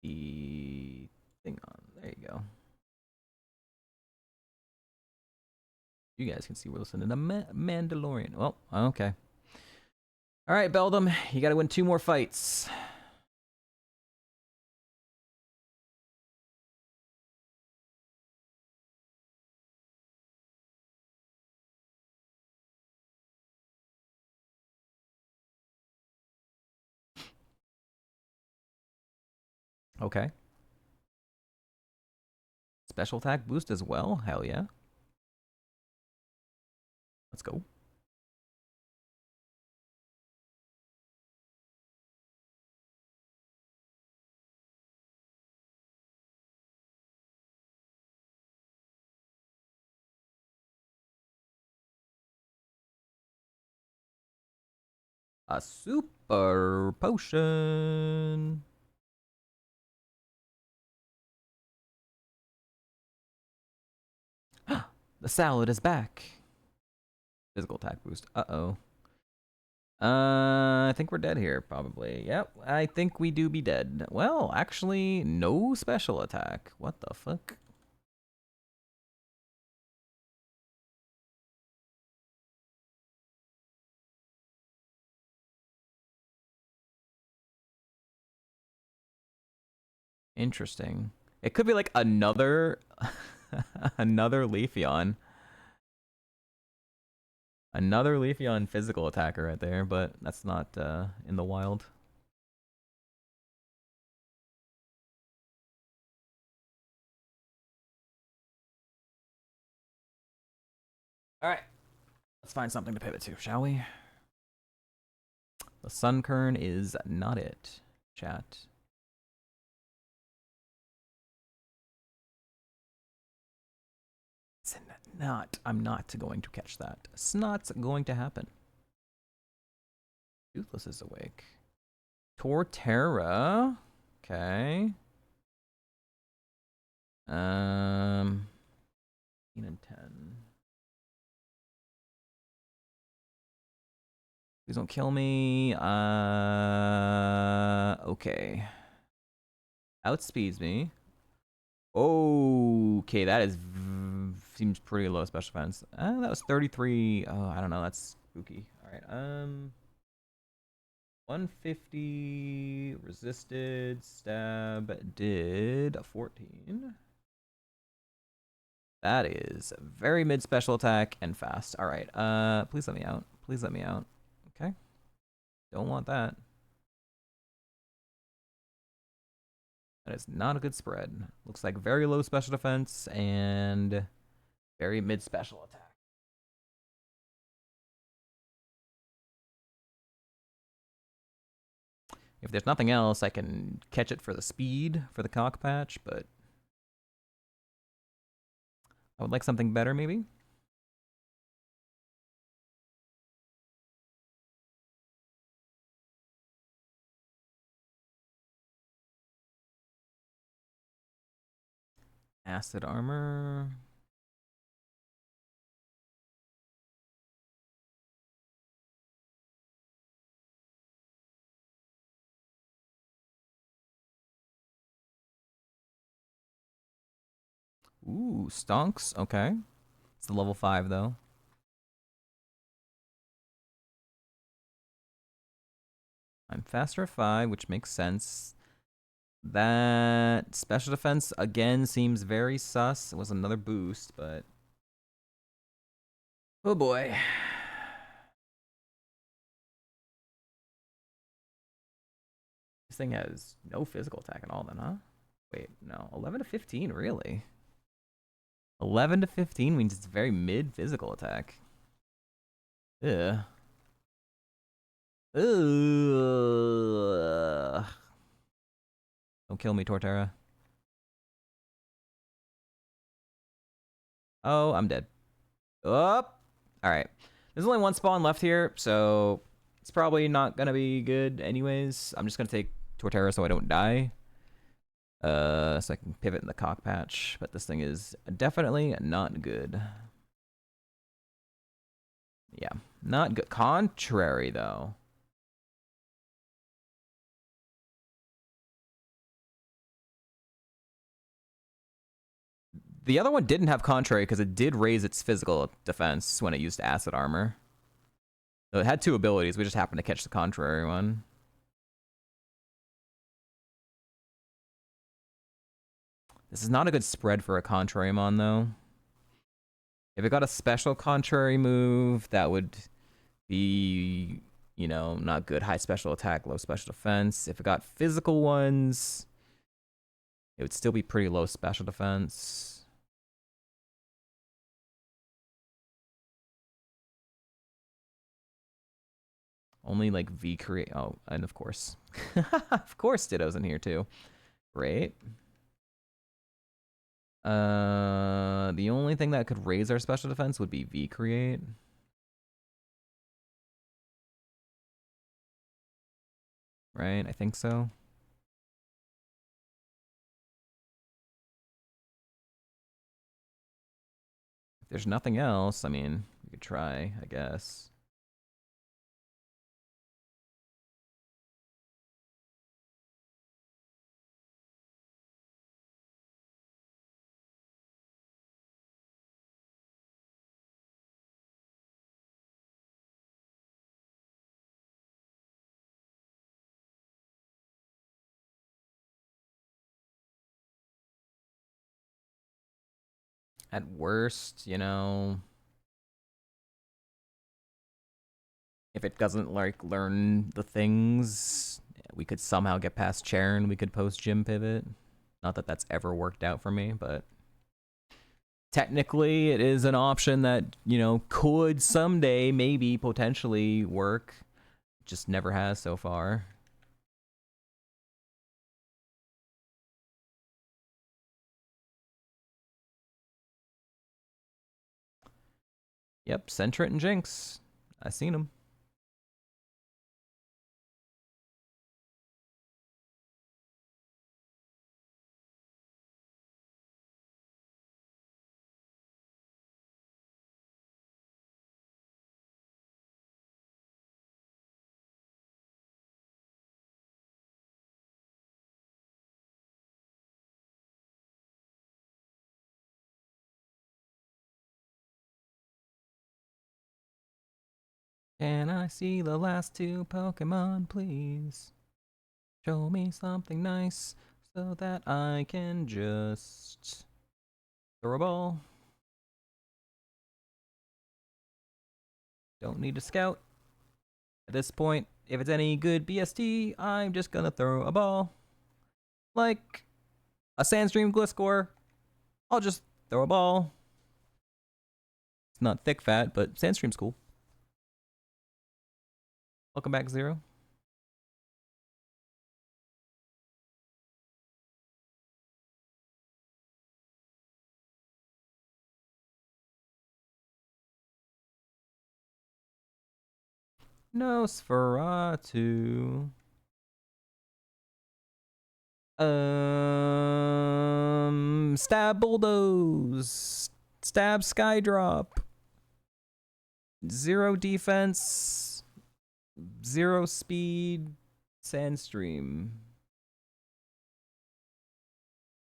the thing on. There you go. You guys can see we're listening to Mandalorian. Well, okay. All right, Beldum, you got to win 2 more fights. Okay. Special attack boost as well? Hell yeah. Let's go. A super potion. The salad is back. Physical attack boost. Uh-oh. I think we're dead here, probably. Yep, I think we do be dead. Well, actually, no special attack. What the fuck? Interesting. It could be like another another Leafeon. Another Leafeon physical attacker right there, but that's not in the wild. All right. Let's find something to pivot to, shall we? The Sunkern is not it, chat. It's not. I'm not going to catch that. It's not going to happen. Toothless is awake. Torterra. Okay. 8 and 10. Please don't kill me. Okay. Outspeeds me. Okay, that is seems pretty low special defense. That was 33. Oh, I don't know. That's spooky. All right. 150 resisted stab did 14. That is very mid special attack and fast. All right. Please let me out. Please let me out. Okay. Don't want that. That is not a good spread. Looks like very low special defense and very mid special attack. If there's nothing else, I can catch it for the speed for the cock patch, but I would like something better maybe. Acid armor. Ooh, stonks. Okay. It's the level 5 though. I'm faster at 5, which makes sense. That special defense again seems very sus. It was another boost, but oh boy. This thing has no physical attack at all then, huh? Wait, no. 11 to 15, really? 11 to 15 means it's very mid physical attack. Ugh. Ugh. Don't kill me, Torterra. Oh, I'm dead. Oh. Alright. There's only one spawn left here, so it's probably not gonna be good anyways. I'm just gonna take Torterra so I don't die. So I can pivot in the cock patch, but this thing is definitely not good. Yeah, not good. Contrary, though. The other one didn't have contrary because it did raise its physical defense when it used acid armor. So it had 2 abilities. We just happened to catch the contrary one. This is not a good spread for a contrary mon, though. If it got a special contrary move, that would be, you know, not good. High special attack, low special defense. If it got physical ones, it would still be pretty low special defense. Only like Vcreate. Oh, and of course. Of course Ditto's in here too. Great. The only thing that could raise our special defense would be Vcreate. Right? I think so. If there's nothing else, I mean, we could try, I guess. At worst, you know, if it doesn't like learn the things, we could somehow get past Charon. We could post gym pivot. Not that that's ever worked out for me, but technically it is an option that, you know, could someday maybe potentially work. Just never has so far. Yep, Sentret and Jinx. I seen them. Can I see the last two Pokemon, please? Show me something nice so that I can just throw a ball. Don't need to scout. At this point, if it's any good BST, I'm just gonna throw a ball. Like a Sandstream Gliscor, I'll just throw a ball. It's not thick fat, but Sandstream's cool. Welcome back, Zero. Nosferatu. Stab Bulldoze. Stab Skydrop. 0 defense. 0 speed. Sandstream.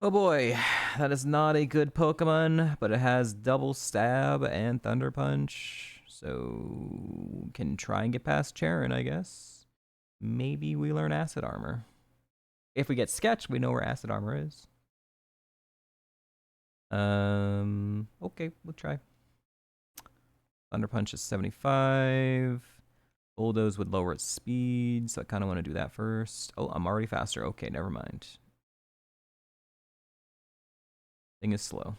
Oh boy, that is not a good Pokemon, but it has double stab and Thunder Punch. So can try and get past Charon, I guess. Maybe we learn Acid Armor. If we get Sketch, we know where Acid Armor is. Okay, we'll try. Thunder Punch is 75. Bulldoze would lower its speed, so I kind of want to do that first. Oh, I'm already faster. Okay, never mind. Thing is slow.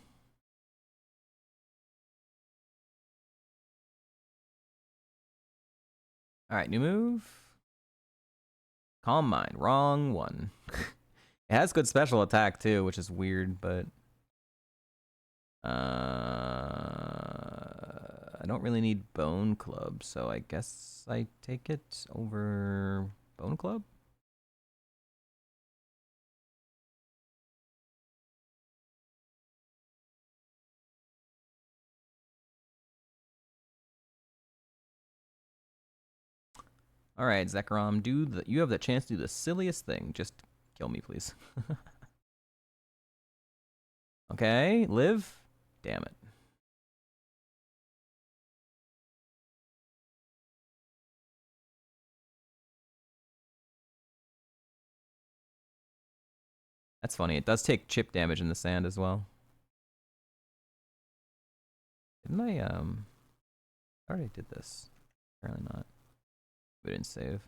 All right, new move. Calm Mind. Wrong one. It has good special attack too, which is weird, but I don't really need Bone Club, so I guess I take it over Bone Club. All right, Zekrom, you have the chance to do the silliest thing. Just kill me, please. Okay, live. Damn it. That's funny. It does take chip damage in the sand as well. Didn't I already did this. Apparently not. We didn't save.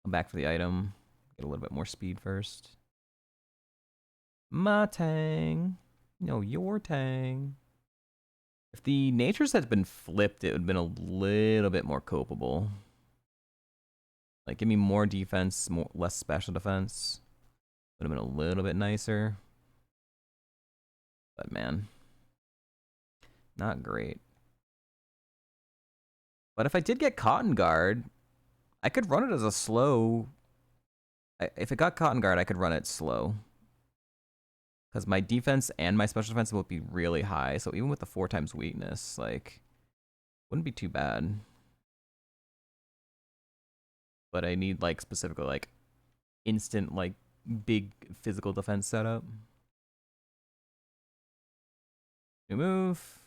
Come back for the item. Get a little bit more speed first. My Tang. No, your Tang. If the natures had been flipped, it would have been a little bit more copable. Like, give me more defense, less special defense. Would have been a little bit nicer. But man, not great. But if I did get Cotton Guard, I could run it as a slow. If it got Cotton Guard, I could run it slow. Because my defense and my special defense will be really high. So even with the 4 times weakness, like, wouldn't be too bad. But I need, like, specifically, like, instant, like, big physical defense setup. New move.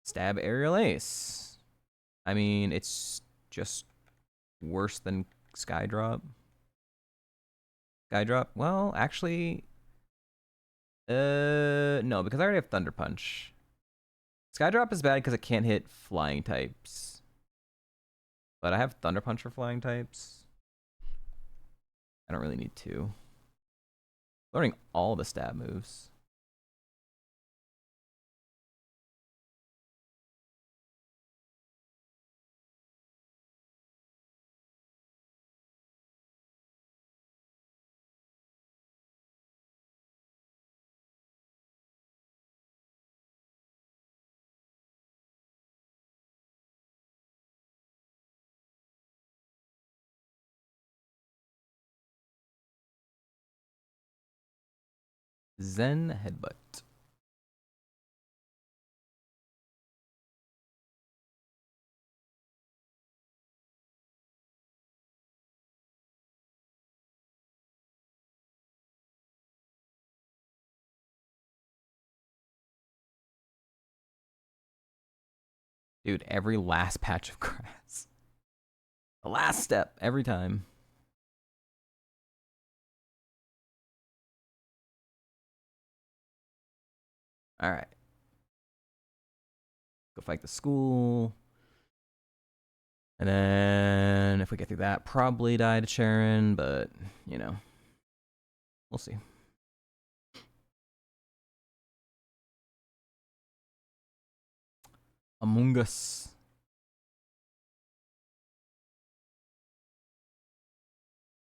Stab Aerial Ace. I mean, it's just worse than Skydrop. Skydrop? Well, actually, no, because I already have Thunder Punch. Skydrop is bad because it can't hit flying types. But I have Thunder Punch for flying types. I don't really need to. Learning all the stab moves. Zen Headbutt. Dude, every last patch of grass. The last step, every time. Alright. Go fight the school. And then if we get through that, probably die to Sharon, but, you know. We'll see. Among Us.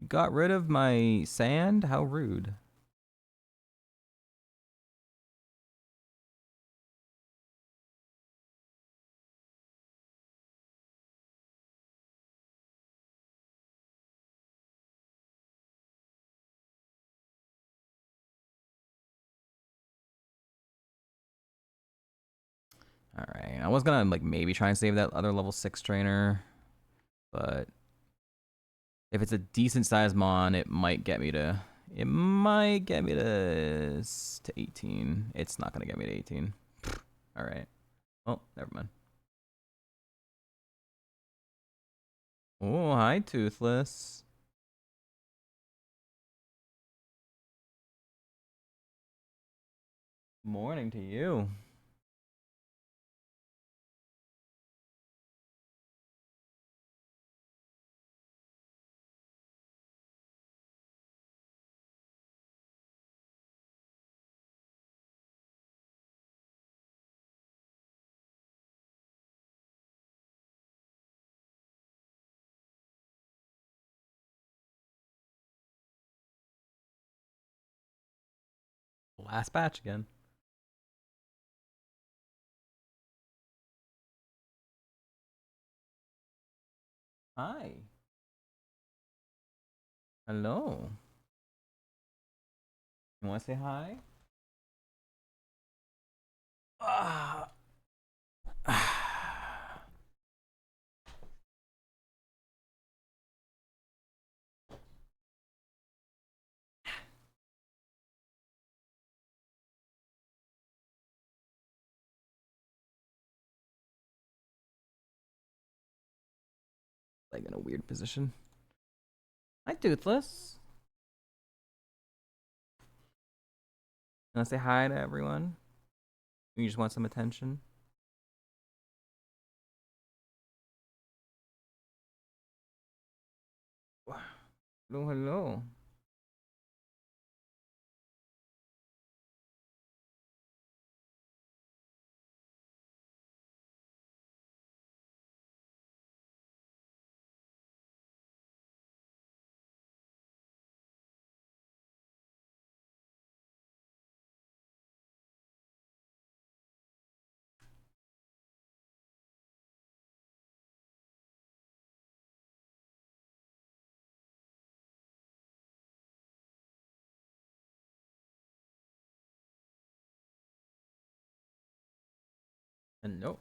Got rid of my sand? How rude. Alright, I was gonna like maybe try and save that other level 6 trainer, but if it's a decent sized mon, it might get me to 18. It's not gonna get me to 18. Alright. Oh, never mind. Oh, hi, Toothless. Morning to you. Last batch again. Hi. Hello. You want to say hi? Like in a weird position. Hi, Toothless. You want to say hi to everyone? You just want some attention? Hello, hello. And no.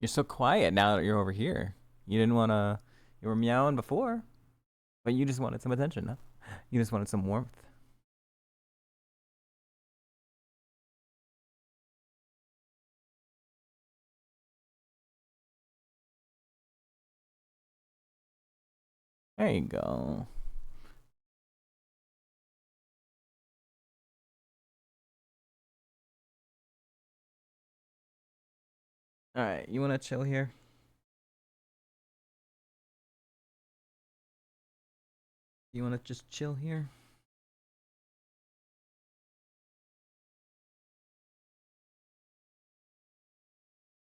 You're so quiet now that you're over here. You didn't want to. You were meowing before, but you just wanted some attention, huh? You just wanted some warmth. There you go. All right, you want to chill here? You want to just chill here?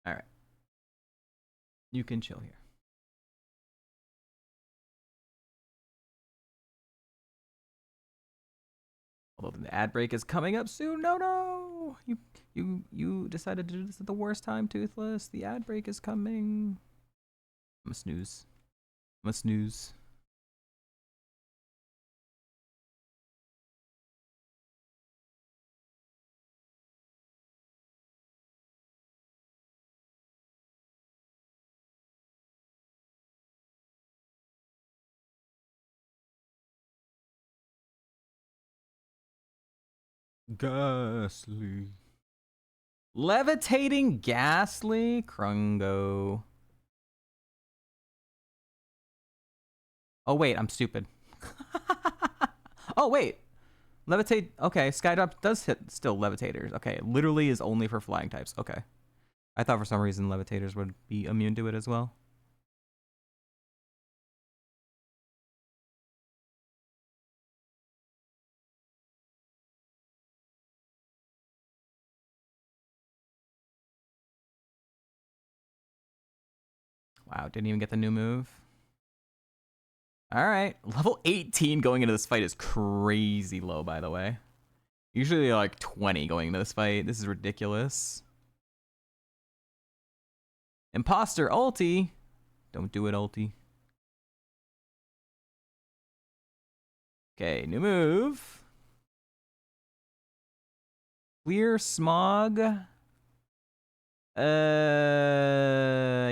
All right. You can chill here. Although the ad break is coming up soon. No. You decided to do this at the worst time, Toothless. The ad break is coming. I'm a snooze. I'm a snooze. Ghastly. Levitating Ghastly? Krungo. Oh, wait, I'm stupid. Oh, wait. Levitate. Okay, Skydrop does hit still levitators. Okay, it literally is only for flying types. Okay. I thought for some reason levitators would be immune to it as well. Wow, didn't even get the new move. All right, level 18 going into this fight is crazy low, by the way. Usually like 20 going into this fight. This is ridiculous. Imposter ulti. Don't do it, ulti. Okay, new move. Clear smog. I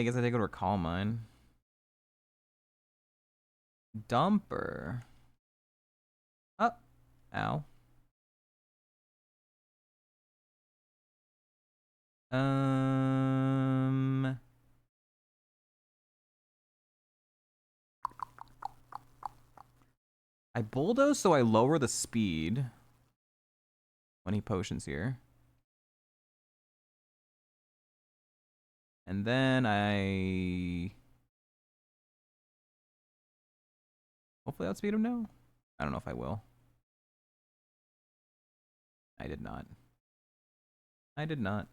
guess I take it over Calm Mine. Dumper. Oh, ow. I bulldoze, so I lower the speed. 20 potions here. And then I... hopefully outspeed him now? I don't know if I will. I did not. I did not.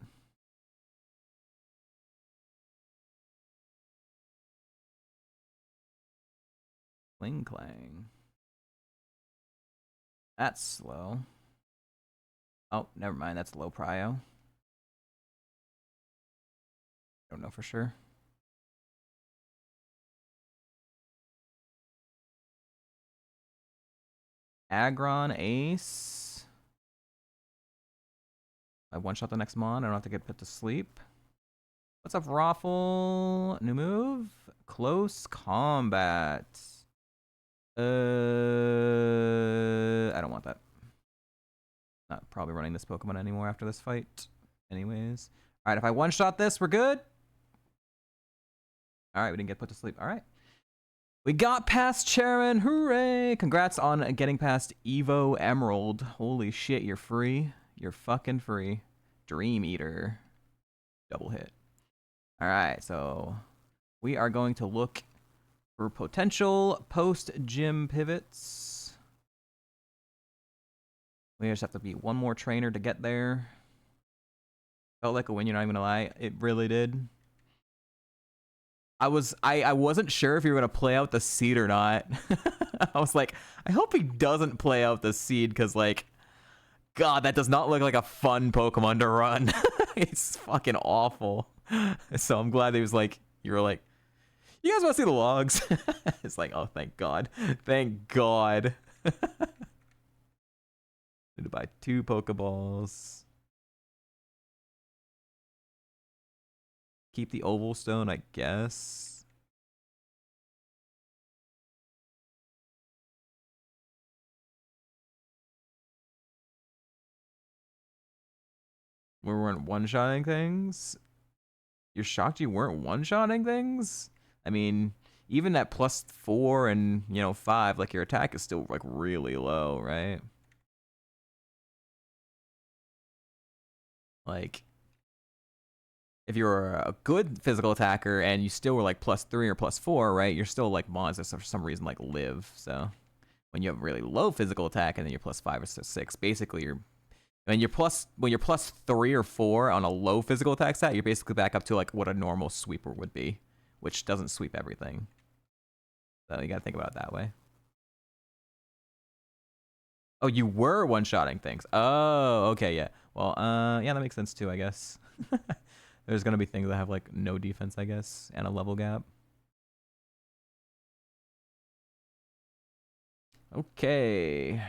Cling clang. That's slow. Oh, never mind. That's low prio. Don't know for sure. Aggron Ace. I one-shot the next mon. I don't have to get put to sleep. What's up, Raffle? New move? Close combat. I don't want that. Not probably running this Pokemon anymore after this fight. Anyways. Alright, if I one-shot this, we're good. Alright, we didn't get put to sleep. Alright. We got past Chairman. Hooray! Congrats on getting past Evo Emerald. Holy shit, you're free. You're fucking free. Dream Eater. Double hit. Alright, so we are going to look for potential post-gym pivots. We just have to beat one more trainer to get there. Felt like a win, you're not even gonna lie. It really did. I wasn't sure if you were gonna play out the seed or not. I was like, I hope he doesn't play out the seed, because like, God, that does not look like a fun Pokemon to run. It's fucking awful. So I'm glad he was like, you were like, you guys want to see the logs? It's like, oh, thank God. Thank God. Need to buy 2 Pokeballs. Keep the Oval Stone, I guess. We weren't one-shotting things? You're shocked you weren't one-shotting things? I mean, even at +4 and, 5, like, your attack is still, like, really low, right? Like, if you're a good physical attacker and you still were, like, +3 or +4, right, you're still, like, monsters for some reason, like, live, so... when you have really low physical attack and then you're +5 or +6, basically when you're +3 or 4 on a low physical attack stat, you're basically back up to like what a normal sweeper would be, which doesn't sweep everything. So you gotta think about it that way. Oh, you were one-shotting things. Oh, okay, yeah. Well, yeah, that makes sense too, I guess. There's gonna be things that have like no defense, I guess, and a level gap. Okay.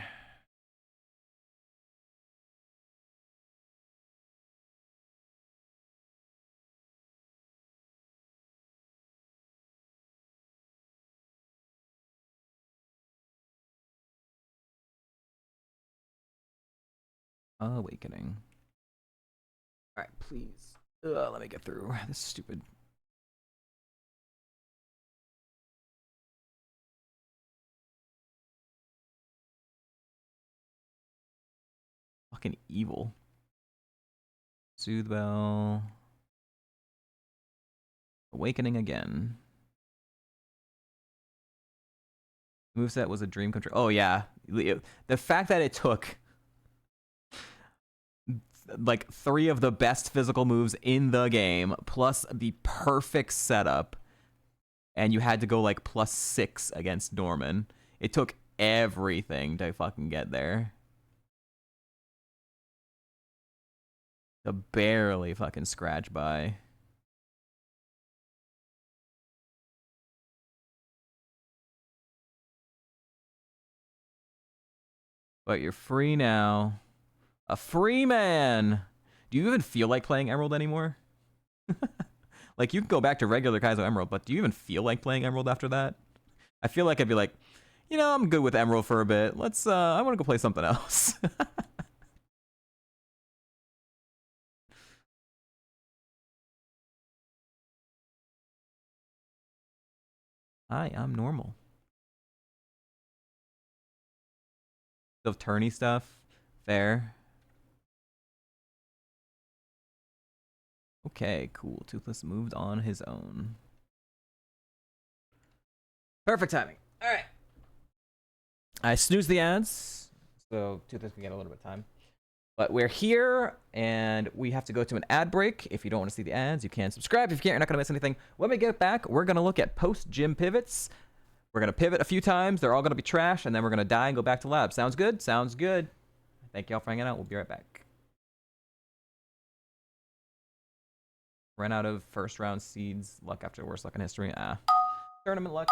Awakening. All right, please. Let me get through this stupid. Fucking evil. Soothe Bell. Awakening again. Moveset was a dream come true. Oh, yeah. The fact that it took like 3 of the best physical moves in the game, plus the perfect setup, and you had to go like +6 against Norman. It took everything to fucking get there. To barely fucking scratch by. But you're free now. A free man! Do you even feel like playing Emerald anymore? Like, you can go back to regular Kaizo Emerald, but do you even feel like playing Emerald after that? I feel like I'd be like, you know, I'm good with Emerald for a bit. I want to go play something else. Hi, I'm normal. The tourney stuff, fair. Okay, cool. Toothless moved on his own. Perfect timing. All right. I snooze the ads, so Toothless can get a little bit of time. But we're here, and we have to go to an ad break. If you don't want to see the ads, you can subscribe. If you can't, you're not going to miss anything. When we get back, we're going to look at post-gym pivots. We're going to pivot a few times. They're all going to be trash, and then we're going to die and go back to lab. Sounds good? Sounds good. Thank y'all for hanging out. We'll be right back. Ran out of first round seeds. Luck after worst luck in history. Tournament luck.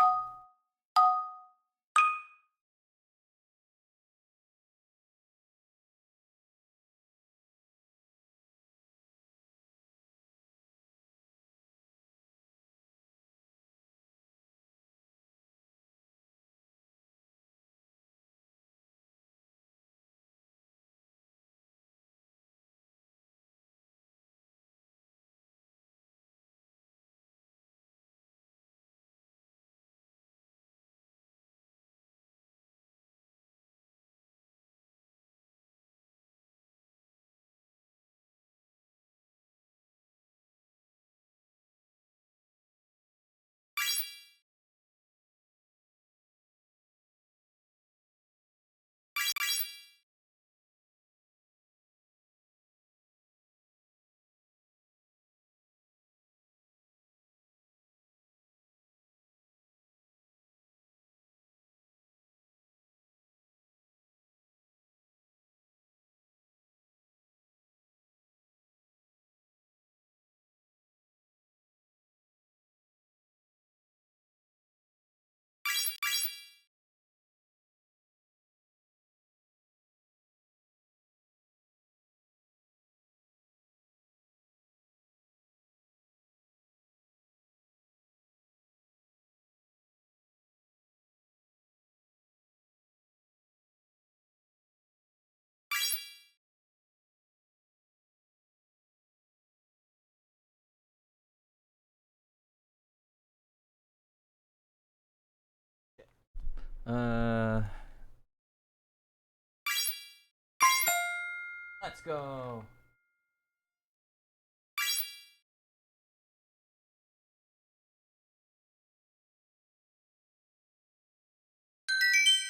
Let's go. All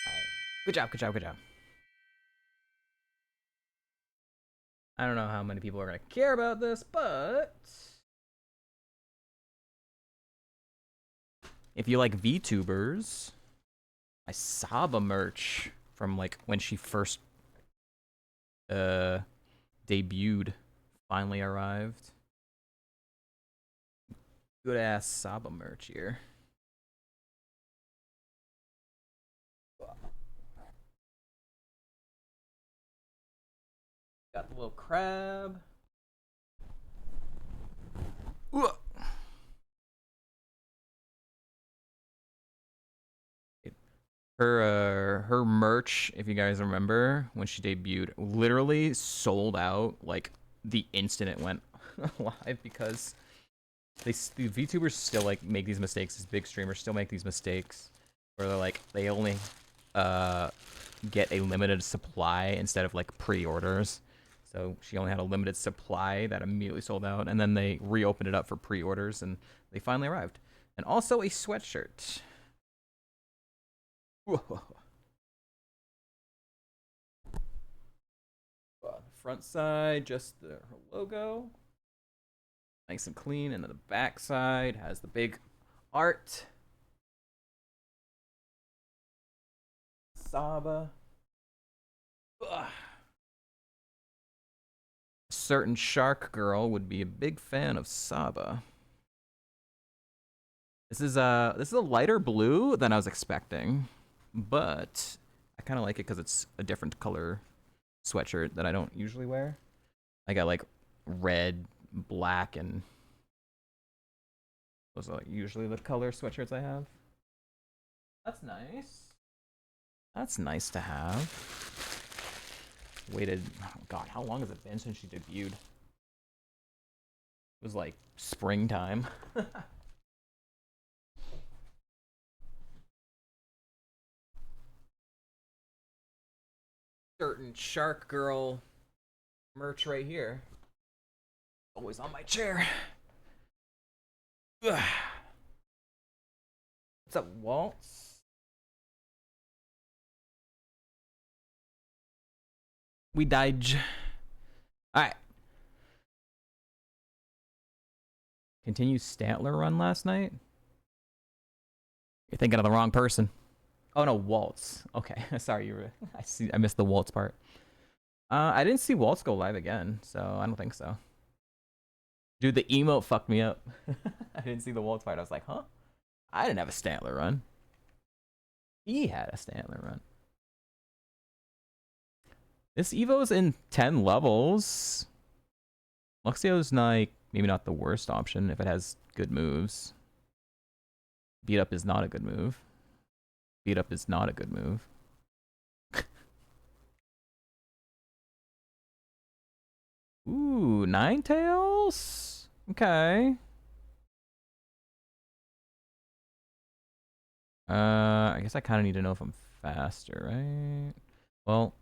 right. Good job, good job, good job. I don't know how many people are going to care about this, but if you like VTubers, my Saba merch from like when she first debuted finally arrived. Good ass Saba merch here. Got the little crab. Ooh. Her merch, if you guys remember, when she debuted, literally sold out like the instant it went live because the VTubers still like make these mistakes. These big streamers still make these mistakes where they're like they only get a limited supply instead of like pre-orders. So she only had a limited supply that immediately sold out, and then they reopened it up for pre-orders, and they finally arrived. And also a sweatshirt. Whoa. Front side, just her logo. Nice and clean. And then the back side has the big art. Saba. Ugh. A certain shark girl would be a big fan of Saba. This is a lighter blue than I was expecting, but I kind of like it because it's a different color sweatshirt that I don't usually wear. I got like red, black, and those are like usually the color sweatshirts I have. That's nice. That's nice to have. Waited, oh god, how long has it been since she debuted? It was like springtime. Certain shark girl merch right here. Always on my chair. Ugh. What's up, Waltz? We died. Alright. Continue Statler run last night? You're thinking of the wrong person. Oh no, Waltz. Okay, sorry, you were. I missed the Waltz part. I didn't see Waltz go live again, so I don't think so. Dude, the emote fucked me up. I didn't see the Waltz part. I was like, huh? I didn't have a Statler run. He had a Statler run. This Evo's in 10 levels. Luxio's like maybe not the worst option if it has good moves. Beat up is not a good move. Beat up is not a good move. Ooh, Ninetales? Okay. I guess I kind of need to know if I'm faster, right? Well,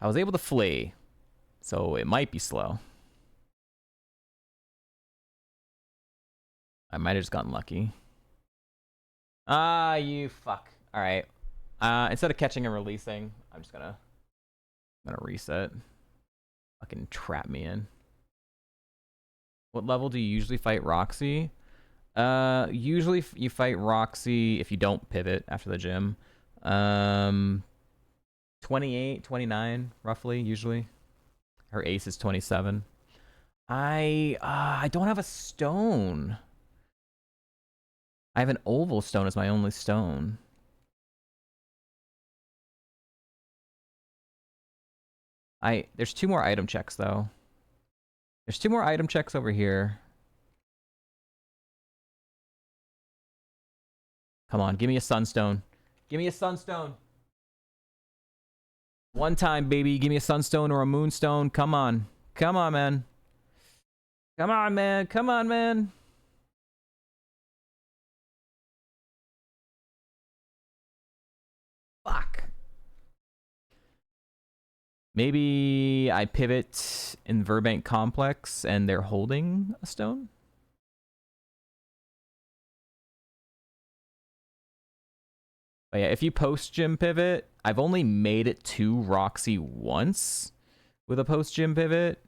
I was able to flee, so it might be slow. I might have just gotten lucky. Ah, you fuck. All right. Instead of catching and releasing, I'm just gonna reset. Fucking trap me in. What level do you usually fight Roxy? Usually you fight Roxy if you don't pivot after the gym. 28, 29, roughly, usually. Her ace is 27. I don't have a stone. I have an oval stone as my only stone. There's 2 more item checks though. There's 2 more item checks over here. Come on, give me a sunstone. Give me a sunstone. One time, baby. Give me a sunstone or a moonstone. Come on. Come on, man. Come on, man. Come on, man. Fuck. Maybe I pivot in Verbank Complex and they're holding a stone? But yeah, if you post gym pivot, I've only made it to Roxy once with a post gym pivot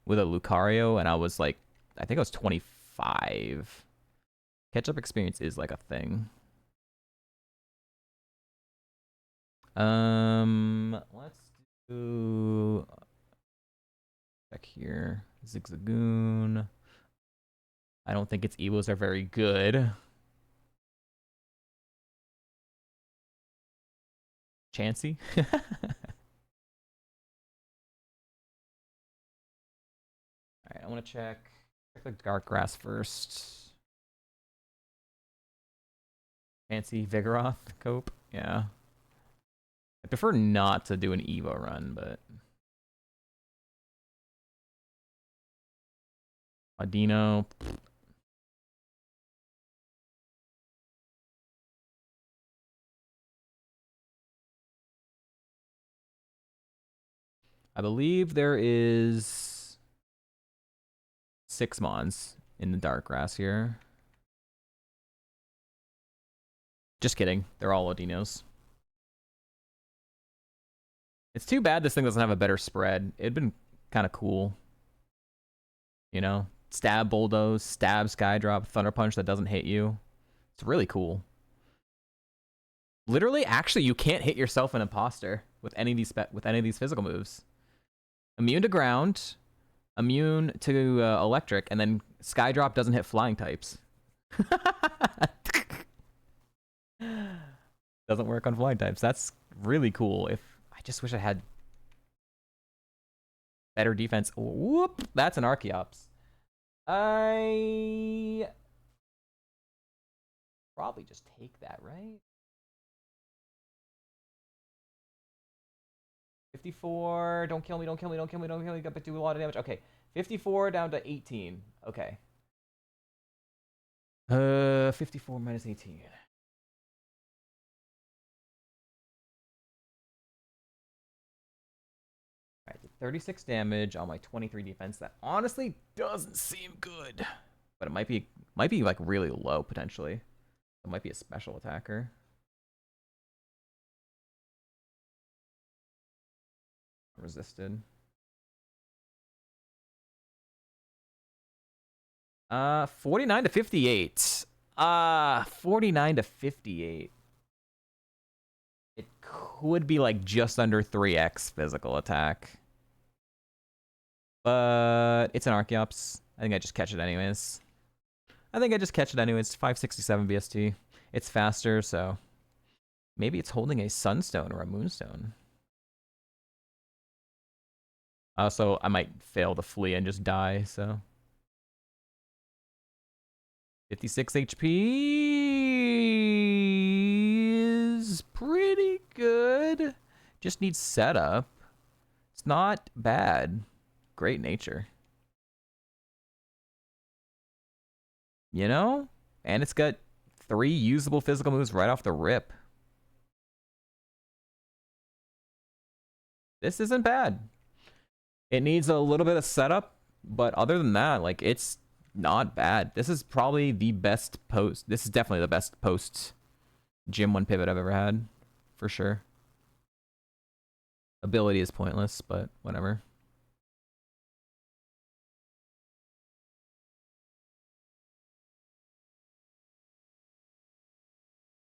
with a Lucario, and I was like, I think I was 25. Catch up experience is like a thing. Let's do check here. Zigzagoon. I don't think its Evos are very good. Chansey. Alright, I want to check the dark grass first. Fancy Vigoroth cope. Yeah. I prefer not to do an Evo run, but Audino. I believe there is 6 Mons in the dark grass here. Just kidding. They're all Audinos. It's too bad this thing doesn't have a better spread. It'd been kind of cool. You know? Stab Bulldoze, Stab Skydrop, Thunder Punch that doesn't hit you. It's really cool. Literally, actually, you can't hit yourself an imposter with any of these physical moves. Immune to ground, immune to electric, and then Skydrop doesn't hit flying types. Doesn't work on flying types. That's really cool. I just wish I had better defense. Whoop! That's an Archeops. I probably just take that, right? 54. Don't kill me. Don't kill me. Don't kill me. Don't kill me. Got to do a lot of damage. Okay. 54 down to 18. Okay. 54 minus 18. Alright, 36 damage on my 23 defense. That honestly doesn't seem good. But it might be like really low potentially. It might be a special attacker. Resisted. 49 to 58. 49 to 58. It could be like just under 3x physical attack. But it's an Archeops. I think I just catch it anyways. 567 BST. It's faster, so maybe it's holding a Sunstone or a Moonstone. Also, I might fail to flee and just die, so. 56 HP is pretty good. Just needs setup. It's not bad. Great nature. You know? And it's got 3 usable physical moves right off the rip. This isn't bad. It needs a little bit of setup, but other than that, like, it's not bad. This is probably the best post. This is definitely the best post Gym 1 pivot I've ever had, for sure. Ability is pointless, but whatever.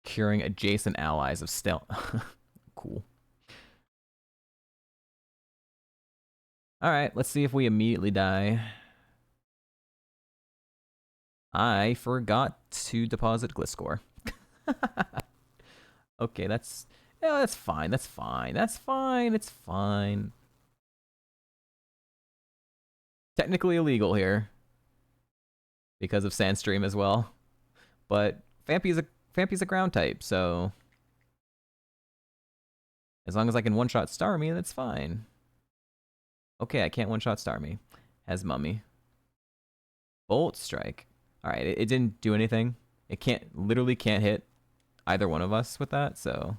Curing adjacent allies of stealth. Cool. Alright, let's see if we immediately die. I forgot to deposit Gliscor. Okay, that's fine. That's fine. It's fine. Technically illegal here because of Sandstream as well. But Fampy's a ground type, so as long as I can one-shot Starmie, that's fine. Okay, I can't one-shot Starmie. Has Mummy. Bolt Strike. Alright, it didn't do anything. It literally can't hit either one of us with that, so.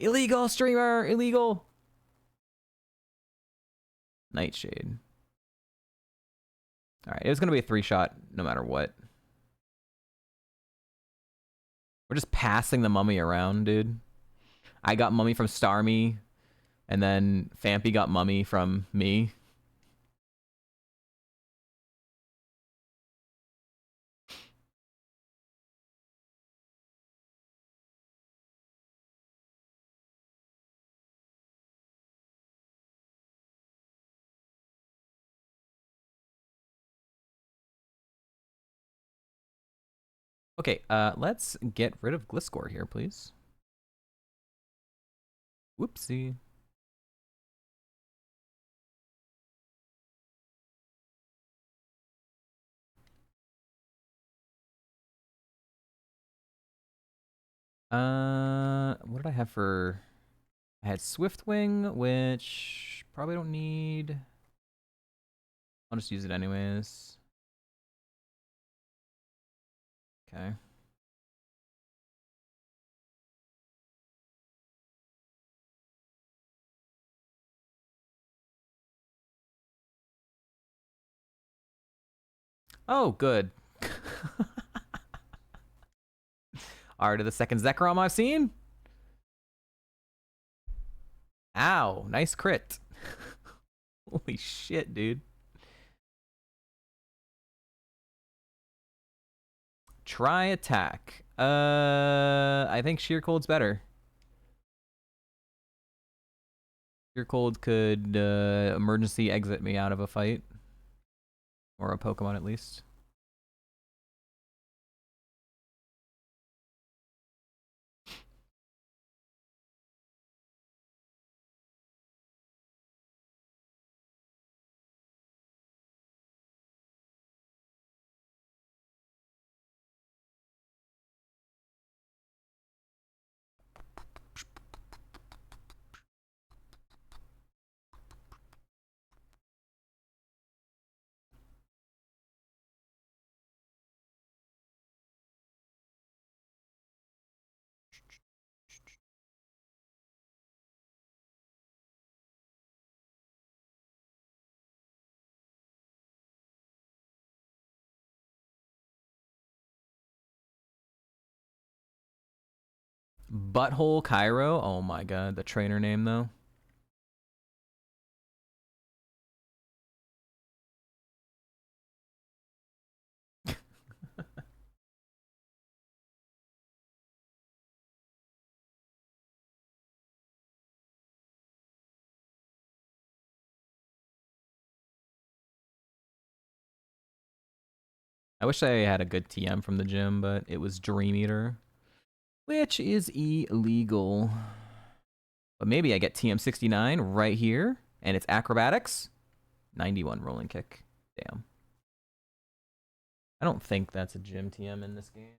Illegal, streamer! Illegal! Nightshade. Alright, it was gonna be a 3-shot no matter what. We're just passing the Mummy around, dude. I got Mummy from Starmie, and then Fampy got Mummy from me. Okay, let's get rid of Gliscor here, please. Whoopsie. What did I have for... I had Swiftwing, which probably don't need. I'll just use it anyways. Okay. Oh, good. Already the second Zekrom I've seen. Ow, nice crit. Holy shit, dude. Try attack. I think Sheer Cold's better. Sheer Cold could emergency exit me out of a fight. Or a Pokemon at least. Butthole Cairo. Oh my god, the trainer name though. I wish I had a good TM from the gym, but it was Dream Eater, which is illegal. But maybe I get TM69 right here, and it's acrobatics. 91 rolling kick. Damn. I don't think that's a gym TM in this game.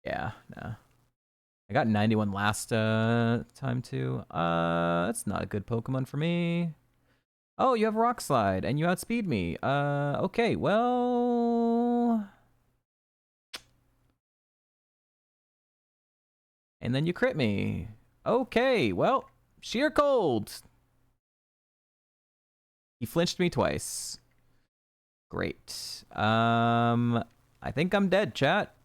Yeah, nah. I got 91 last time too. That's not a good Pokemon for me. Oh, you have Rock Slide, and you outspeed me. Okay, well... And then you crit me. Okay, well, Sheer Cold. He flinched me twice. Great. I think I'm dead, chat.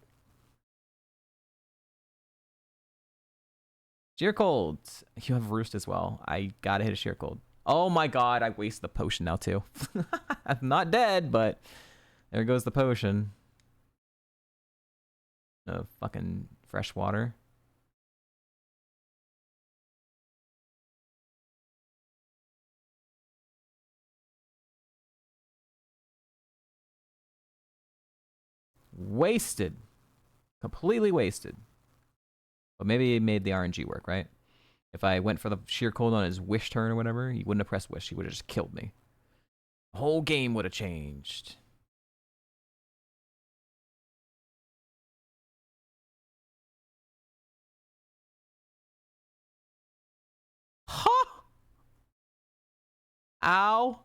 Sheer Cold. You have Roost as well. I gotta hit a Sheer Cold. Oh my god, I waste the potion now too. I'm not dead, but there goes the potion. Fucking fresh water. Wasted. Completely wasted. But maybe it made the RNG work, right? If I went for the Sheer Cold on his Wish turn or whatever, he wouldn't have pressed Wish. He would have just killed me. The whole game would have changed. Huh? Ow.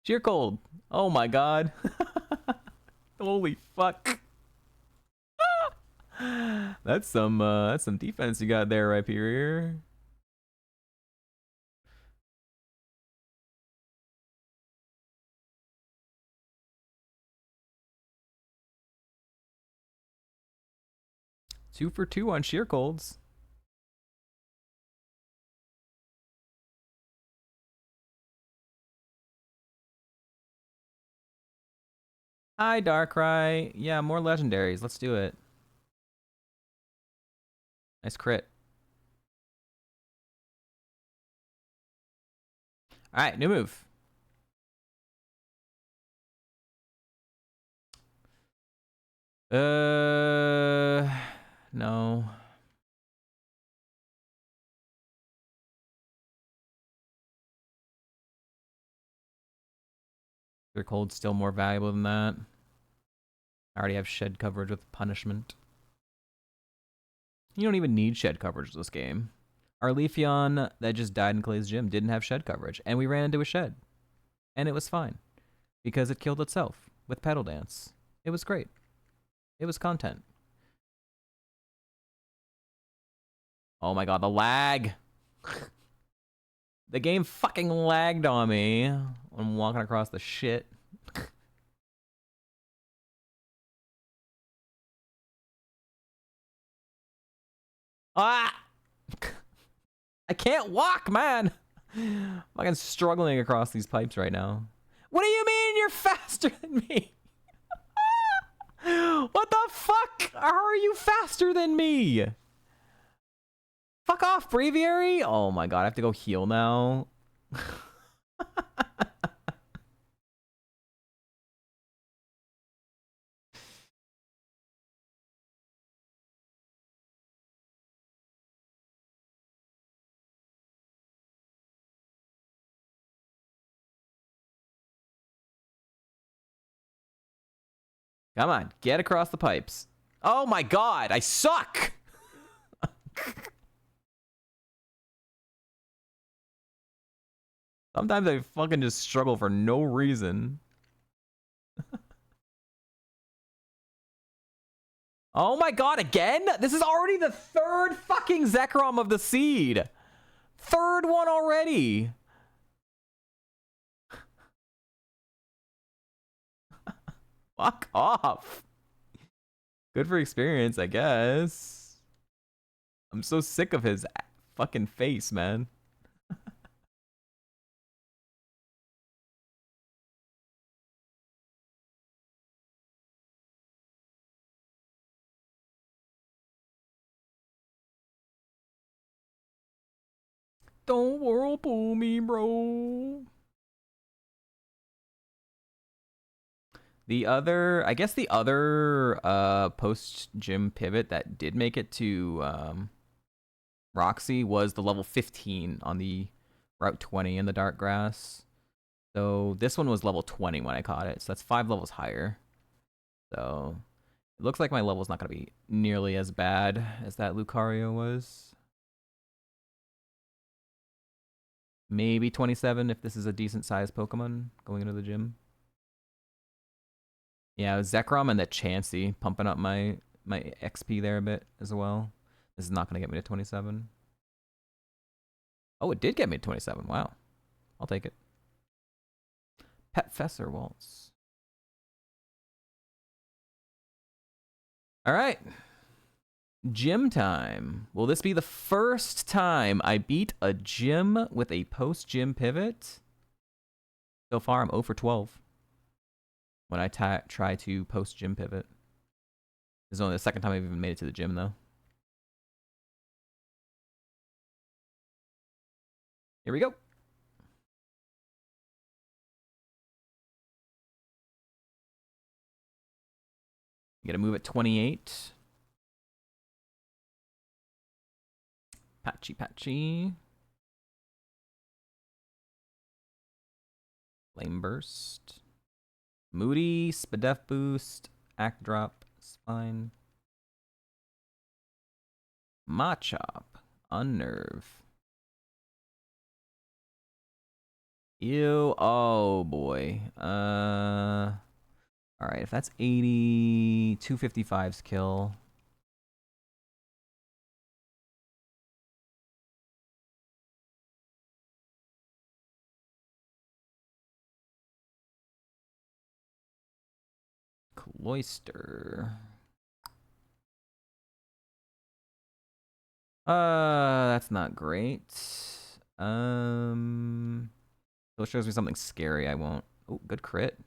Sheer Cold. Oh my god. Holy fuck. That's some defense you got there, right here. Two for two on Sheer Colds. Hi, Darkrai. Yeah, more legendaries. Let's do it. Nice crit. All right, new move. No. Your cold's still more valuable than that. I already have shed coverage with punishment. You don't even need shed coverage in this game. Our Leafeon that just died in Clay's gym didn't have shed coverage, and we ran into a shed. And it was fine. Because it killed itself with Pedal Dance. It was great. It was content. Oh my god, the lag! The game fucking lagged on me when I'm walking across the shit. Ah! I can't walk, man! I'm fucking struggling across these pipes right now. What do you mean you're faster than me? What the fuck? How are you faster than me? Fuck off, Breviary! Oh my god, I have to go heal now. Come on, get across the pipes. Oh my god, I suck! Sometimes I fucking just struggle for no reason. Oh my god, again? This is already the third fucking Zekrom of the seed. Third one already. Fuck off. Good for experience, I guess. I'm so sick of his fucking face, man. Don't whirlpool me, bro. The other, I guess the other post-gym pivot that did make it to Roxy was the level 15 on the Route 20 in the dark grass. So this one was level 20 when I caught it. So that's 5 levels higher. So it looks like my level's not going to be nearly as bad as that Lucario was. Maybe 27 if this is a decent sized Pokemon going into the gym. Yeah, Zekrom and the Chansey pumping up my XP there a bit as well. This is not going to get me to 27. Oh, it did get me to 27. Wow. I'll take it. Pet Fesser Waltz. All right. Gym time. Will this be the first time I beat a gym with a post-gym pivot? So far, I'm 0 for 12 when I try to post-gym pivot. This is only the second time I've even made it to the gym, though. Here we go. You gotta move at 28. Patchy. Flame Burst. Moody, Spadef Boost, Act Drop, Spine. Machop, Unnerve. Ew, oh boy. Alright, if that's 80, 255's kill. Cloyster. That's not great. So it shows me something scary. I won't. Oh, good crit.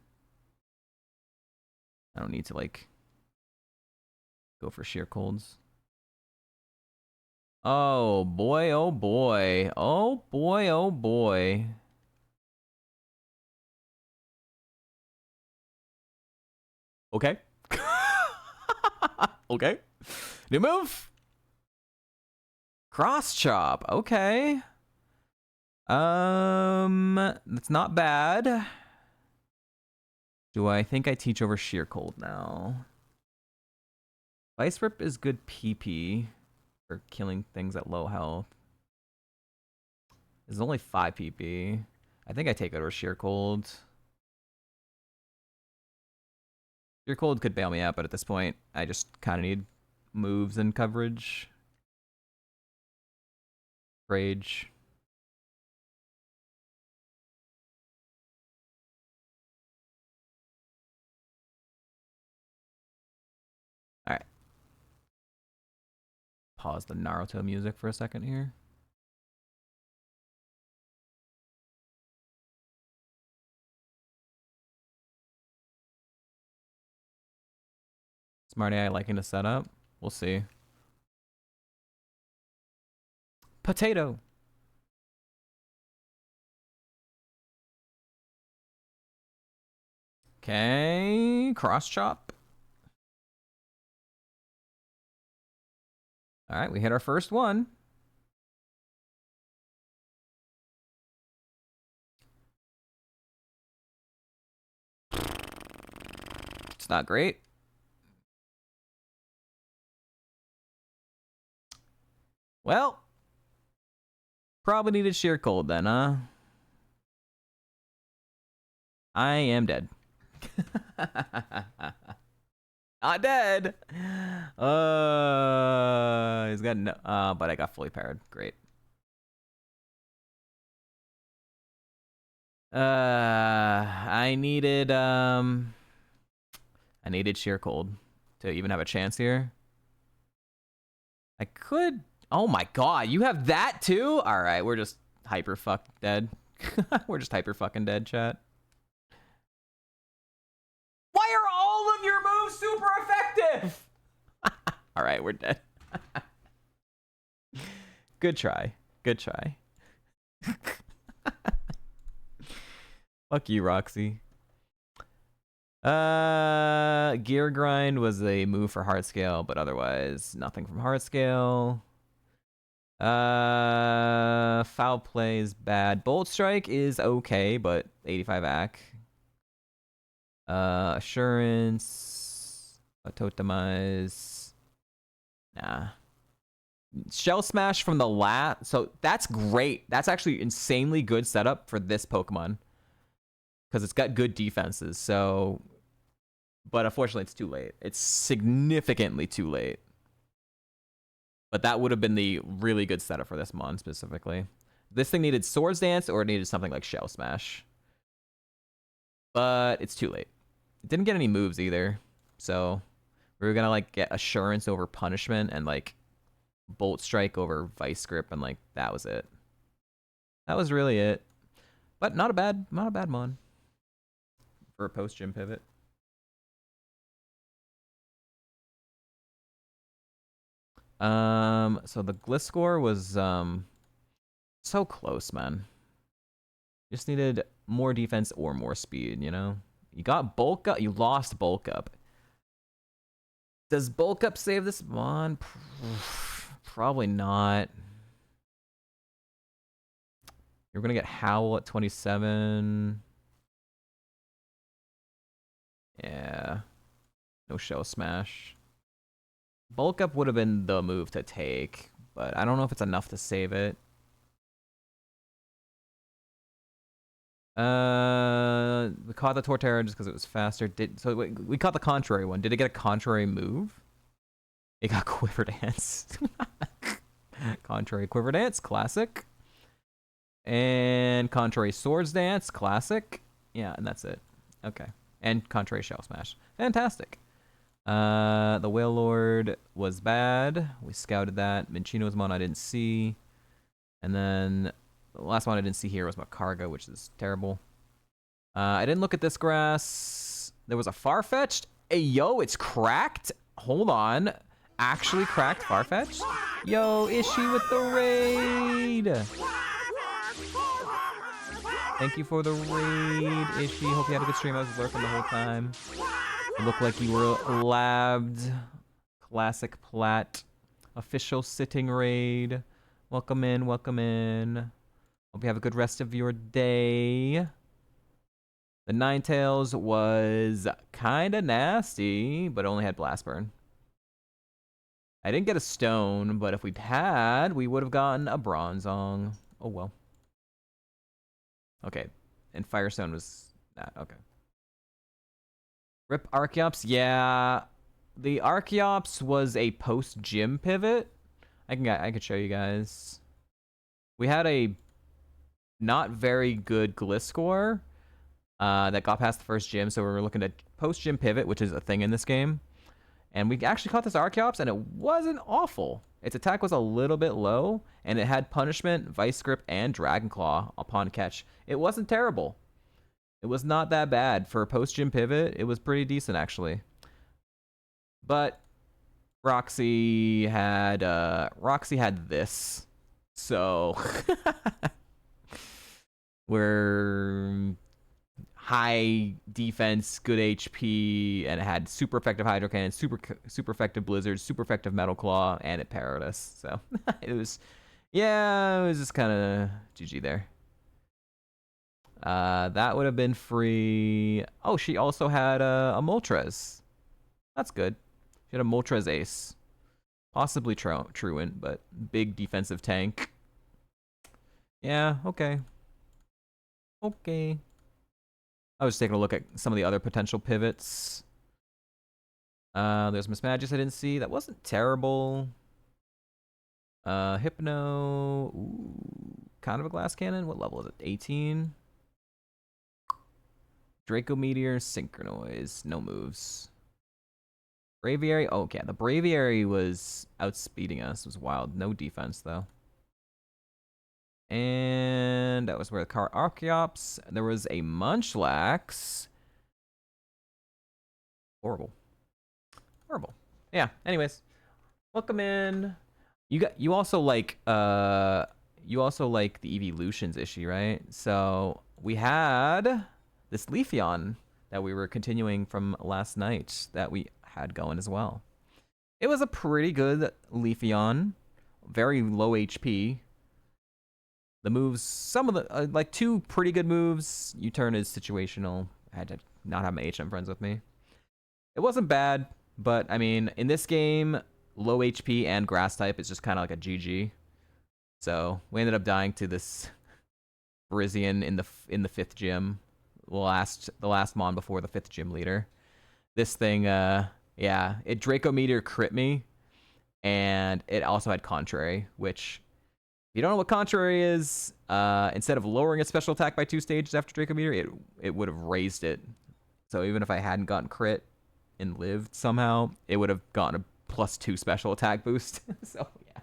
I don't need to like go for sheer colds. Oh boy, oh boy. Oh boy, oh boy. Okay. Okay. New move. Cross chop. Okay. That's not bad. Do I think I teach over sheer cold now? Vice Grip is good PP for killing things at low health. There's only 5 PP. I think I take it over Sheer Cold. Sheer Cold could bail me out, but at this point, I just kind of need moves and coverage. Rage. Alright. Pause the Naruto music for a second here. Smart AI liking to set up. We'll see. Potato. Okay, cross chop. All right, we hit our first one. It's not great. Well, probably needed Sheer Cold then, huh? I am dead. Not dead. He's got no. But I got fully paired. Great. I needed Sheer Cold to even have a chance here. I could. Oh my god, you have that too? All right, we're just hyper fuck dead. We're just hyper fucking dead, chat. Why are all of your moves super effective? All right, we're dead. Good try. Good try. Fuck you, Roxy. Gear Grind was a move for hard scale, but otherwise nothing from hard scale. Foul play is bad. Bolt Strike is okay, but 85 AC. Assurance. Totemize. Nah. Shell Smash from the last. So that's great. That's actually insanely good setup for this Pokemon. Because it's got good defenses. So. But unfortunately, it's too late. It's significantly too late. But that would have been the really good setup for this Mon specifically. This thing needed Swords Dance or it needed something like Shell Smash. But it's too late. It didn't get any moves either. So we were gonna like get Assurance over Punishment and like Bolt Strike over Vice Grip and like that was it. That was really it. But not a bad Mon. For a post-gym pivot. So the Gliscor was so close, man. Just needed more defense or more speed, you know? You got bulk up, you lost bulk up. Does bulk up save this Mon? Probably not. You're gonna get Howl at 27. Yeah. No Shell Smash. Bulk up would have been the move to take, but I don't know if it's enough to save it. We caught the Torterra just because it was faster. So we caught the contrary one. Did it get a contrary move? It got Quiver Dance. Contrary Quiver Dance, classic. And contrary Swords Dance, classic. Yeah, and that's it. Okay. And contrary Shell Smash. Fantastic. The Whale Lord was bad. We scouted that. Minchino's Mon I didn't see. And then the last one I didn't see here was Macarga, which is terrible. I didn't look at this grass. There was a Farfetch'd. Hey, yo, it's cracked. Hold on. Actually cracked Farfetch'd? Yo, Ishi with the raid. Thank you for the raid, Ishi. Hope you had a good stream. I was lurking the whole time. It looked like you were labbed. Classic Plat. Official sitting raid. Welcome in, welcome in. Hope you have a good rest of your day. The Ninetales was kinda nasty, but only had Blast Burn. I didn't get a stone, but if we'd had, we would have gotten a bronzong. Oh well. Okay, and Firestone was that. Okay. Rip Archeops, yeah. The Archeops was a post-gym pivot. I could show you guys. We had a not very good Gliscor that got past the first gym, so we were looking at post-gym pivot, which is a thing in this game. And we actually caught this Archeops, and it wasn't awful. Its attack was a little bit low, and it had Punishment, Vice Grip, and Dragon Claw upon catch. It wasn't terrible. It was not that bad. For a post-gym pivot, it was pretty decent, actually. But Roxy had this. So we're high defense, good HP, and it had super effective Hydro Cannon, super effective Blizzard, super effective Metal Claw, and it parried us. So it was just kind of GG there. That would have been free. Oh, she also had a Moltres. That's good. She had a Moltres Ace. Possibly Truant, but big defensive tank. Yeah, okay. Okay. I was taking a look at some of the other potential pivots. There's Mismagius I didn't see. That wasn't terrible. Hypno. Ooh, kind of a glass cannon. What level is it? 18? Draco Meteor, Synchronoise. No moves. Braviary. Oh, okay. The Braviary was outspeeding us. It was wild. No defense, though. And that was where the car Archeops. There was a Munchlax. Horrible. Yeah, anyways. Welcome in. You also like the Evolutions issue, right? So we had this Leafeon that we were continuing from last night that we had going as well. It was a pretty good Leafeon. Very low HP. The moves, some of the, like 2 pretty good moves. U-turn is situational. I had to not have my HM friends with me. It wasn't bad, but I mean, in this game, low HP and grass type is just kind of like a GG. So we ended up dying to this Brizian in the 5th gym. The last mon before the 5th gym leader. This thing, yeah, it Draco Meteor crit me, and it also had Contrary, which, if you don't know what Contrary is, instead of lowering its special attack by 2 stages after Draco Meteor, it would have raised it. So even if I hadn't gotten crit and lived somehow, it would have gotten a +2 special attack boost. So yeah,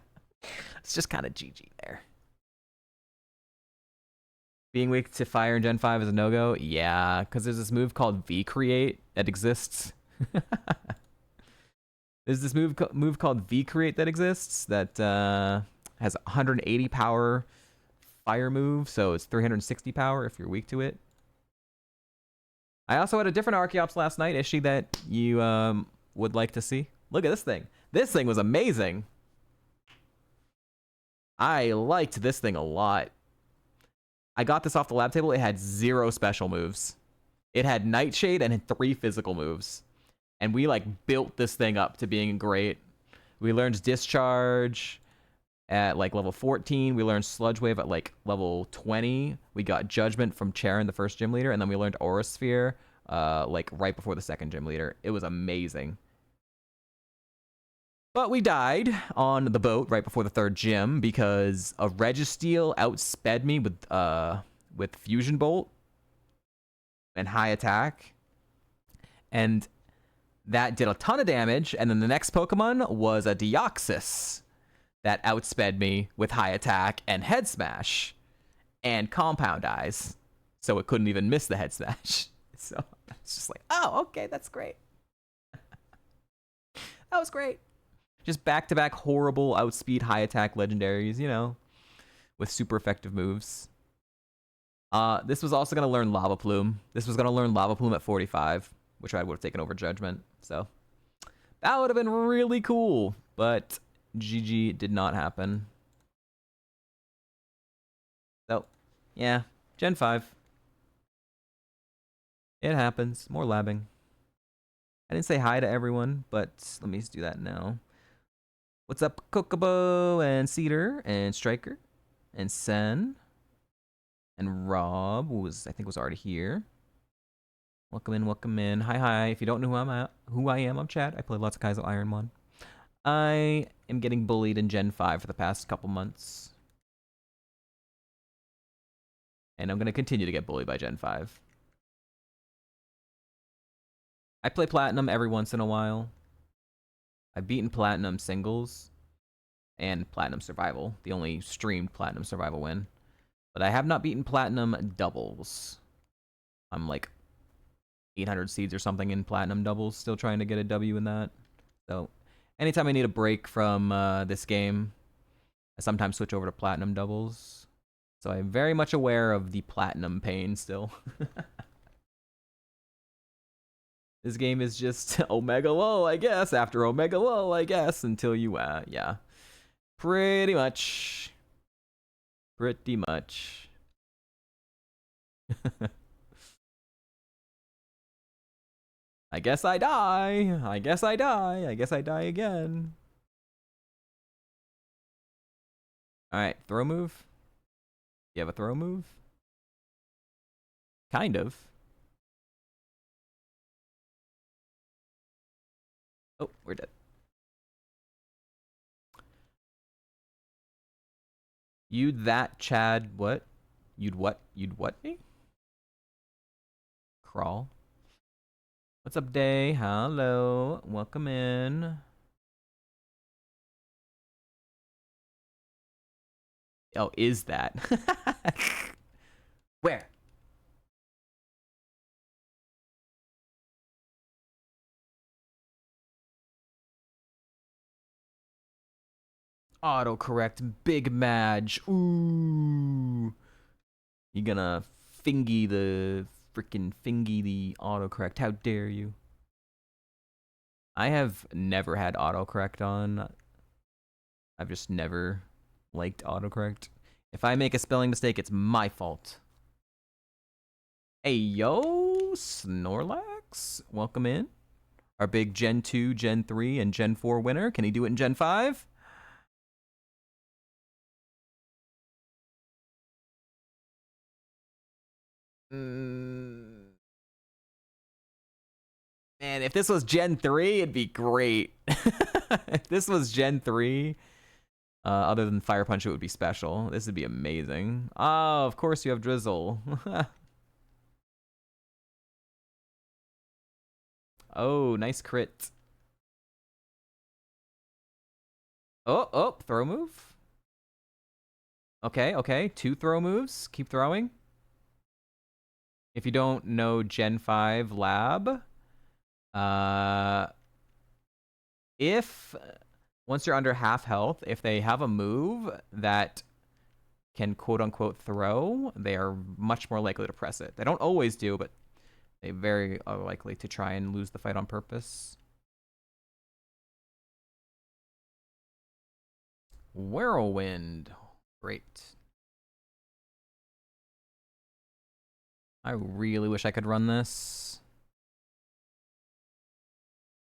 it's just kind of GG there. Being weak to fire in Gen 5 is a no-go? Yeah, because there's this move called Vcreate that exists. There's this move called Vcreate that exists that has 180 power fire move, so it's 360 power if you're weak to it. I also had a different Archeops last night, Ishi, that you would like to see. Look at this thing. This thing was amazing. I liked this thing a lot. I got this off the lab table. It had 0 special moves. It had Nightshade and had 3 physical moves. And we like built this thing up to being great. We learned Discharge at like level 14. We learned Sludge Wave at like level 20. We got Judgment from Charon, the first gym leader, and then we learned Aura Sphere like right before the 2nd gym leader. It was amazing. But we died on the boat right before the 3rd gym because a Registeel outsped me with Fusion Bolt and high attack. And that did a ton of damage, and then the next Pokemon was a Deoxys that outsped me with high attack and Head Smash and Compound Eyes, so it couldn't even miss the Head Smash. So it's just like, oh, okay, that's great. That was great. Just back-to-back horrible outspeed high attack legendaries, you know, with super effective moves. This was also going to learn Lava Plume. This was going to learn Lava Plume at 45, which I would have taken over Judgment. So that would have been really cool, but GG did not happen. So, yeah, Gen 5. It happens. More labbing. I didn't say hi to everyone, but let me do that now. What's up, Kokobo and Cedar and Striker and Sen and Rob, I think was already here. Welcome in, welcome in. Hi. If you don't know who I am, I'm Chad. I play lots of Kaizo Ironmon. I am getting bullied in Gen 5 for the past couple months. And I'm going to continue to get bullied by Gen 5. I play Platinum every once in a while. I've beaten Platinum singles and Platinum Survival, the only streamed Platinum Survival win. But I have not beaten Platinum doubles. I'm like 800 seeds or something in Platinum doubles, still trying to get a W in that. So anytime I need a break from this game, I sometimes switch over to Platinum doubles. So I'm very much aware of the Platinum pain still. This game is just Omega low, I guess, after Omega low, I guess, until you, yeah. Pretty much. I guess I die. I guess I die again. Alright, throw move. You have a throw move? Kind of. Oh, we're dead. You'd that, Chad, what? You'd what? You'd what me? Crawl. What's up, Day? Hello. Welcome in. Oh, is that? Where? Autocorrect, big Madge. Ooh. You gonna fingy the autocorrect. How dare you? I have never had autocorrect on. I've just never liked autocorrect. If I make a spelling mistake, it's my fault. Hey, yo, Snorlax. Welcome in. Our big Gen 2, Gen 3, and Gen 4 winner. Can he do it in Gen 5? Man, if this was Gen 3, it'd be great. If this was Gen 3, other than Fire Punch, it would be special. This would be amazing. Oh, of course you have Drizzle. Oh, nice crit. Oh, throw move. Okay, 2 throw moves. Keep throwing. If you don't know Gen 5 Lab, if once you're under half health, if they have a move that can quote-unquote throw, they are much more likely to press it. They don't always do, but they very are likely to try and lose the fight on purpose. Whirlwind. Great. I really wish I could run this.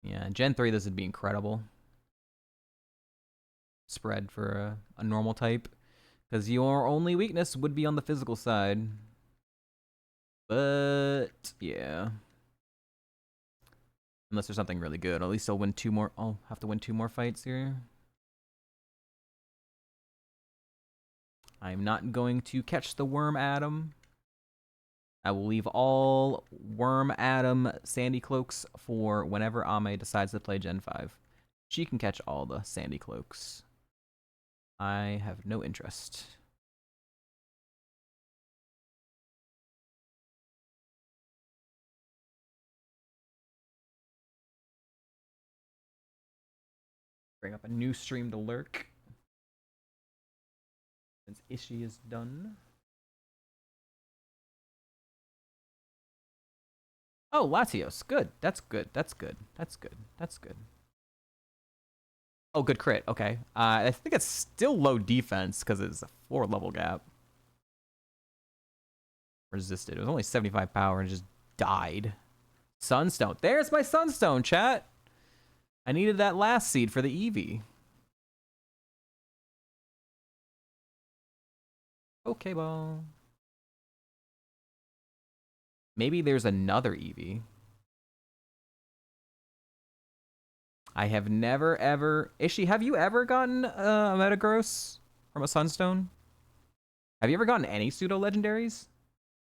Yeah, Gen 3, this would be incredible. Spread for a normal type. Because your only weakness would be on the physical side. But, yeah. Unless there's something really good. At least I'll win 2 more. I'll have to win 2 more fights here. I'm not going to catch the Worm Atom. I will leave all Worm Atom Sandy Cloaks for whenever Ame decides to play Gen 5. She can catch all the Sandy Cloaks. I have no interest. Bring up a new stream to lurk. Since Ishii is done. Oh, Latios. Good. That's good. Oh, good crit. Okay. I think it's still low defense because it's a 4 level gap. Resisted. It was only 75 power and just died. Sunstone. There's my Sunstone, chat. I needed that last seed for the Eevee. Pokeball. Maybe there's another Eevee. I have never ever... Ishi, have you ever gotten a Metagross from a Sunstone? Have you ever gotten any pseudo-legendaries?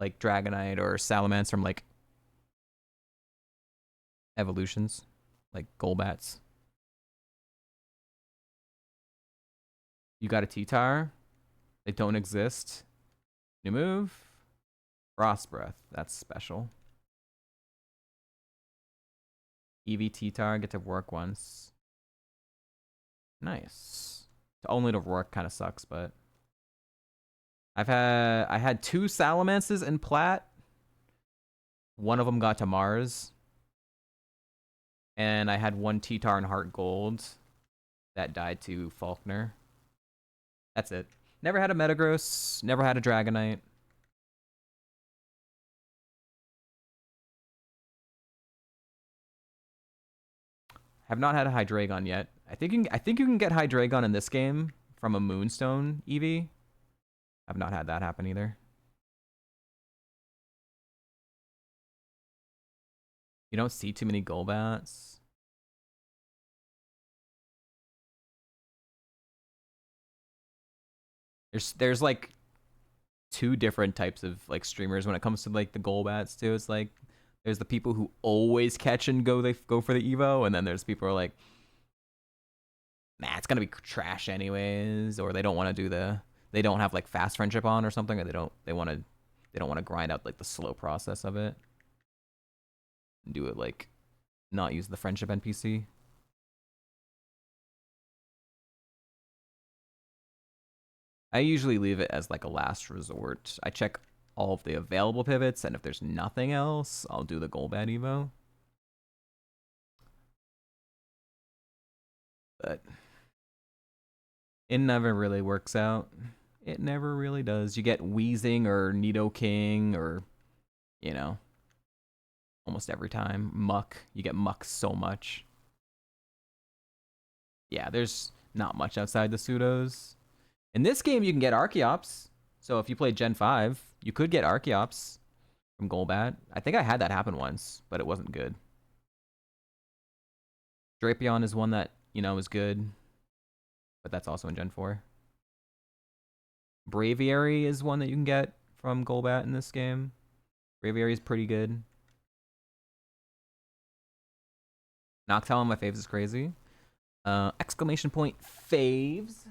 Like Dragonite or Salamence from like evolutions? Like Golbats? You got a T-Tar? They don't exist. New move? Frost Breath. That's special. Eevee T-Tar, get to work once. Nice. Only to work kind of sucks, but... I had 2 Salamances in Plat. One of them got to Mars. And I had 1 T-Tar in Heart Gold that died to Faulkner. That's it. Never had a Metagross. Never had a Dragonite. Have not had a Hydreigon yet. I think you can get Hydreigon in this game from a Moonstone Eevee. I've not had that happen either. You don't see too many Golbats. There's like 2 different types of like streamers when it comes to like the Golbats too. It's like there's the people who always catch and go for the Evo, and then there's people who are like, nah, it's gonna be trash anyways, or they don't want to do they don't have like fast friendship on or something, or they don't want to grind out like the slow process of it. Do it like not use the friendship NPC. I usually leave it as like a last resort. I check all of the available pivots, and if there's nothing else, I'll do the Golbat Evo. But it never really works out. It never really does. You get Wheezing or Nidoking or, you know, almost every time. Muck. You get Muck so much. Yeah, there's not much outside the pseudos. In this game, you can get Archeops. So if you played Gen 5, you could get Archeops from Golbat. I think I had that happen once, but it wasn't good. Drapion is one that, you know, is good, but that's also in Gen 4. Braviary is one that you can get from Golbat in this game. Braviary is pretty good. Noctowl on my faves is crazy. Exclamation point faves.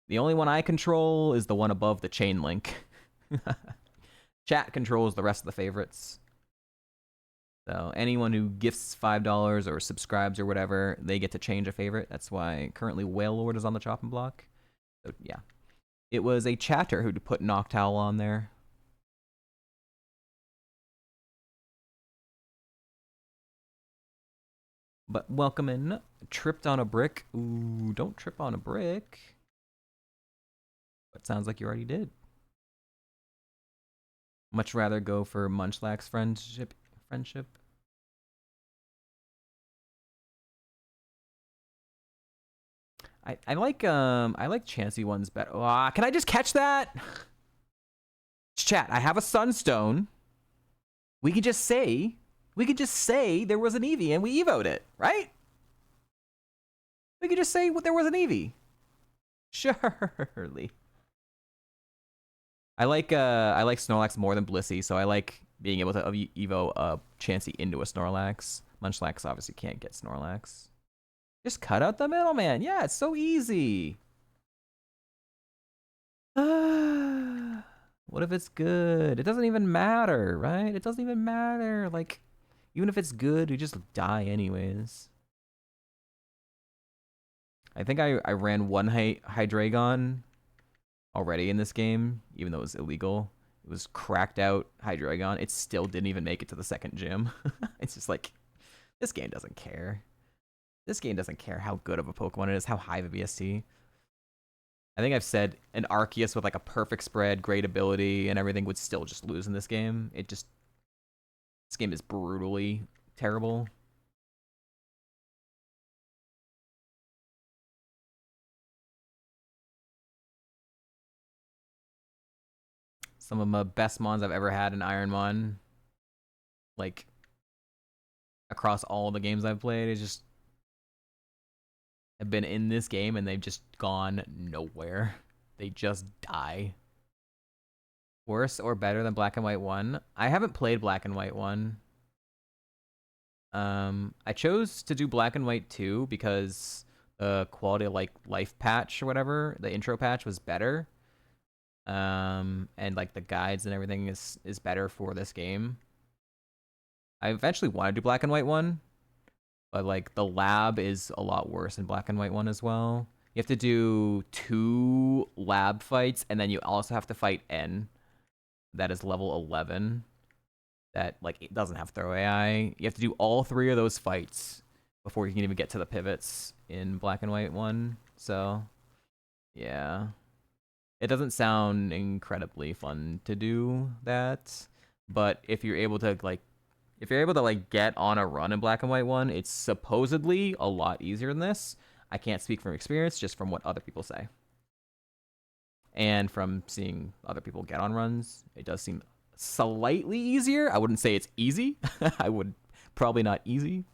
The only one I control is the one above the chain link. Chat controls the rest of the favorites. So anyone who gifts $5 or subscribes or whatever, they get to change a favorite. That's why currently Whale Lord is on the chopping block. So yeah. It was a chatter who put Noctowl on there. But welcome in. Tripped on a brick. Ooh, don't trip on a brick. But sounds like you already did. Much rather go for Munchlax friendship. I like Chansey ones better. Can I just catch that? Chat, I have a Sunstone. We could just say there was an Eevee and we evoed it, right? We could just say there was an Eevee. Surely. I like Snorlax more than Blissey, so I like being able to evo a Chansey into a Snorlax. Munchlax obviously can't get Snorlax. Just cut out the middleman. Yeah, it's so easy. What if it's good? It doesn't even matter, right? It doesn't even matter. Like, even if it's good, you just die anyways. I think I ran one Hydreigon already in this game, even though it was illegal. It was cracked out Hydreigon. It still didn't even make it to the second gym. It's just like, this game doesn't care. This game doesn't care how good of a Pokemon it is, how high the VST. I think I've said an Arceus with like a perfect spread, great ability, and everything would still just lose in this game. This game is brutally terrible. Some of the best mons I've ever had in Ironmon, like across all the games I've played, is just have been in this game and they've just gone nowhere. They just die. Worse or better than Black and White 1? I haven't played Black and White 1. I chose to do Black and White 2 because the quality of life patch or whatever, the intro patch was better. And like the guides and everything is better for this game. I eventually want to do Black and White 1, but like the lab is a lot worse in Black and White 1 as well. You have to do 2 lab fights, and then you also have to fight N. That is level 11. That like it doesn't have throw AI. You have to do all 3 of those fights before you can even get to the pivots in Black and White 1. So, yeah. It doesn't sound incredibly fun to do that, but if you're able to get on a run in Black and White 1, it's supposedly a lot easier than this. I can't speak from experience, just from what other people say. And from seeing other people get on runs, it does seem slightly easier. I wouldn't say it's easy. I would probably not easy.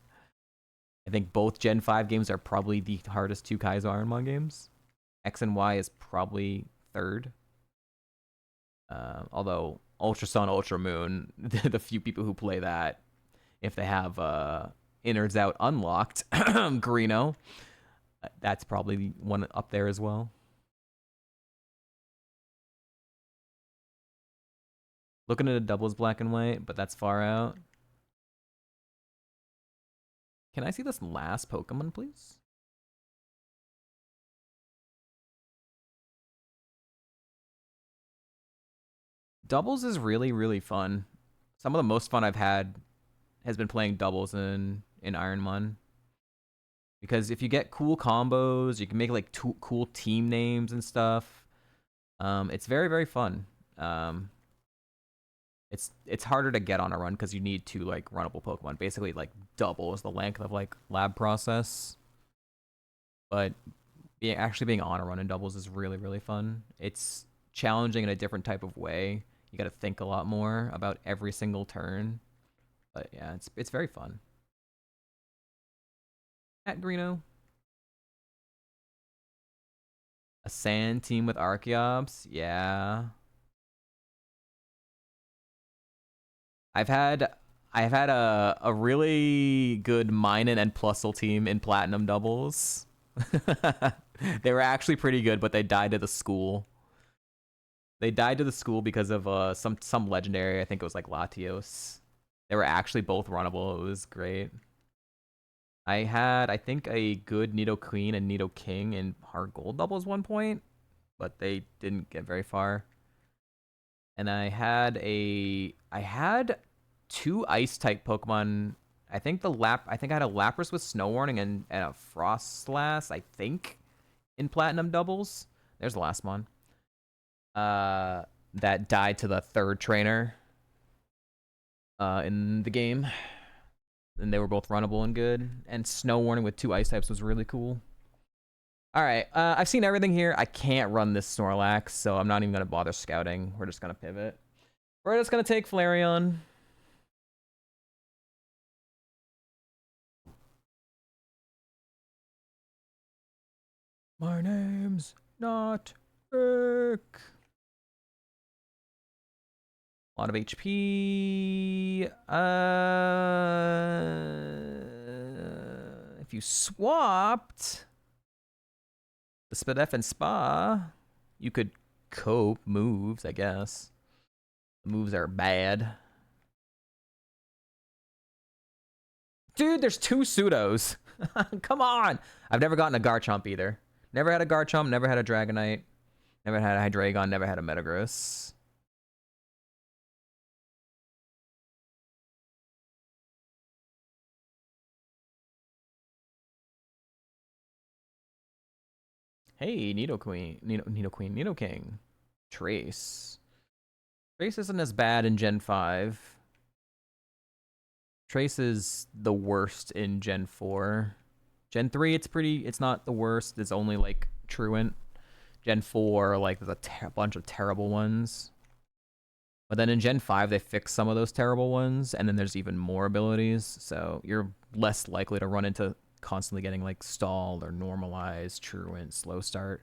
I think both Gen 5 games are probably the hardest 2 Kaizo Ironmon games. X and Y is probably third. Although Ultra Sun, Ultra Moon, the few people who play that, if they have innards out unlocked, Greeno, that's probably one up there as well. Looking at a doubles Black and White, but that's far out. Can I see this last Pokemon, please? Doubles is really, really fun. Some of the most fun I've had has been playing doubles in Ironmon. Because if you get cool combos, you can make like cool team names and stuff. It's very, very fun. It's harder to get on a run because you need 2 like runnable Pokemon. Basically, like doubles the length of like lab process. But actually being on a run in doubles is really, really fun. It's challenging in a different type of way. You got to think a lot more about every single turn. But yeah, it's very fun. At Greeno. A sand team with Archeops? Yeah. I've had a really good Minun and Plusle team in Platinum doubles. They were actually pretty good, but they died to the school. They died to the school because of some legendary. I think it was like Latios. They were actually both runnable. It was great. I had, I think, a good Nidoqueen and Nidoking in hard gold doubles one point, but they didn't get very far. And I had 2 ice type Pokemon. I think I had a Lapras with Snow Warning and a Frostlass, I think, in Platinum doubles. There's the last one. That died to the 3rd trainer in the game. And they were both runnable and good. And Snow Warning with 2 ice types was really cool. Alright, I've seen everything here. I can't run this Snorlax, so I'm not even going to bother scouting. We're just going to pivot. We're just going to take Flareon. My name's not Rick. A lot of HP. If you swapped the Spadef and Spa, you could cope moves, I guess. The moves are bad. Dude, there's 2 pseudos. Come on. I've never gotten a Garchomp either. Never had a Garchomp, never had a Dragonite, never had a Hydreigon, never had a Metagross. Hey, Nidoking. Trace. Trace isn't as bad in Gen 5. Trace is the worst in Gen 4. Gen 3, it's not the worst. It's only like Truant. Gen 4, like there's a bunch of terrible ones. But then in Gen 5, they fix some of those terrible ones, and then there's even more abilities, so you're less likely to run into constantly getting like stalled or normalized, truant, slow start.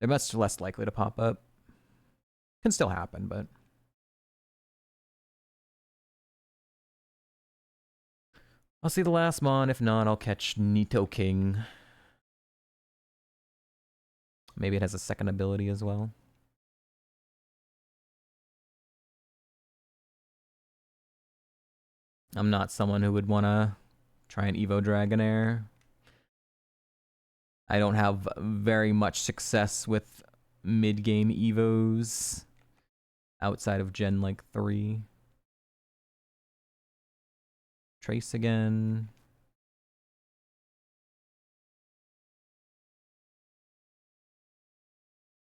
They're much less likely to pop up. Can still happen, but... I'll see the last mon. If not, I'll catch Nidoking. Maybe it has a second ability as well. I'm not someone who would want to try and Evo Dragonair. I don't have very much success with mid-game Evos outside of Gen, like, 3. Trace again.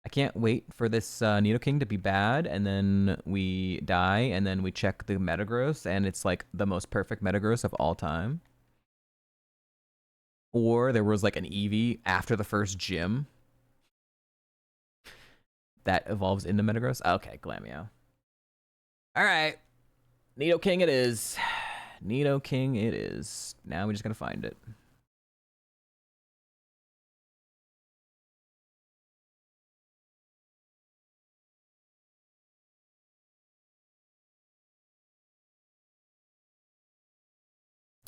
I can't wait for this Nidoking to be bad, and then we die, and then we check the Metagross, and it's like the most perfect Metagross of all time. Or there was like an Eevee after the first gym that evolves into Metagross. Okay, Glameow. Alright. Nidoking it is. Nidoking it is. Now we just gotta find it.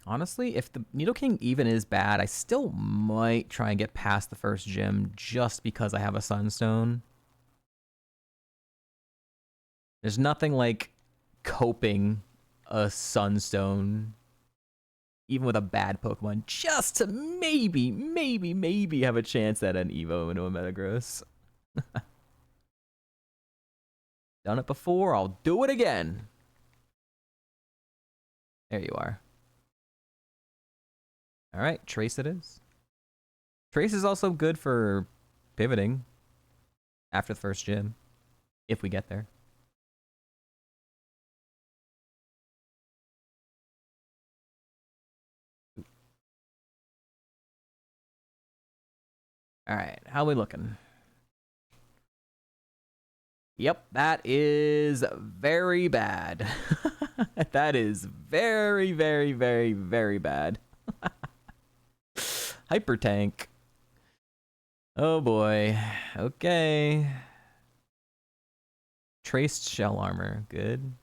Honestly, if the Nidoking even is bad, I still might try and get past the first gym just because I have a Sunstone. There's nothing like coping a Sunstone, even with a bad Pokemon, just to maybe have a chance at an Evo into a Metagross. Done it before, I'll do it again. There you are. Alright, Trace it is. Trace is also good for pivoting after the first gym, if we get there. Alright, how are we looking? Yep, that is very bad. That is very bad. Hyper Tank. Oh boy. Okay. Traced shell armor. Good.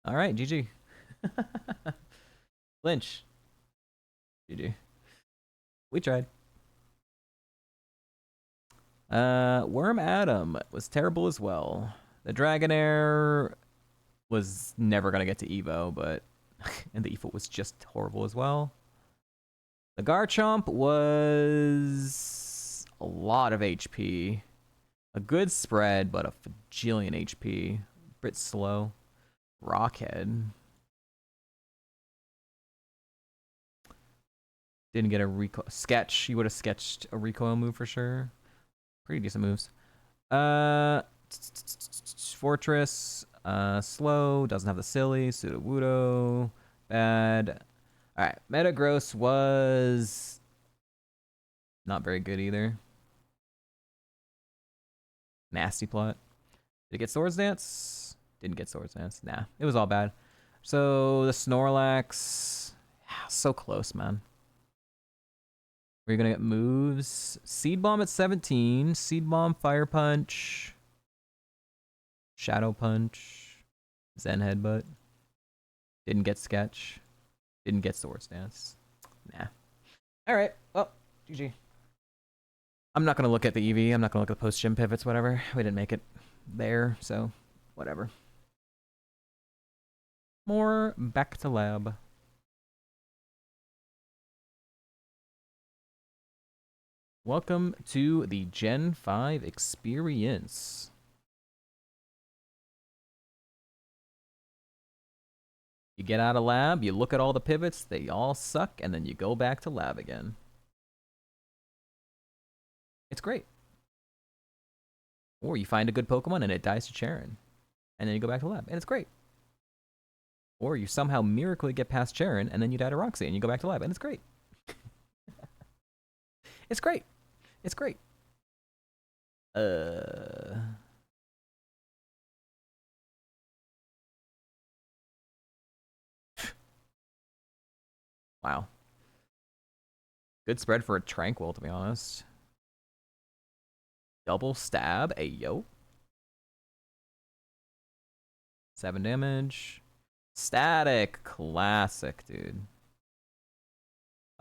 Alright, GG. Lynch. GG. We tried. Worm Adam was terrible as well. The Dragonair was never gonna get to Evo, but and the Evo was just horrible as well. The Garchomp was a lot of HP. A good spread, but a fajillion HP. Bit slow. Rockhead. Didn't get a recoil. Sketch. You would have sketched a recoil move for sure. Pretty decent moves. Fortress. Slow. Doesn't have the silly. Sudowoodo. Bad. Alright. Metagross was not very good either. Nasty plot. Did it get Swords Dance? Didn't get Swords Dance. Nah. It was all bad. So the Snorlax. So close, man. We're gonna get moves. Seed Bomb at 17. Seed Bomb, Fire Punch. Shadow Punch. Zen Headbutt. Didn't get Sketch. Didn't get Swords Dance. Nah. Alright. Well, GG. I'm not gonna look at the EV. I'm not gonna look at the post-gym pivots, whatever. We didn't make it there, so whatever. More back to lab. Welcome to the Gen 5 experience. You get out of lab, you look at all the pivots, they all suck, and then you go back to lab again. It's great. Or you find a good Pokemon and it dies to Charon. And then you go back to lab, and it's great. Or you somehow miraculously get past Charon, and then you die to Roxy, and you go back to lab, and it's great. It's great. It's great. Uh. Wow. Good spread for a Tranquil, to be honest. Double stab. Ayo. 7 damage. Static. Classic, dude.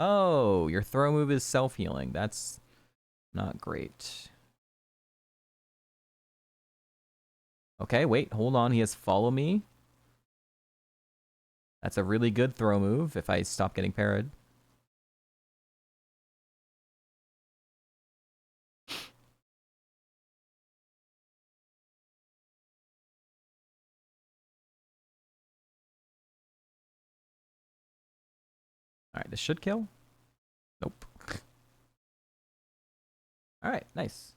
Oh, your throw move is self-healing. That's not great. Okay, wait. Hold on. He has follow me. That's a really good throw move if I stop getting parried. Alright, this should kill. Nope. Alright, nice.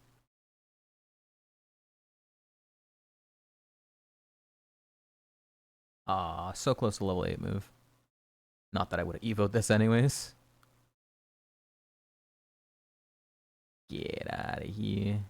Ah, so close to level 8 move. Not that I would have evoed this anyways. Get out of here.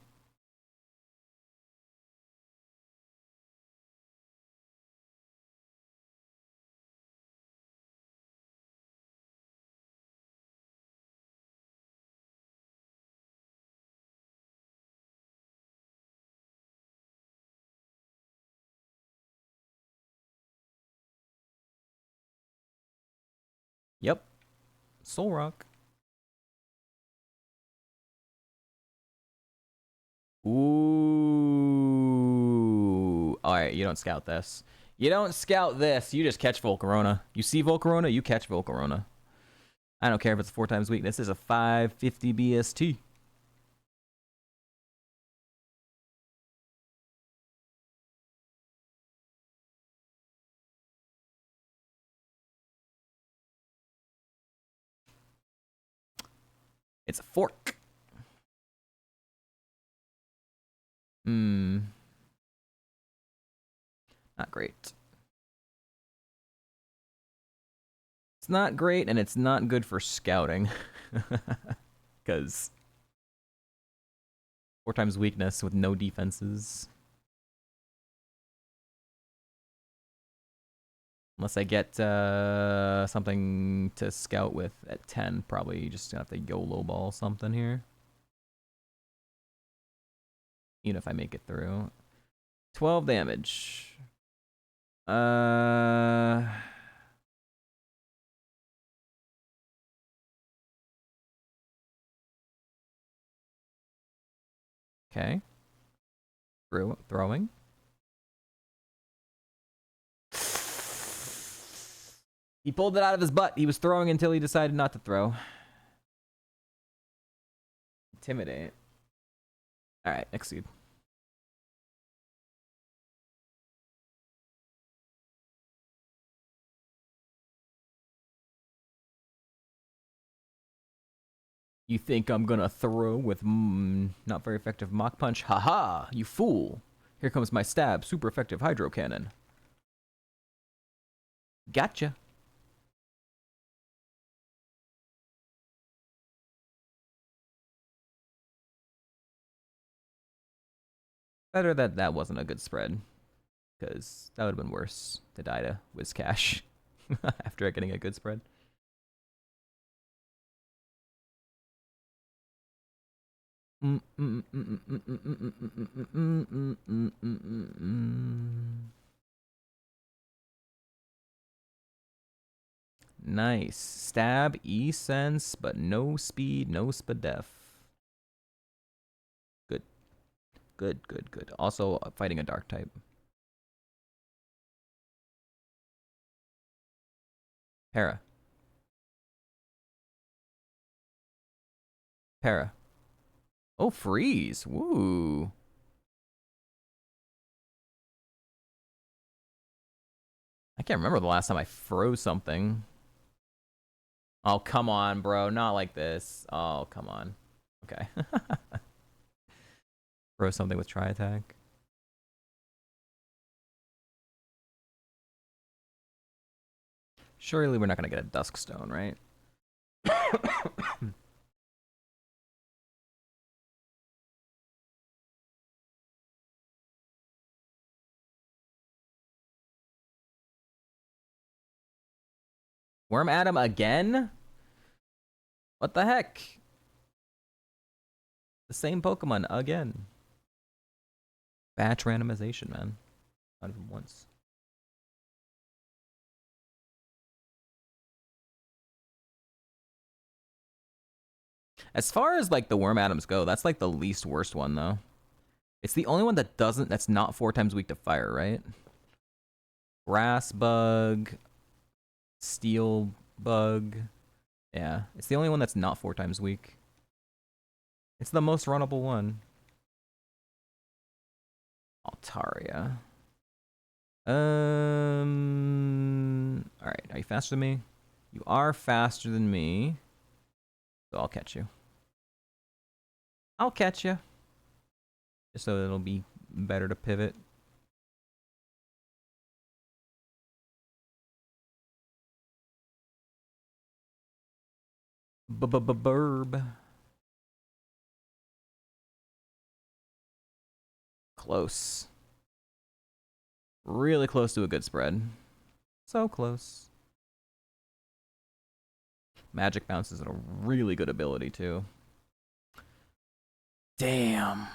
Yep. Soul Rock. Ooh. Alright, you don't scout this. You don't scout this. You just catch Volcarona. You see Volcarona, you catch Volcarona. I don't care if it's 4 times weakness. This is a 550 BST. It's a fork. Not great. It's not great, and it's not good for scouting. Because 4 times weakness with no defenses. Unless I get something to scout with at 10, probably just gonna have to YOLO ball something here. Even if I make it through. 12 damage. Okay. Throwing. He pulled it out of his butt. He was throwing until he decided not to throw. Intimidate. Alright, next seed. You think I'm gonna throw with not very effective Mach Punch? Haha, you fool. Here comes my stab, super effective Hydro Cannon. Gotcha. Better that that wasn't a good spread, because that would have been worse to die to Whiscash after getting a good spread. Nice. Stab, E-Sense, but no speed, no Spadef. Good. Good, good, good. Also, fighting a dark type. Para. Para. Oh, freeze. Woo. I can't remember the last time I froze something. Oh, come on, bro. Not like this. Oh, come on. Okay. Froze something with tri-attack. Surely we're not going to get a Duskstone, right? Worm Adam again? What the heck? The same Pokemon again. Batch randomization, man. Not even once. As far as like the Worm Atoms go, that's like the least worst one though. It's the only one that's not 4 times weak to fire, right? Grass bug, steel bug. Yeah, it's the only one that's not 4 times weak. It's the most runnable one. Altaria. Alright, are you faster than me? You are faster than me. So I'll catch you. I'll catch you. Just so it'll be better to pivot. Burb. Close. Really close to a good spread. So close. Magic Bounce is a really good ability too. Damn.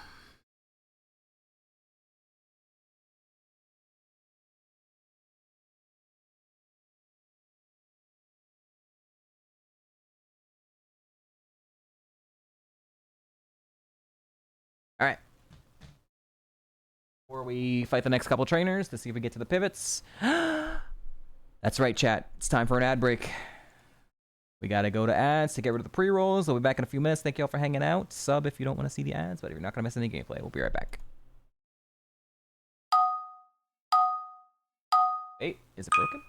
All right. Before we fight the next couple trainers to see if we get to the pivots. That's right, chat. It's time for an ad break. We gotta go to ads to get rid of the pre-rolls. We'll be back in a few minutes. Thank you all for hanging out. Sub if you don't want to see the ads, but if you're not gonna miss any gameplay, we'll be right back. Hey, is it broken?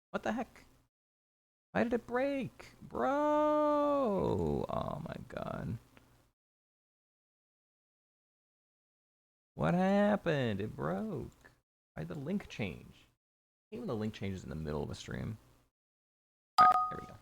What the heck? Why did it break? Bro! Oh my god. What happened? It broke. Why did the link change? Even the link changes in the middle of a stream. Alright, there we go.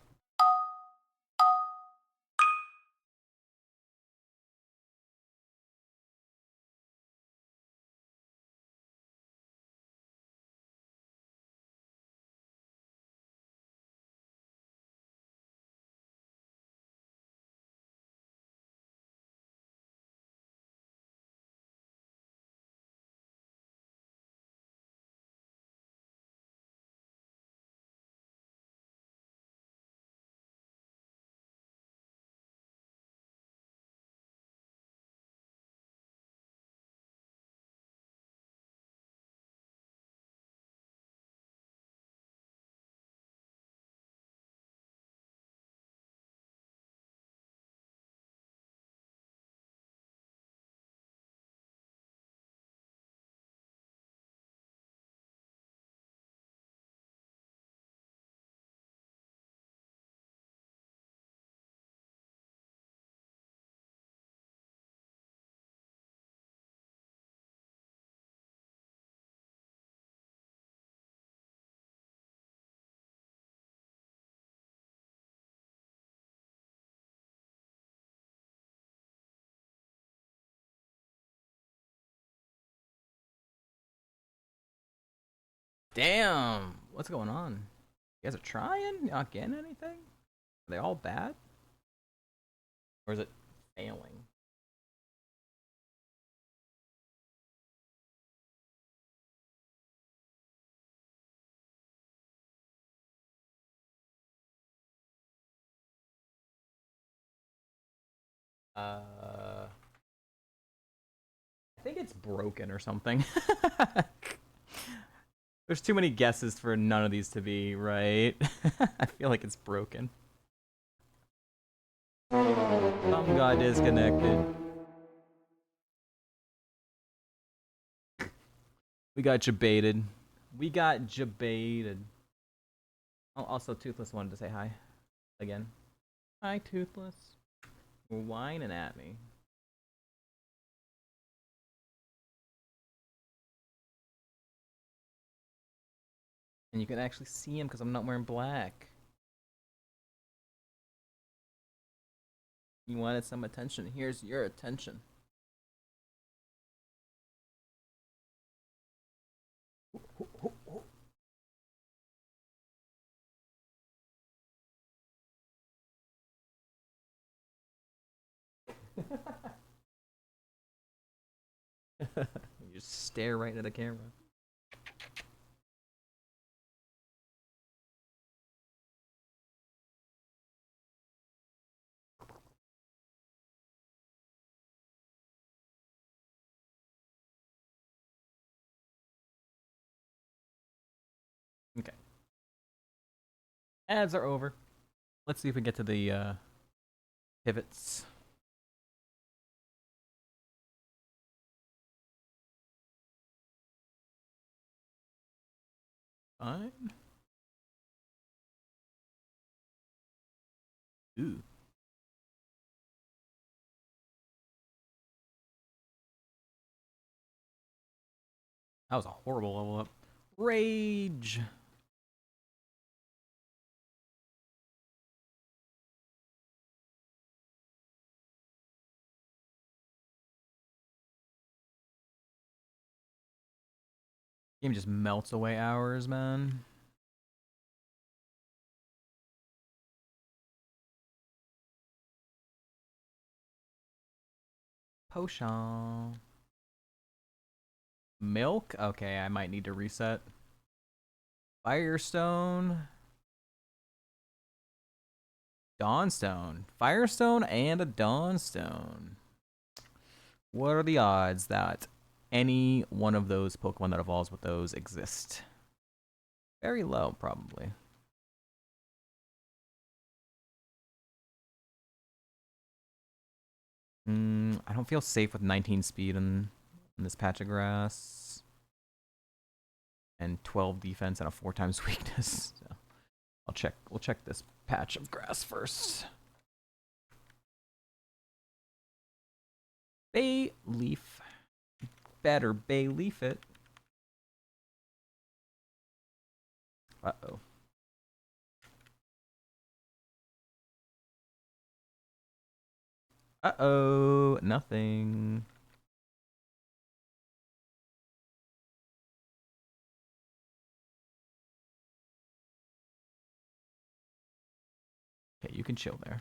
Damn! What's going on? You guys are trying? Not getting anything? Are they all bad? Or is it failing? I think it's broken or something. There's too many guesses for none of these to be right. I feel like it's broken. Some got disconnected. We got jebaited. We got jebaited. Oh, also Toothless wanted to say hi. Again. Hi, Toothless. You're whining at me. And you can actually see him because I'm not wearing black. You wanted some attention. Here's your attention. You just stare right into the camera. Okay. Ads are over. Let's see if we get to the pivots. Fine. Ooh. That was a horrible level up. Rage. Game just melts away hours, man. Potion. Milk? Okay, I might need to reset. Firestone. Dawnstone. Firestone and a Dawnstone. What are the odds that any one of those Pokemon that evolves with those exist? Very low, probably. I don't feel safe with 19 speed in this patch of grass. And 12 defense and a 4 times weakness. So we'll check this patch of grass first. Bay Leaf. Better Bay Leaf it. Uh-oh. Uh-oh. Nothing. Okay, you can chill there.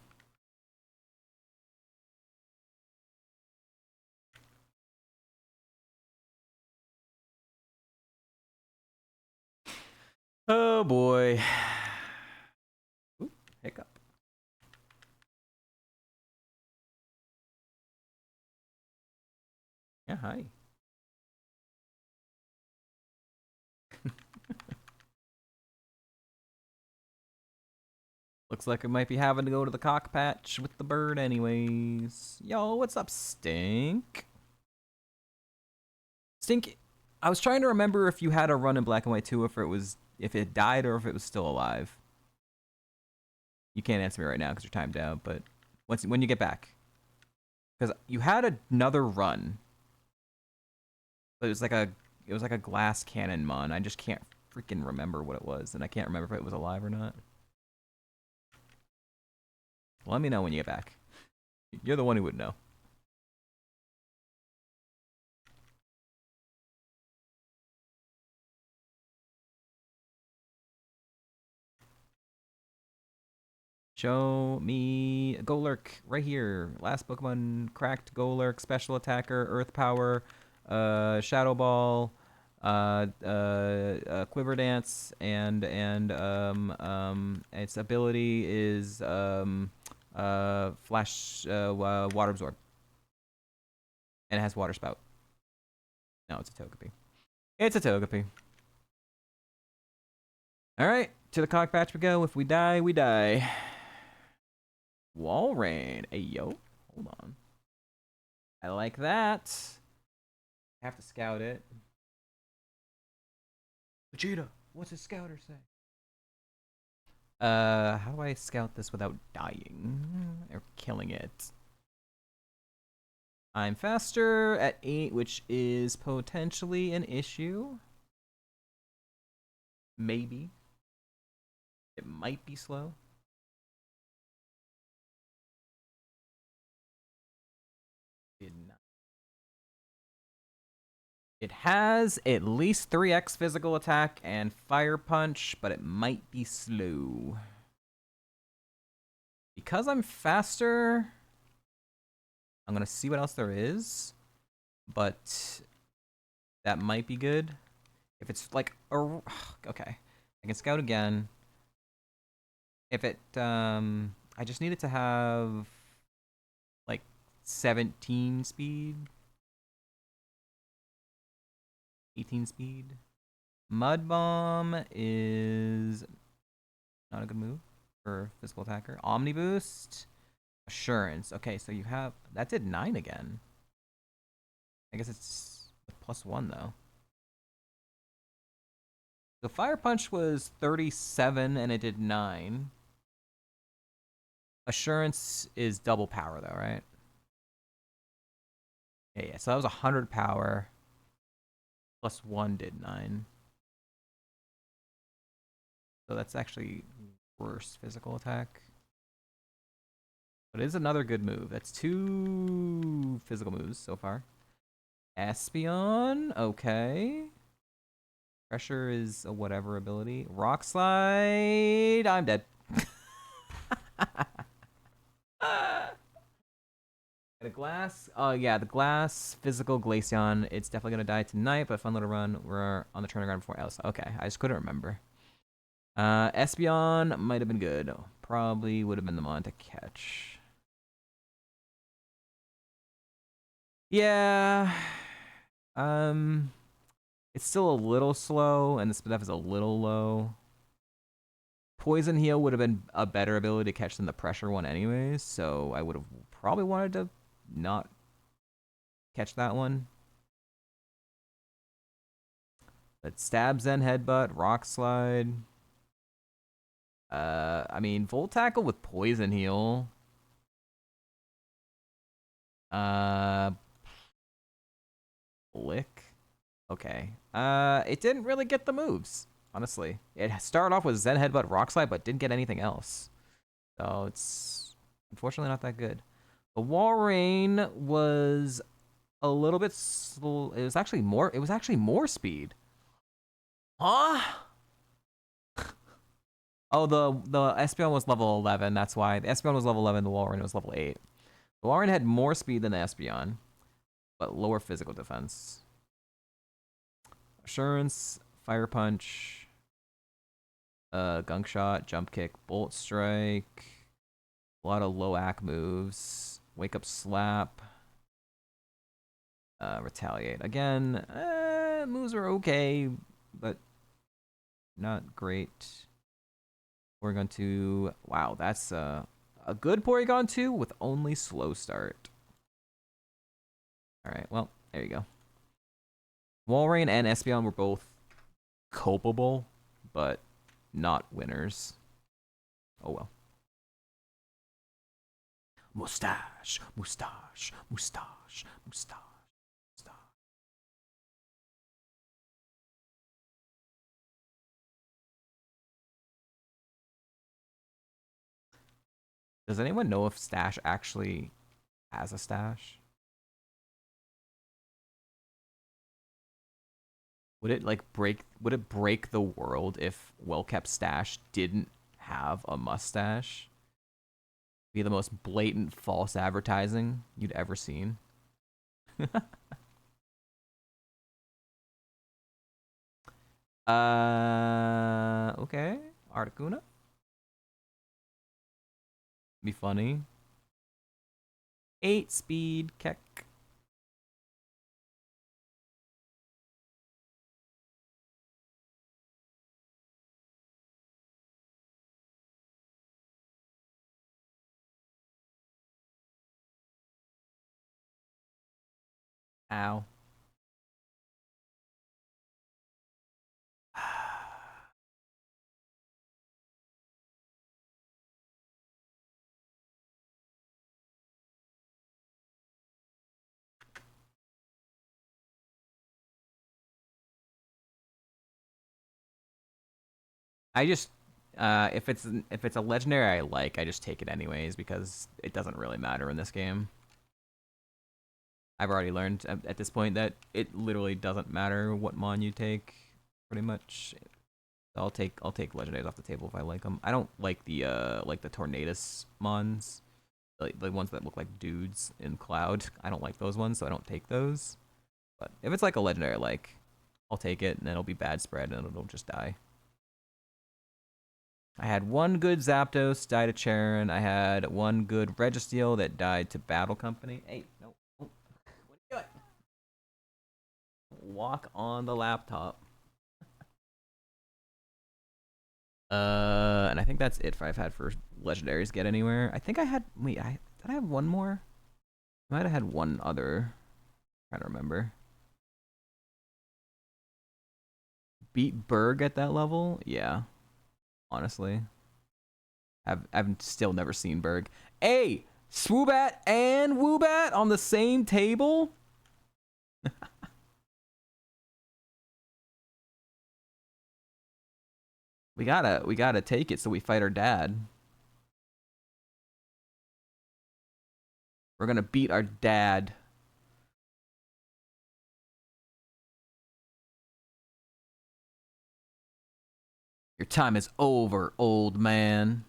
Oh boy. Ooh, hiccup. Yeah, hi. Looks like I might be having to go to the cock patch with the bird anyways. Yo, what's up, Stink? Stink, I was trying to remember if you had a run in Black and White 2, if it died or if it was still alive. You can't answer me right now because you're timed out, but when you get back. Because you had another run. But it was like a glass cannon mon. I just can't freaking remember what it was, and I can't remember if it was alive or not. Let me know when you get back. You're the one who would know. Show me Golurk right here. Last Pokemon cracked Golurk, special attacker, earth power, shadow ball, quiver dance, and its ability is flash water absorb. And it has water spout. No, it's a Togepi. It's a Togepi. Alright, to the cock patch we go. If we die, we die. Wall rain. Hey, yo. Hold on. I like that. I have to scout it. Vegeta, what's his scouter say? How do I scout this without dying? Or killing it? I'm faster at 8, which is potentially an issue. Maybe. It might be slow. Did not. It has at least 3x physical attack and fire punch, but it might be slow. Because I'm faster, I'm gonna see what else there is. But That might be good. If it's like okay, I can scout again. If it I just need it to have like 17 speed, 18 speed. Mud Bomb is not a good move for physical attacker. Omni Boost, Assurance. Okay, so you have that did 9 again. I guess it's +1 though. The Fire Punch was 37 and it did 9. Assurance is double power though, right? Yeah. So that was 100 power. +1 did 9. So that's actually worse physical attack. But it is another good move. That's 2 physical moves so far. Espeon, okay. Pressure is a whatever ability. Rock Slide, I'm dead. The glass, yeah, the glass physical Glaceon. It's definitely gonna die tonight, but fun little run. We're on the turning ground before else. Okay, I just couldn't remember. Espeon might have been good. Probably would have been the mon to catch. Yeah. It's still a little slow, and the SPDF is a little low. Poison Heal would have been a better ability to catch than the pressure one anyways, so I would have probably wanted to not catch that one. But Stab, Zen, Headbutt, Rock Slide. I mean, Volt Tackle with Poison Heal. Lick. Okay. It didn't really get the moves, honestly. It started off with Zen Headbutt, Rock Slide, but didn't get anything else. So it's unfortunately not that good. The Walrein was a little bit slow. It was actually more speed. Huh? Oh, the Espeon was level 11. That's why the Espeon was level 11. The Walrein was level 8. The Walrein had more speed than the Espeon, but lower physical defense. Assurance, Fire Punch, Gunk Shot, Jump Kick, Bolt Strike. A lot of low AC moves. Wake Up Slap. Retaliate. Again, moves are okay, but not great. Porygon 2. Wow, that's a good Porygon 2 with only slow start. Alright, well, there you go. Walrein and Espeon were both culpable, but not winners. Oh well. Mustache, mustache, mustache, mustache, mustache. Does anyone know if Stash actually has a stash? Would it break the world if well-kept Stash didn't have a mustache? Be the most blatant false advertising you'd ever seen. Okay. Articuno? Be funny. 8 speed, Keck. Ow. I just if it's a legendary I like, I just take it anyways because it doesn't really matter in this game. I've already learned at this point that it literally doesn't matter what mon you take, pretty much. I'll take legendaries off the table if I like them. I don't like the Tornadus mons, the ones that look like dudes in Cloud. I don't like those ones, so I don't take those. But if it's like a legendary, like, I'll take it, and it'll be bad spread, and it'll just die. I had one good Zapdos, died to Charon. I had one good Registeel that died to Battle Company. Hey, no. What are you doing? Walk on the laptop. And I think that's it for I've had for legendaries get anywhere. I think I had, wait, did I have one more? I might have had one other. I'm trying to remember. Beat Berg at that level? Yeah. Honestly. I've still never seen Berg. Hey! Swoobat and Woobat on the same table? we gotta take it so we fight our dad. We're gonna beat our dad. Your time is over, old man.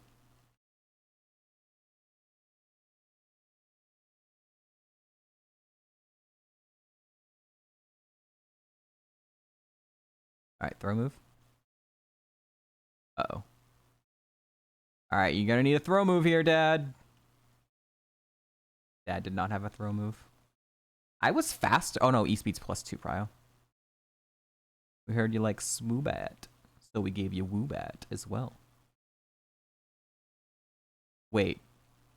Alright, throw move. Uh-oh. Alright, you're gonna need a throw move here, Dad. Dad did not have a throw move. I was faster. Oh no, E-Speed's +2 prio. We heard you like Swoobat, so we gave you Woobat as well. Wait,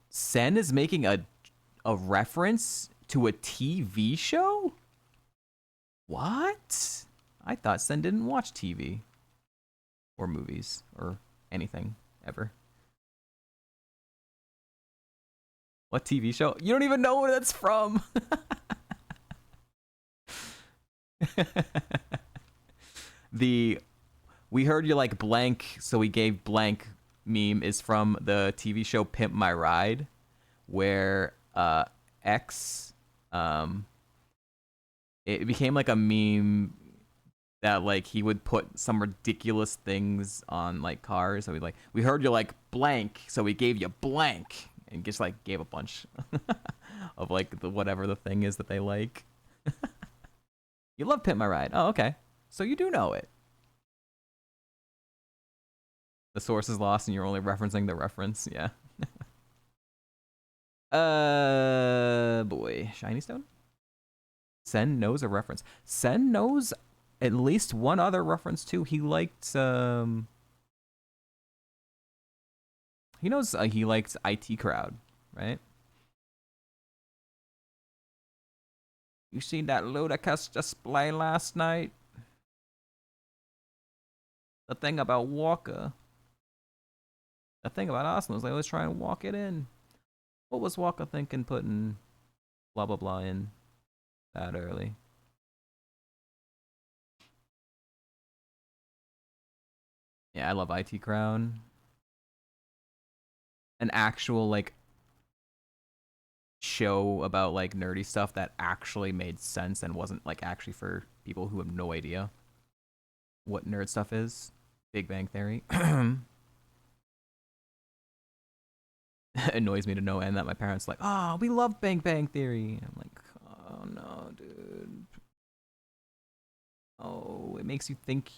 Sen is making a reference to a TV show? What? I thought Sen didn't watch TV or movies or anything ever. What TV show? You don't even know where that's from. We heard you like blank, so we gave blank meme is from the TV show Pimp My Ride, where X it became like a meme that like he would put some ridiculous things on like cars. So we heard you like blank, so we gave you blank, and just like gave a bunch of like the whatever the thing is that they like. You love Pimp My Ride. Oh, okay. So you do know it. The source is lost and you're only referencing the reference. Yeah. Boy. Shiny Stone? Sen knows a reference. Sen knows at least one other reference too. He liked, he knows he likes IT Crowd, right? You seen that Ludicrous display last night? The thing about Walker. The thing about Austin was they always try and walk it in. What was Walker thinking putting blah blah blah in that early? Yeah, I love IT Crowd. An actual like show about like nerdy stuff that actually made sense and wasn't like actually for people who have no idea what nerd stuff is. Big Bang Theory. Annoys me to no end that my parents like, oh, we love Bang Bang Theory. I'm like, oh no, dude. Oh, it makes you think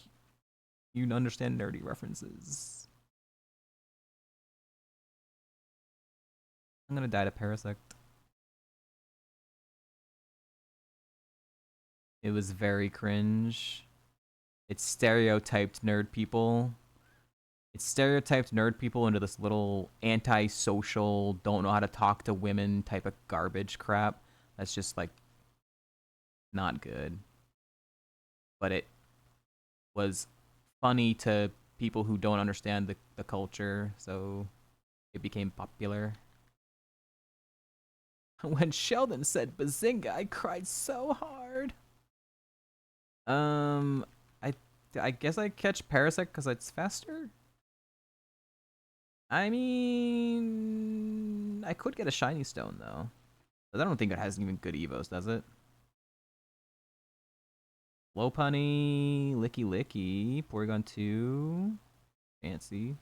you understand nerdy references. I'm gonna die to Parasect. It was very cringe. It stereotyped nerd people. It stereotyped nerd people into this little anti-social, don't know how to talk to women type of garbage crap. That's just like not good. But it was funny to people who don't understand the culture, so it became popular. When Sheldon said Bazinga, I cried so hard. I guess I catch Parasect because it's faster. I mean, I could get a shiny stone though, but I don't think it has even good evos, does it? Lopunny, Licky Licky, Porygon 2, Fancy,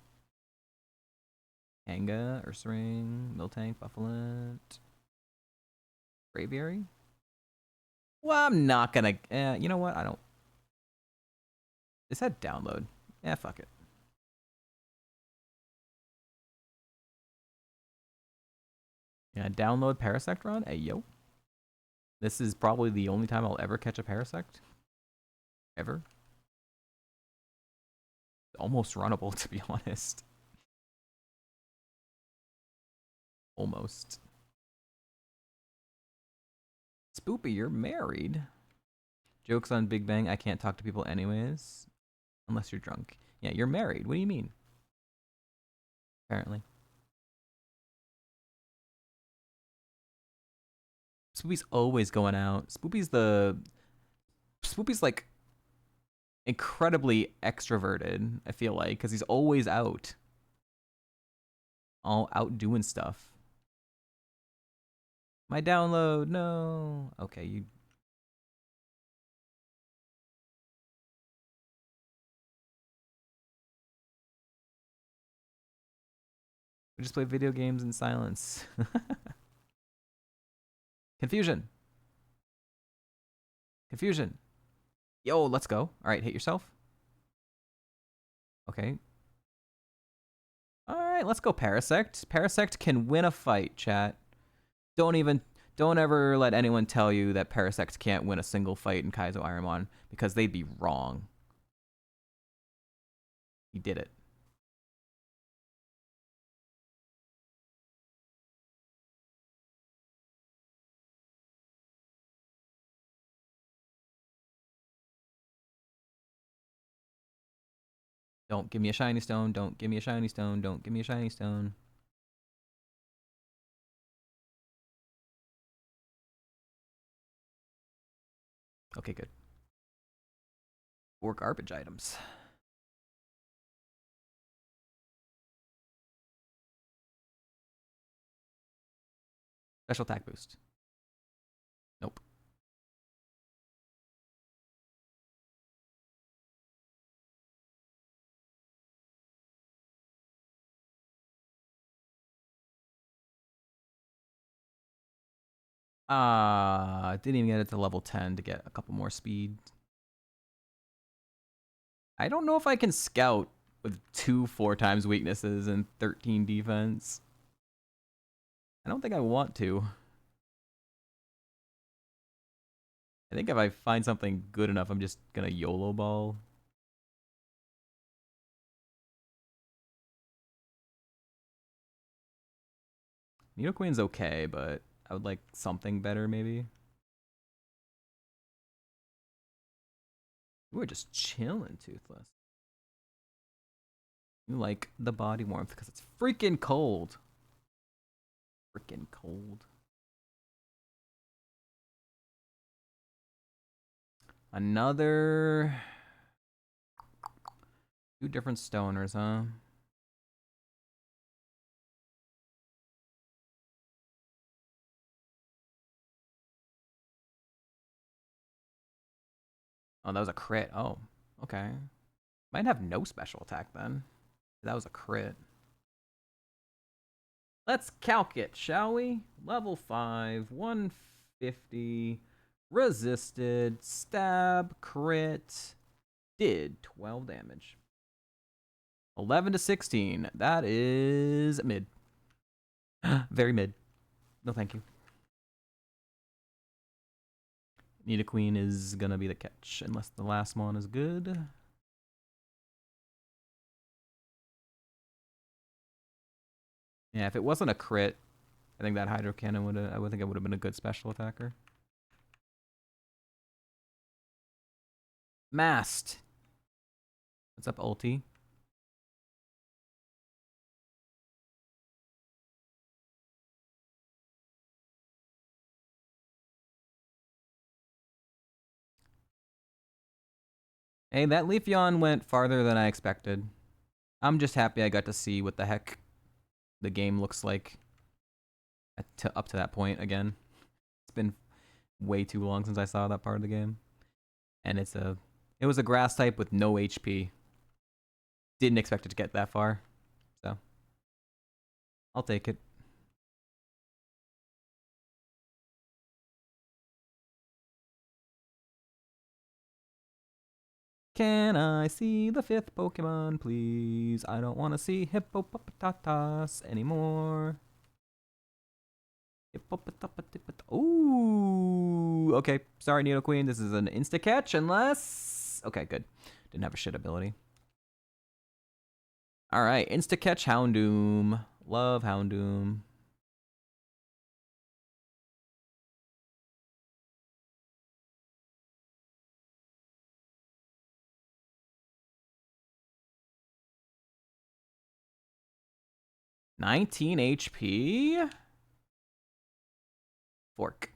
Kanga, Ursaring, Miltank, Buffalint, Braviary. Well, I'm not gonna. You know what? I don't. Is that download? Yeah, fuck it. Yeah, download Parasect run. Hey yo. This is probably the only time I'll ever catch a Parasect. Ever. Almost runnable, to be honest. Almost. Spoopy, you're married. Jokes on Big Bang. I can't talk to people anyways. Unless you're drunk. Yeah, you're married. What do you mean? Apparently. Spoopy's always going out. Spoopy's like incredibly extroverted, I feel like, because he's always out. All out doing stuff. My download, no. Okay, you. We just play video games in silence. Confusion. Confusion. Yo, let's go. All right, hit yourself. Okay. All right, let's go Parasect. Parasect can win a fight, chat. Don't ever let anyone tell you that Parasect can't win a single fight in Kaizo Ironmon, because they'd be wrong. He did it. Don't give me a shiny stone. Don't give me a shiny stone. Don't give me a shiny stone. Okay, good. 4 garbage items. Special attack boost. Nope. Didn't even get it to level 10 to get a couple more speed. I don't know if I can scout with 2 4 times weaknesses and 13 defense. I don't think I want to. I think if I find something good enough, I'm just gonna YOLO ball. Nidoqueen's okay, but I would like something better maybe. We're just chilling, Toothless. You like the body warmth because it's freaking cold. Freaking cold. Another 2 different stoners, huh? Oh, that was a crit. Oh, okay. Might have no special attack then. That was a crit. Let's calc it, shall we? Level 5, 150, resisted, stab, crit, did 12 damage. 11 to 16. That is mid. Very mid. No, thank you. Nidoqueen is gonna be the catch, unless the last one is good. Yeah, if it wasn't a crit, I think that Hydro Cannon would have. I would think it would have been a good special attacker. Mast. What's up, ulti? Hey, that Leafeon went farther than I expected. I'm just happy I got to see what the heck the game looks like up to that point again. It's been way too long since I saw that part of the game. And it was a grass type with no HP. Didn't expect it to get that far. So I'll take it. Can I see the 5th Pokemon, please? I don't want to see Hippopotamus anymore. Ooh, okay. Sorry, Nidoqueen. This is an insta-catch unless... Okay, good. Didn't have a shit ability. Alright, insta-catch Houndoom. Love Houndoom. $19 HP? Fork.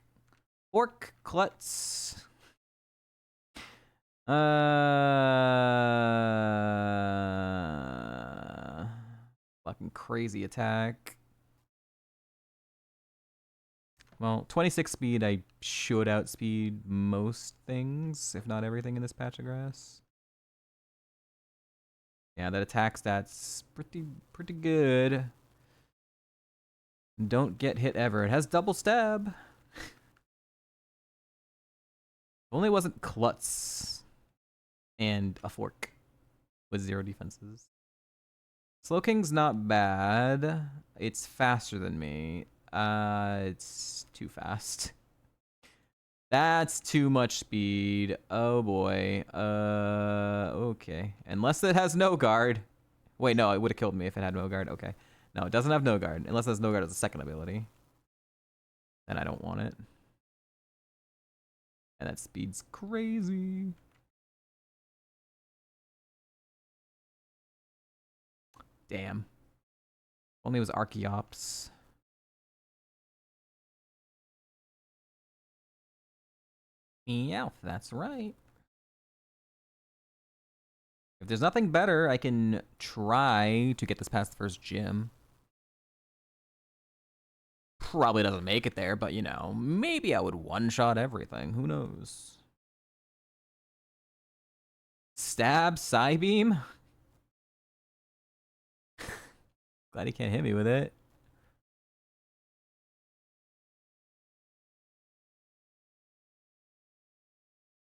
Fork, Klutz. Fucking crazy attack. Well, 26 speed, I should outspeed most things, if not everything in this patch of grass. Yeah, that attack stat's pretty good. Don't get hit ever. It has double stab. Only wasn't Klutz and a fork with 0 defenses. Slowking's not bad. It's faster than me. It's too fast. That's too much speed. Oh boy. Okay. Unless it has no guard. Wait, no, it would have killed me if it had no guard. Okay. No, it doesn't have no guard. Unless it has no guard as a second ability. Then I don't want it. And that speed's crazy. Damn. Only it was Archeops. Yeah, that's right. If there's nothing better, I can try to get this past the first gym. Probably doesn't make it there, but you know, maybe I would one-shot everything. Who knows? Stab, Psybeam? Glad he can't hit me with it.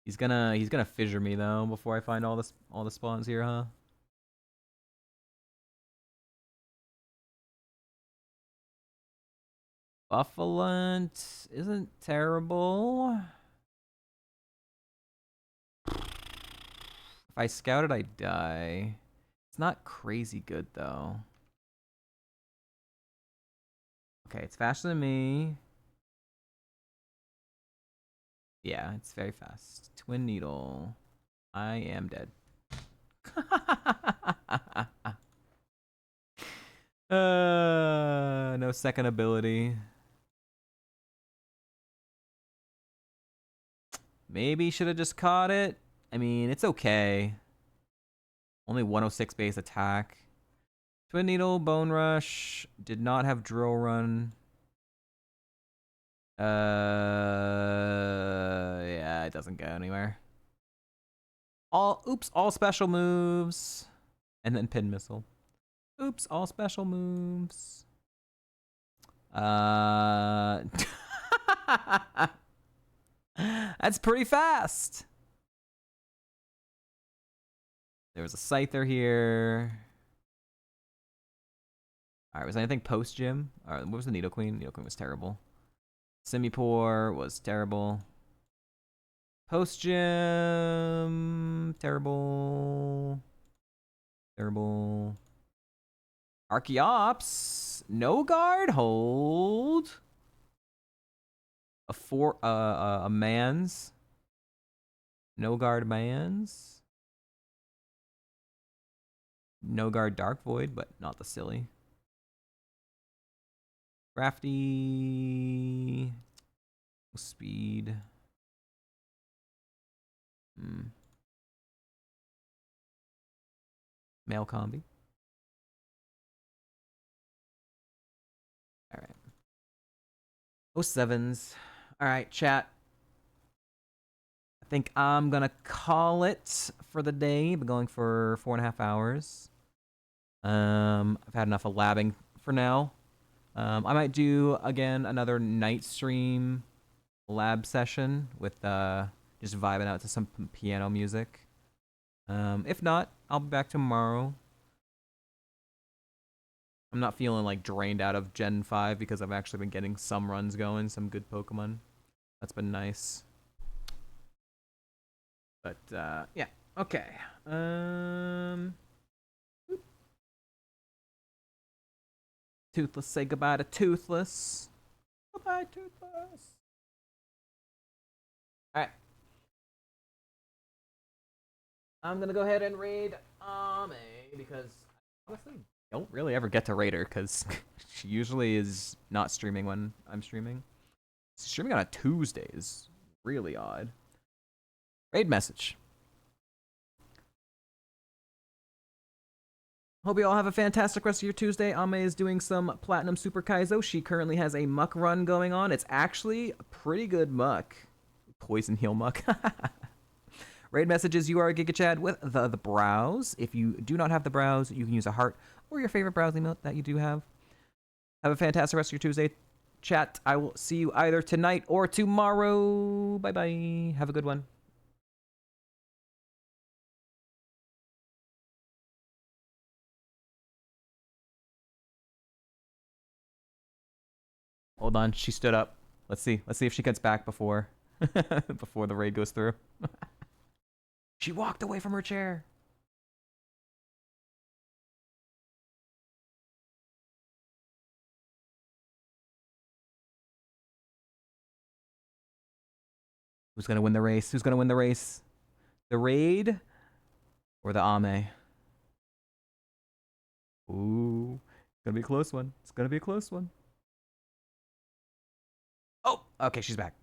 He's gonna fissure me though before I find all the spawns here, huh? Buffalant isn't terrible. If I scout it, I die. It's not crazy good though. Okay, it's faster than me. Yeah, it's very fast. Twin Needle. I am dead. No second ability. Maybe should have just caught it. I mean, it's okay. Only 106 base attack. Twin Needle, Bone Rush. Did not have Drill Run. Yeah, it doesn't go anywhere. All special moves. And then Pin Missile. Oops, all special moves. That's pretty fast. There was a Scyther here. Alright, was anything post-gym? Alright, what was the Nidoqueen? Nidoqueen was terrible. Simipour was terrible. Post-gym... Terrible. Terrible. Archeops. No guard. Hold. A man's. No guard man's. No guard Dark Void, but not the silly. Crafty. Speed. Male combi. Alright. 07s. Alright, chat. I think I'm gonna call it for the day. Been going for 4.5 hours. I've had enough of labbing for now. I might do again another night stream lab session with just vibing out to some piano music. If not, I'll be back tomorrow. I'm not feeling like drained out of Gen 5 because I've actually been getting some runs going, some good Pokemon. That's been nice. But yeah, okay. Toothless, say goodbye to Toothless. Goodbye, Toothless. All right. I'm gonna go ahead and raid Ame because honestly, I don't really ever get to raid her because she usually is not streaming when I'm streaming. Streaming on a Tuesday is really odd. Raid message. Hope you all have a fantastic rest of your Tuesday. Ame is doing some Platinum Super Kaizo. She currently has a muck run going on. It's actually a pretty good muck. Poison heal muck. Raid messages, you are a GigaChad with the browse. If you do not have the browse, you can use a heart or your favorite browsing emote that you do have. Have a fantastic rest of your Tuesday. Chat, I will see you either tonight or tomorrow. Bye-bye. Have a good one. Hold on, she stood up. Let's see. Let's see if she gets back before before the raid goes through. She walked away from her chair. Who's gonna win the race? Who's gonna win the race? The raid or the Ame? Ooh, it's gonna be a close one. It's gonna be a close one. Oh, okay, she's back.